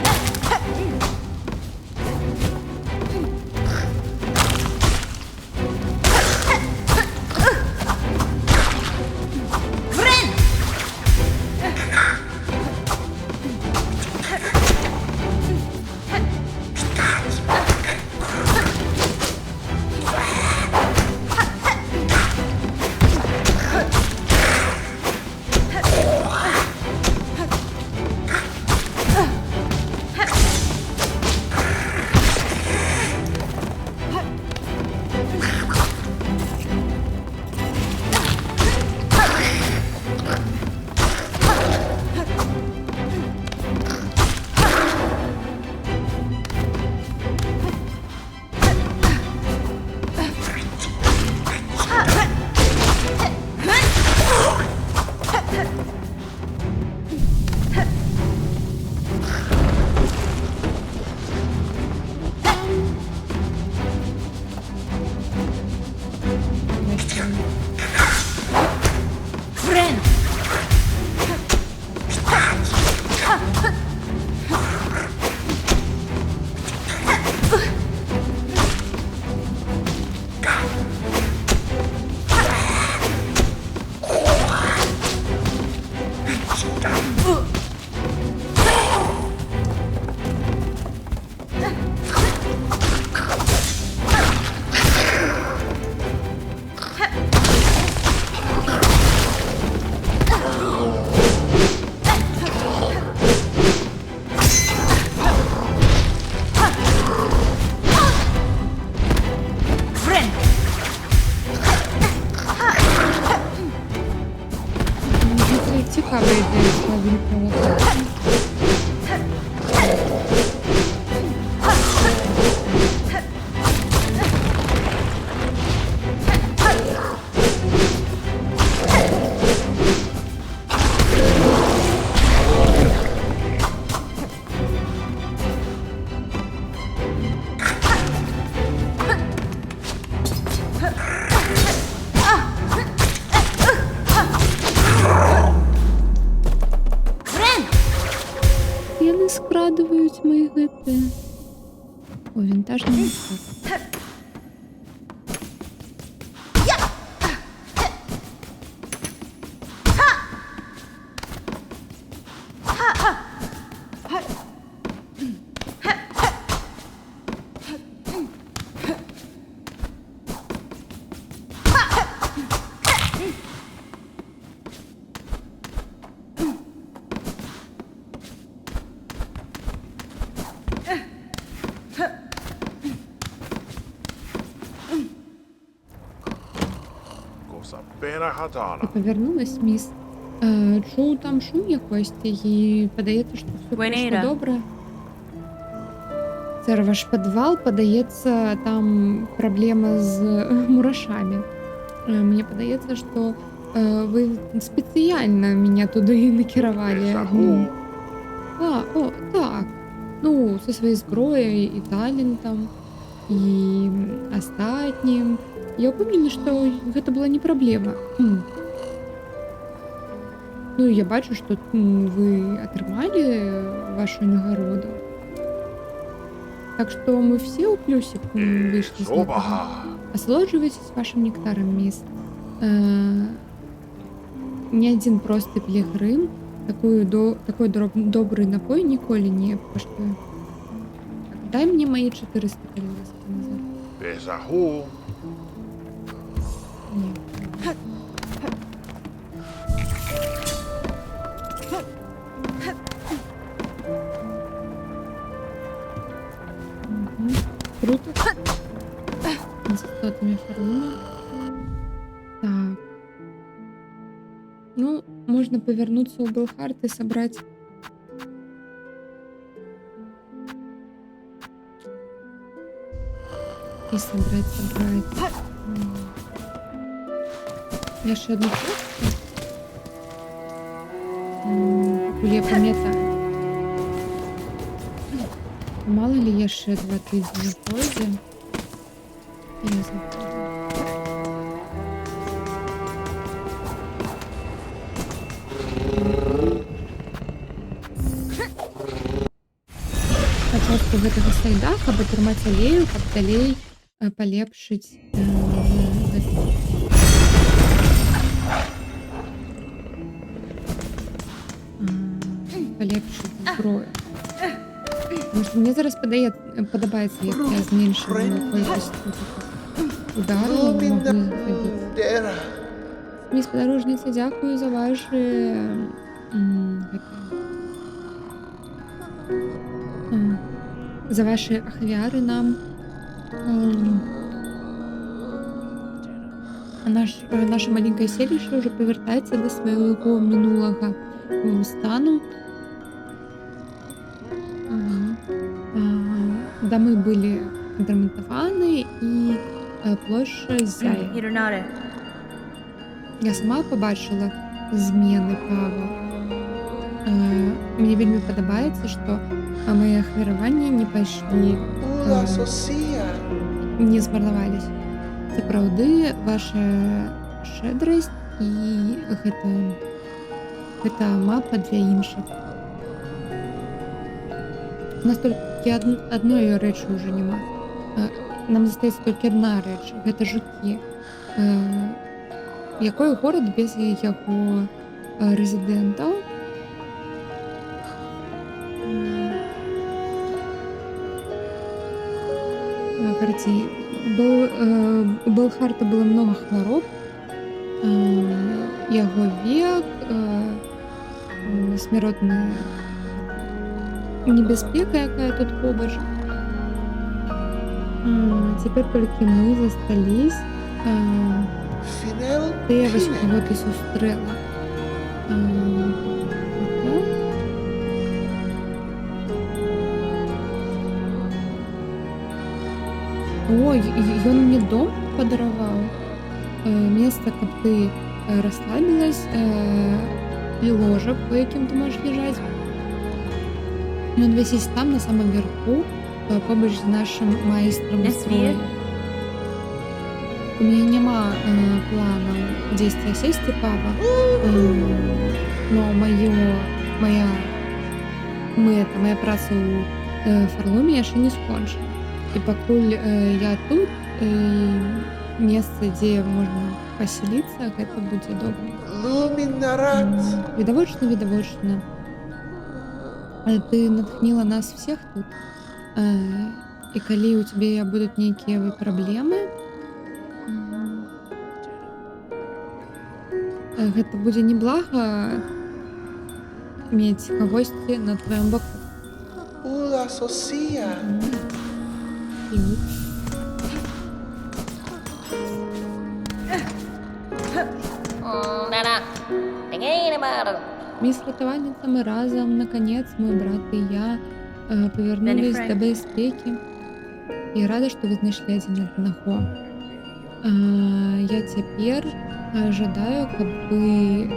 цікава ідея з лавінкою. Яны скрадываюць мои гэты. О, вінтажны мастак. Cosa pena hatana. Повернулась міс. Чув там шум якось, і подається, що все пройшло Венера. добре. Це ваш підвал, подається, там проблема з мурашами. Мені подається, що ви спеціально мене туди накерували. Заху. О, так. Ну, со своей зброєю і талентом, і остатнім. Я упевнена, що гэта была не проблема. Ну, я бачу, що ви атрымалі вашу нагороду. Так что мы все у плюсик вышли. Собаха. Насолодживайтесь вашим нектаром, мисс. Ни один простый пилигрим такой добрый напой ніколи не коштує. Дай мне мои 400 колес назад. Besahу. Нет. Мгм. Круто. Институтами формула. Так. Ну, можно повернуться у Белхарт и собрать. И собрать. Я ще одну кнопку. Я пам'ятаю. Мало ли я ще 2 тижні в поїзді. Я забуду. Пачатку гэтага сайда, каб атрымаць алею, каб далей палепшыць палепшыць зброю. Потому что мне зараз падабаецца, як я зменшую колькасць удараў могу забіць. Міс падарожніца, дзякую за ваши за ваши ахвяры нам. Наше маленькое селище уже повертаецца до свайго мінулага стану. Дамы былі адрамантаваны і плошча ззяе. Ironare. Я сама побачила змены Пава. Мне вельмі падабаецца, што мои ахвяраванні не пайшлі, не змарнаваліся. Сапраўды, ваша шчэдрасць і гэта мапа для іншых. У нас толькі адной рэчы ўжо няма. Нам застаецца толькі адна рэч. Гэта жукі. Якой горад без яго рэзідэнтаў? Короче, у Белхарта было много хвароб. Яго век, смяротная небяспека, якая тут побач. Цяпер толькі мы застались. Ты вось кого ты сустрэла. Так. Ой, ён мне дом падараваў. Месца, каб ты расслабілась, і ложак, по якім ты можаш ляжаць. Ён вісіць там, на самом верху, побач з нашым майстрам строя. У мяне няма планаў дзесьці асесці, папа, но моя мэта, моя праца ў Фарлуме яшчэ не скончана. І пакуль я тут, месца, дзе можна пасяліцца, гэта будзе добра. Відавочна. Ты натхніла нас всех тут. І калі у цябе будуць нейкія праблемы, гэта будзе неблага мець кагосьці на тваём баку. Hola, Socia. Nada. Tingin naman. Міс ратавальніца, мы разам, наконец, мой брат і я павярнулись да бяспекі. І рада, што вы знайшлі адзін аднаго. Я цяпер жадаю, каб вы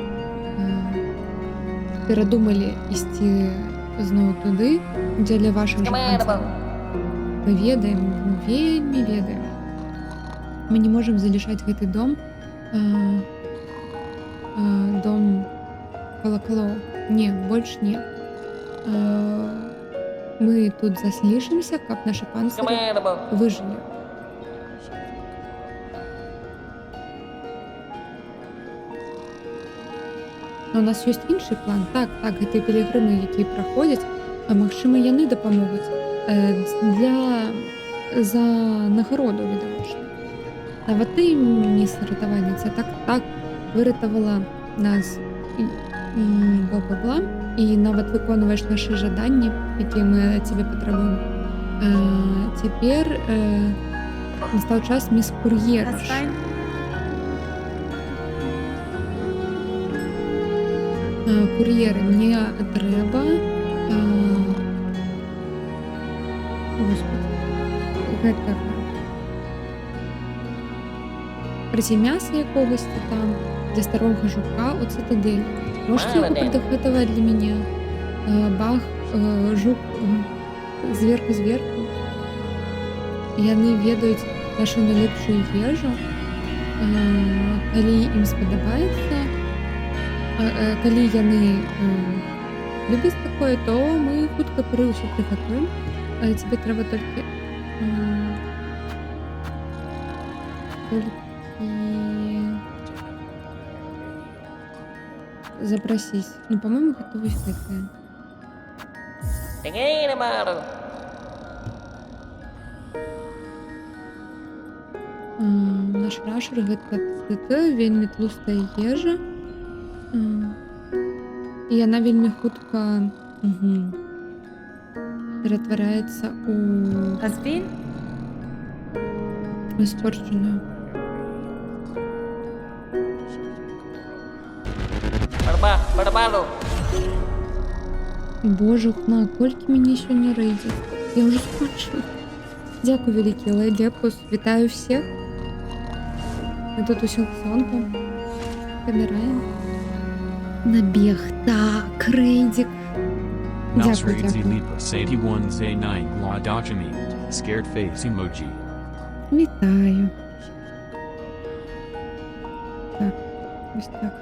перадумалі ісці зноў туды, дзеля вашых жаханцаў. Мы ведаем, вельмі ведаем. Мы не можам залішаць гэты дом, дом колоколов. Не, больш не. Мы тут заслішымся, каб нашы панцыры выжылі. Но у нас ёсць іншы план. Так, гэтыя пілігрымы, якія праходзяць, магчыма, яны дапамогуць за нагароду, відавочна. Нават ты, міс ратавальніца, так выратавала нас бла-бла-бла, і нават выконваеш нашы жаданні, якія мы ад цябе патрабуем. Цяпер настаў час міс кур'ераш. Кур'еры, мне трэба гэтага прыці мяса якогасьці там для старога жука у цытадэлі. Можете яго падагатаваць для мяне? Бах, жук зверху. Яны ведаюць нашу найлепшую ежу. Калі ім спадабаецца, калі яны любяць такое, то мы хутка ўсё прыгатуем. Тебе трэба толькі запрасіць. Ну, по-моему, гэта вось гэтае. Tingin naman. Наш рашер гэта вельмі тлустая ежа. І яна вельмі хутка ператвараецца у испорченую. Барбаду. Боже, колькі мяне сёння рэйдзе. Я ўжо скончыла. Дзякуй вялікі, леді Эпус. Вітаю всех. Мы тут усё сонку паміраем. Набег. Так, рэйдзік. Дзякуй. Lipas 81Z9 Wadachami. Scared face emoji. Вітаю. Так, ось так.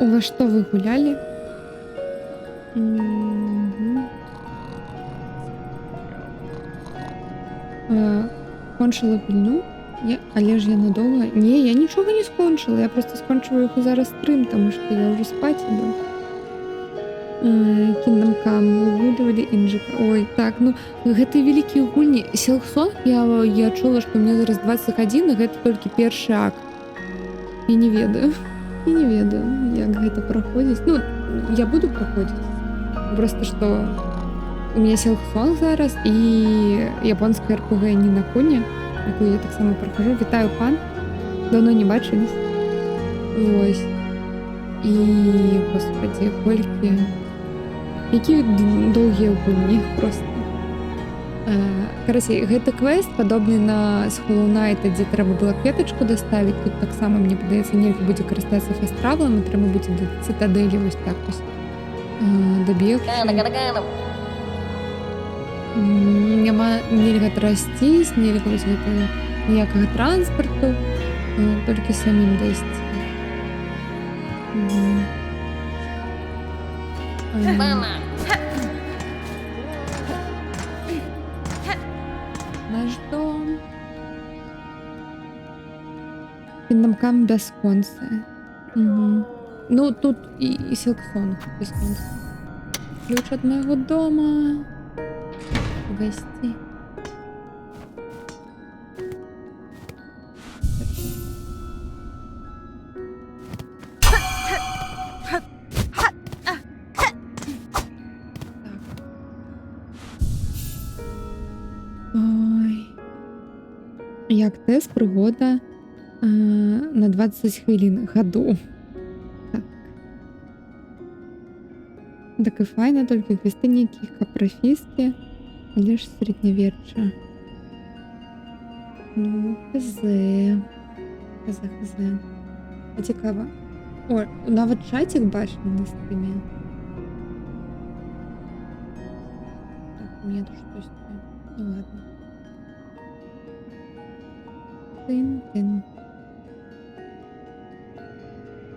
У вас што, вы гулялі? Скончыла гульню, але ж я надоўга... Не, я нічога не скончыла, я просто скончываю яго зараз стрым, таму што я ўжо спаць іду. Kingdom Come, выгулівалі інжыка. Ой, так, ну, гэтыя вялікія гульні. Silksong, я чула, што мне зараз 21, і гэта толькі першы акт. Я не ведаю, як гэта праходзіць. Ну, я буду праходзіць. Просто што у меня Silksong зараз і японская RPG Ни на Куні, якую я таксама прохожу. Вітаю, пан. Давно не бачились. Ось. І, господи, колькі... Які доўгія гульні просто. Карацей, гэты квест падобны на з Hollow Knight, дзе трэба было кветачку даставіць. Тут таксама, мне падаецца, нельга будзе карыстацца фаст-травелам, і трэба будзе да цытадэлі вось так вось дабегчы. Нельга трасціць, нельга вось гэта ніякага транспарту, толькі самім дайсці. Мама. Наш дом. Піндамкам бясконцы. Ну, тут і Сілксон бясконцы. Ключ ад майго дома. Гасці. Ой. Як тест пригода на 20 хвилин году. Так. Так і файна, тільки хвісти ніякі капрофістки, але ж середньовіччя. Ну, хз. А цікаво. О, навіть чатик бачив на стрімі. Так, у мене тут щось. Ну ладно. Тин-тин.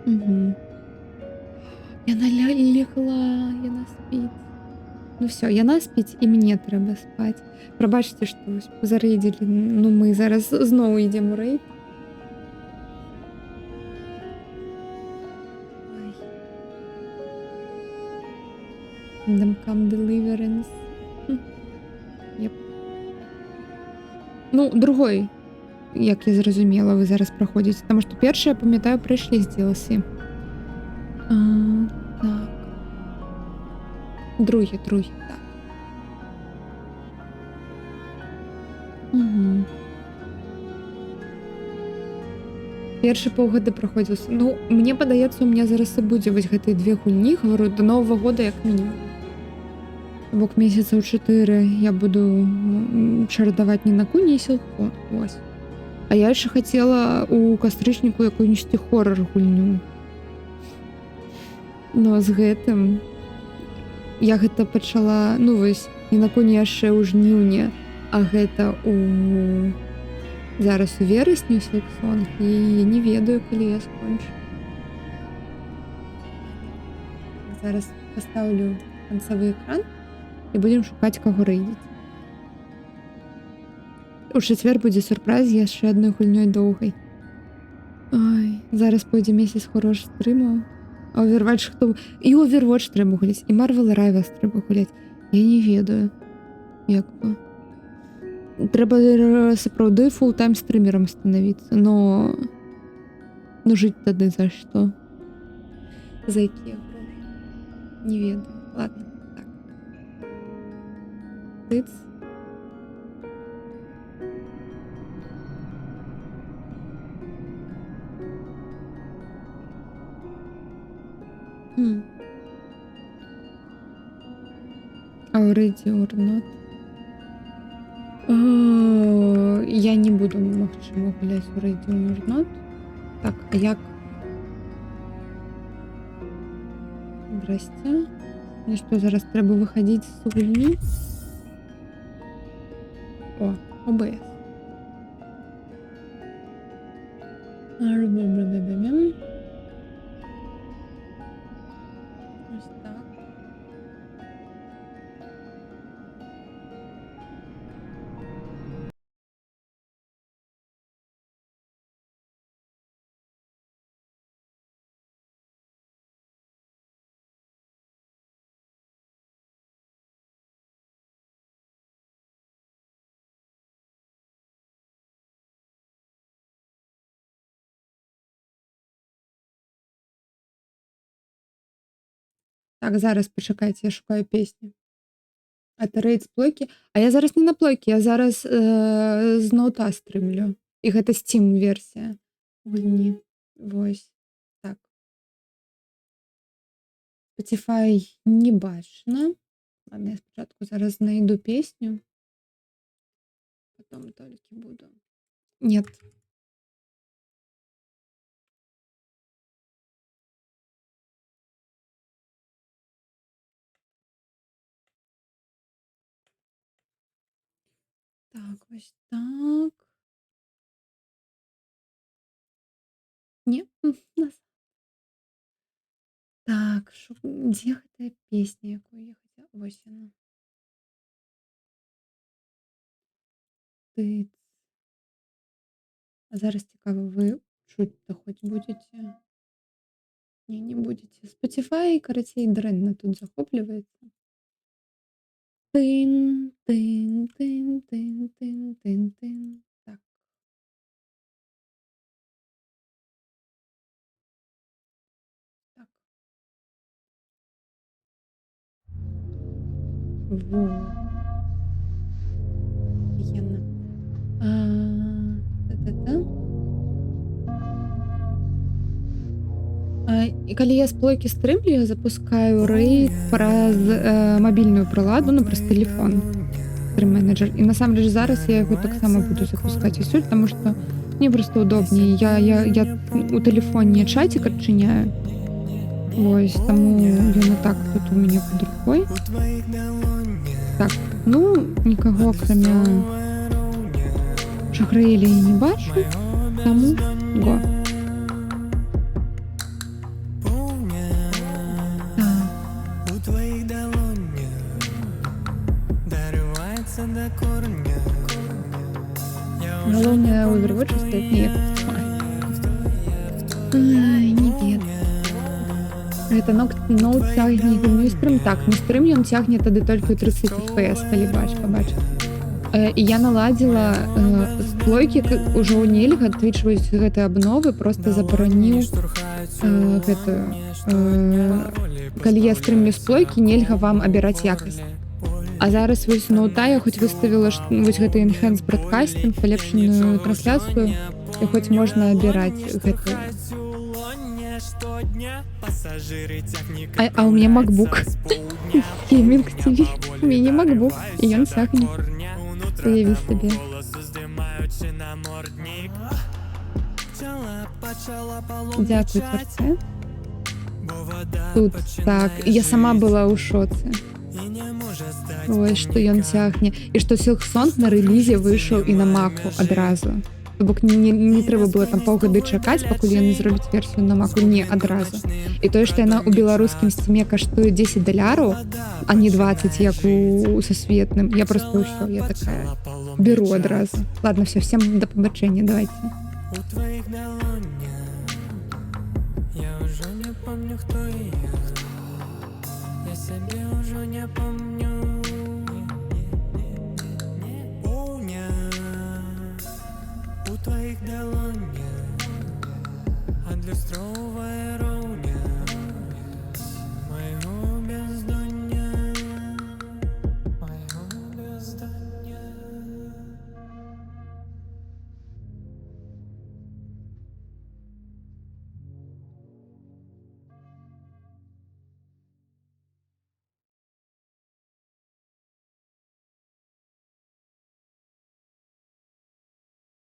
Угу. Яна легла, яна спить. Ну все, яна спить, і мені треба спати. Пробачте, що зарейдили. Ну ми зараз знову йдемо у рейд. Kingdom Come Deliverance. Єп. Ну, другой, як я зрозуміла, ви зараз проходите. Тому що перший, я пам'ятаю, прийшли з DLC. Так. Другий, так. Угу. Перші паўгода проходзіўся. Ну, мне падаецца, у меня зараз і будзе вось гэтыя две гульні, говорю, до Нового года як мінімум. Бок месяцаў 4 я буду чарадаваць не на куні і сілку. Ось. А я яшчэ хацела у кастрычніку якую-нибудь хоррор гульню. Но з гэтым я гэта пачала, ну вось, не на куні яшчэ ў жніўні, а гэта у зараз у верасні Сілксон, і я не ведаю, калі я скончу. Зараз пастаўлю канцавы экран і будзем шукаць, каго рэйдзіць. У чацвер будзе сюрпрыз яшчэ адной гульнёй доўгай. Ой, зараз пойдзе месяц хорош стрымаў. А Overwatch хто... І Overwatch трэба гуляць, і Marvel Rivals трэба гуляць. Я не ведаю. Як бы. Трэба сапраўды фулл-тайм стрымерам станавіцца, но... Ну жыць тады за што? За якія грошы? Не ведаю. Ладно, так. Тыц. Already or not? Я не буду, магчыма, гуляць Already or not. Так, а як? Здрасце. Мне што, зараз трэба выхадзіць з гульні? О, OBS. Ось так. Так, зараз пачакайце, я шукаю песню. Это рейд з плойкі. А я зараз не на плойкі, я зараз з ноута стрымлю. І гэта Steam версія гульні. Вось. Так. Spotify не бачно. Ладно, я спочатку зараз знайду пісню. Потім тільки буду. Нет. Так, ось так. Ні, нас. Так, шо, де гэта песня, яку я хотіла? Ось вона. Ти. А зараз цікаво, ви чути хоч будете? Ні, не будете. Spotify, короче, дренно тут захоплюється. Тин, тин, тин, тин, тин, тин, тин. Так. Так. Во. Офігенно. Та-та-та. І калі я з плойки стрімлю, я запускаю рейд праз мобільну приладу, ну, праз телефон. Стрім-менеджер. І насамрэч зараз я його так само буду запускати і суть, тому що мені просто удобнее. Я у телефоні чатик відчиняю. Ось, тому він так тут у мене під рукою. Так, ну, нікого, кроме Шахраїля, я не бачу, тому го. Головне, Overwatch стоїть ніяк. Ай, не ведаю. Гэта ноут цягне гульню стрым. Так, на стрым ён цягне тады толькі ў 30 FPS, калі побачыць. І я наладзіла з плойкі ўжо нельга, Twitch вось гэты абновы просто забараніў гэтую. Калі я стрымлю з плойкі, нельга вам абіраць якасць. А зараз вось ноута я хоць выставіла вось гэты enhanced broadcasting, палепшаную трансляцыю, і хоць можна абіраць гэтую. А у меня MacBook. Gaming TV. У меня MacBook. И он сахнет. Уяви себе. Дякую, творце. Тут так. Я сама была у шоце. Ой, што ён цягне. І што Silksong на рэлізе выйшаў і на Маку адразу. Бок не трэба было там паўгады чакаць, пакуль яны зробяць версію на Маку, не адразу. І тое, што яна ў беларускім сцеме каштуе $10, а не 20, як у сусветным. Я просто ўсё, я такая беру адразу. Ладно, все, всем до побачення, давайте. Я ўжо не помню, хто я. Я сябе ўжо не помню. У твоих долонях адлюстроўвае роў.